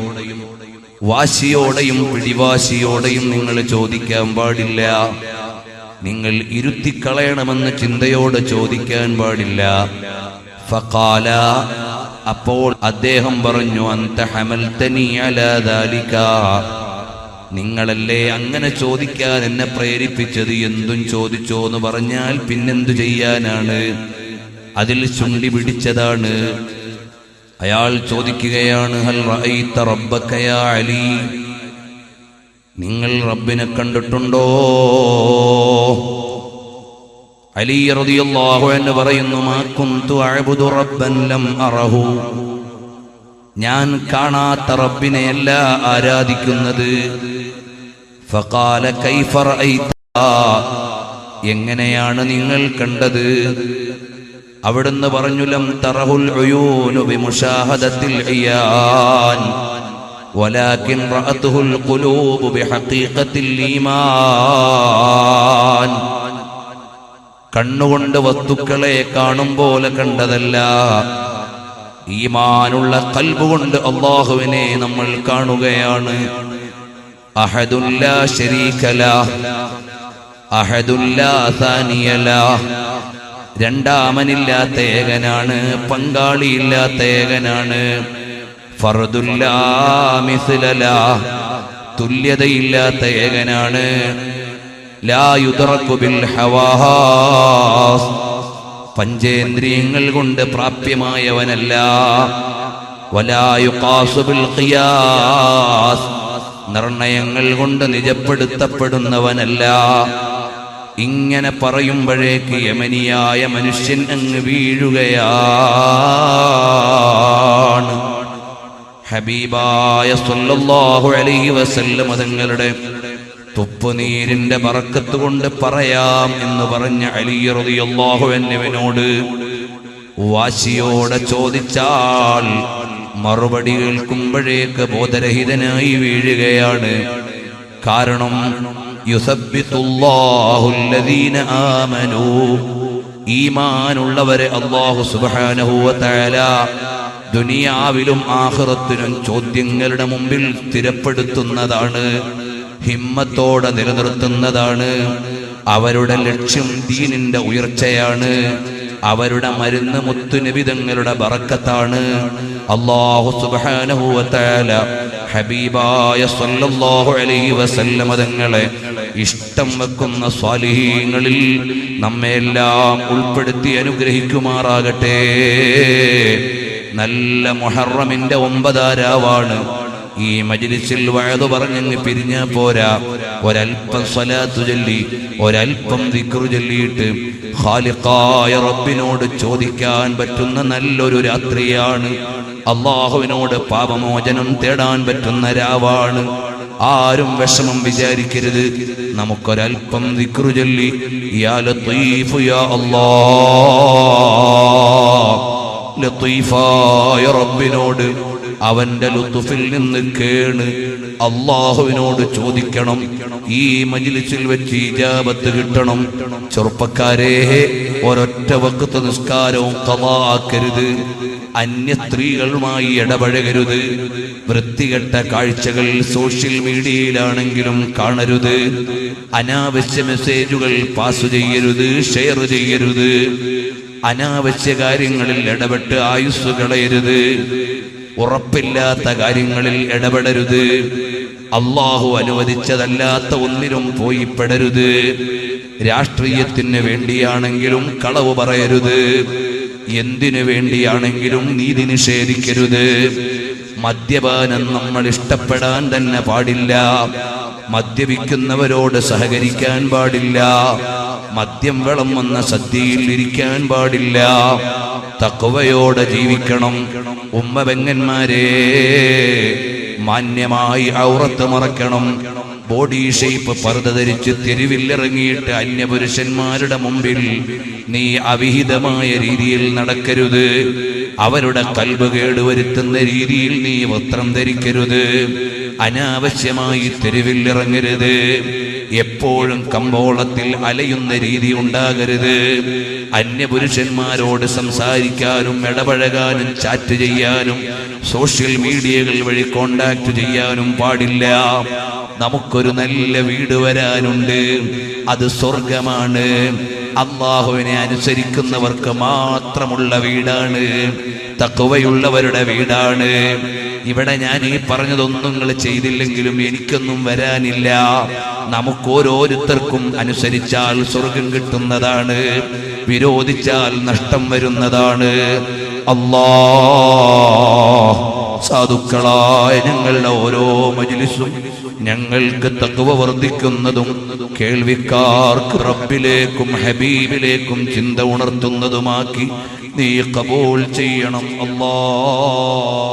വാശിയോടെയും പിടിവാശിയോടെയും നിങ്ങൾ ചോദിക്കാൻ പാടില്ല. നിങ്ങൾ ഇരുത്തിക്കളയണമെന്ന ചിന്തയോടെ ചോദിക്കാൻ പാടില്ല. ഫഖാല, അപ്പോൾ അദ്ദേഹം പറഞ്ഞു, അൻത ഹമൽതനി അലാ ദാലിക, നിങ്ങളല്ലേ അങ്ങനെ ചോദിക്കാൻ എന്നെ പ്രേരിപ്പിച്ചത്, എന്തും ചോദിച്ചോ എന്ന് പറഞ്ഞാൽ പിന്നെന്തു ചെയ്യാനാണ്? അതിൽ ചുണ്ടി പിടിച്ചതാണ്. അയാൾ ചോദിക്കുകയാണ്, ഹൽ റഅയ്ത റബ്ബക യാ അലി, നിങ്ങൾ റബ്ബിനെ കണ്ടിട്ടുണ്ടോ? അലി റളിയല്ലാഹു അൻഹു പറയുന്നു, മാ കുന്തു അഅ്ബുദു റബ്ബൻ ലം അറഹു, ഞാൻ കാണാത്ത റബ്ബിനെയല്ല ആരാധിക്കുന്നത്. ഫഖാല കൈഫ റഅയ്ത, എങ്ങനെയാണ് നിങ്ങൾ കണ്ടത്? അവിടുന്ന് പറഞ്ഞു, ലം തറഹുൽ ഉയൂനു ബിമുശാഹദത്തിൽ ഇയാൻ വലാകിൻ റഅതുൽ ഖുലൂബു ബിഹഖീഖത്തിൽ ഈമാൻ. കണ്ണുകൊണ്ട് വസ്തുക്കളെ കാണും പോലെ കണ്ടതല്ല, ഈമാനുള്ള ഖൽബ് കൊണ്ട് അല്ലാഹുവിനെ നമ്മൾ കാണുകയാണ്. അഹദുൻ ലാ ശരീക ലഹ്, അഹദുൻ ലാ സാനിയ ലഹ്, രണ്ടാമനില്ലാത്ത ഏകനാണ്, പങ്കാളിയില്ലാത്ത ഏകനാണ്. ഫർദുൻ ലാ മിസ്ല ലഹ്, തുല്യതയില്ലാത്ത ഏകനാണ്. ലാ യുദ്റകു ബിൽ ഹവാസ്, പഞ്ചേന്ദ്രിയങ്ങൾ കൊണ്ട് പ്രാപ്യമായവനല്ല. വലാ യുഖാസു ബിൽ ഖിയാസ്, നിർണയങ്ങൾ കൊണ്ട് നിജപ്പെടുത്തപ്പെടുന്നവനല്ല. ഇങ്ങനെ പറയുമ്പോഴേക്ക് യമനിയായ മനുഷ്യൻ അങ്ങ് വീഴുകയാണ്. ഹബീബായ സല്ലല്ലാഹു അലൈഹി വസല്ലം തങ്ങളുടെ തുപ്പുനീരിന്റെ ബറക്കത്ത് കൊണ്ട് പറയാം എന്ന് പറഞ്ഞ അലി റളിയല്ലാഹു അൻഹുവിനോട് വാശിയോടെ ചോദിച്ചാൽ മറുപടി കേൾക്കുമ്പോഴേക്ക് ബോധരഹിതനായി വീഴുകയാണ്. കാരണം യുസബ്ബിതുല്ലാഹുല്ലദീന ആമനൂ, ഈമാനുള്ളവരെ അല്ലാഹു സുബ്ഹാനഹു വ തആല ദുനിയാവിലും ആഖിറത്തിലും ചോദ്യങ്ങളുടെ മുമ്പിൽ സ്ഥിരപ്പെടുത്തുന്നതാണ്, ഹിമ്മത്തോടെ നിലനിർത്തുന്നതാണ്. അവരുടെ ലക്ഷ്യം ദീനിന്റെ ഉയർച്ചയാണ്. അവരുടെ മരുന്ന് മുത്തുനബി തങ്ങളുടെ ബറക്കത്താണ്. അല്ലാഹു സുബ്ഹാനഹു വ തആല ഹബീബായ സല്ലല്ലാഹു അലൈഹി വസല്ലം തങ്ങളെ ഇഷ്ടം വെക്കുന്ന സ്വാലിഹീങ്ങളിൽ നമ്മെല്ലാം ഉൾപ്പെടുത്തി അനുഗ്രഹിക്കുമാറാകട്ടെ. നല്ല മുഹറമിന്റെ 9 രാവാണ്. ഈ മജ്ലിസിൽ വഅദ് പറഞ്ഞങ്ങ് പിരിഞ്ഞാ പോരാ, ഒരൽപ്പം സ്വലാത്ത് ചൊല്ലി ഒരൽപ്പം ദിക്റ് ചൊല്ലിയിട്ട് ഖാലിഖായ റബ്ബിനോട് ചോദിക്കാൻ പറ്റുന്ന നല്ലൊരു രാത്രിയാണ്. അല്ലാഹുവിനോട് പാപമോചനം തേടാൻ പറ്റുന്ന രാവാണ്. ആരും വിഷമം വിചാരിക്കരുത്. നമുക്കൊരൽപ്പം ദിക്റ് ചൊല്ലി യാ ലത്തീഫ് യാ അല്ലാഹ്, ലത്തീഫായ റബ്ബിനോട് അവന്റെ ലുത്ഫിൽ നിന്ന് കേണ് അല്ലാഹുവിനോട് ചോദിക്കണം. ഈ മജ്ലിസിൽ വെച്ച് ഇജാബത്ത് കിട്ടണം. ചെറുപ്പക്കാരെ, ഒരൊറ്റ വഖ്ത് നിസ്കാരവും ഖളാ ആക്കരുത്. അന്യ സ്ത്രീകളുമായി ഇടപഴകരുത്. വൃത്തികെട്ട കാഴ്ചകൾ സോഷ്യൽ മീഡിയയിലാണെങ്കിലും കാണരുത്. അനാവശ്യ മെസ്സേജുകൾ പാസ് ചെയ്യരുത്, ഷെയർ ചെയ്യരുത്. അനാവശ്യ കാര്യങ്ങളിൽ ഇടപെട്ട് ആയുസ് കളയരുത്. ഉറപ്പില്ലാത്ത കാര്യങ്ങളിൽ ഇടപെടരുത്. അല്ലാഹു അനുവദിച്ചതല്ലാത്ത ഒന്നിനും പോയി പെടരുത്. രാഷ്ട്രീയത്തിന് വേണ്ടിയാണെങ്കിലും കളവ് പറയരുത്. എന്തിനു വേണ്ടിയാണെങ്കിലും നീതി നിഷേധിക്കരുത്. മദ്യപാനം നമ്മൾ ഇഷ്ടപ്പെടാൻ തന്നെ പാടില്ല. മദ്യപിക്കുന്നവരോട് സഹകരിക്കാൻ പാടില്ല. മദ്യം വിളമ്പുന്ന സദ്യയിൽ ഇരിക്കാൻ പാടില്ല. തഖ്വയോടെ ജീവിക്കണം. ഉമ്മ പെങ്ങന്മാരെ, മാന്യമായി ഔറത്ത് മറക്കണം. ബോഡി ഷേപ്പ് പർദ്ദ ധരിച്ച് തെരുവിലിറങ്ങിയിട്ട് അന്യപുരുഷന്മാരുടെ മുമ്പിൽ നീ അവിഹിതമായ രീതിയിൽ നടക്കരുത്. അവരുടെ കൽബ് കേടുവരുത്തുന്ന രീതിയിൽ നീ വസ്ത്രം ധരിക്കരുത്. അനാവശ്യമായി തെരുവിൽ ഇറങ്ങരുത്. എപ്പോഴും കമ്പോളത്തിൽ അലയുന്ന രീതി ഉണ്ടാകരുത്. അന്യപുരുഷന്മാരോട് സംസാരിക്കാനും ഇടപഴകാനും ചാറ്റ് ചെയ്യാനും സോഷ്യൽ മീഡിയകൾ വഴി കോണ്ടാക്ട് ചെയ്യാനും പാടില്ല. നമുക്കൊരു നല്ല വീട് വരാനുണ്ട്, അത് സ്വർഗമാണ്. അല്ലാഹുവിനെ അനുസരിക്കുന്നവർക്ക് മാത്രമുള്ള വീടാണ്, തഖ്വയുള്ളവരുടെ വീടാണ്. ഇവിടെ ഞാൻ ഈ പറഞ്ഞതൊന്നും നിങ്ങൾ ചെയ്തില്ലെങ്കിലും എനിക്കൊന്നും വരാനില്ല. നമുക്ക് ഓരോരുത്തർക്കും അനുസരിച്ചാൽ സ്വർഗം കിട്ടുന്നതാണ്, വിരോധിച്ചാൽ നഷ്ടം വരുന്നതാണ്. അല്ലാഹ് സാധുക്കളായ ഞങ്ങളുടെ ഓരോ മജ്ലിസും ഞങ്ങൾക്ക് തഖ്വ വർദ്ധിക്കുന്നതും കേൾവിക്കാർക്ക് റബ്ബിലേക്കും ഹബീബിലേക്കും ചിന്ത ഉണർത്തുന്നതുമാക്കി നീ ഖബൂൽ ചെയ്യണം അല്ലാഹ്.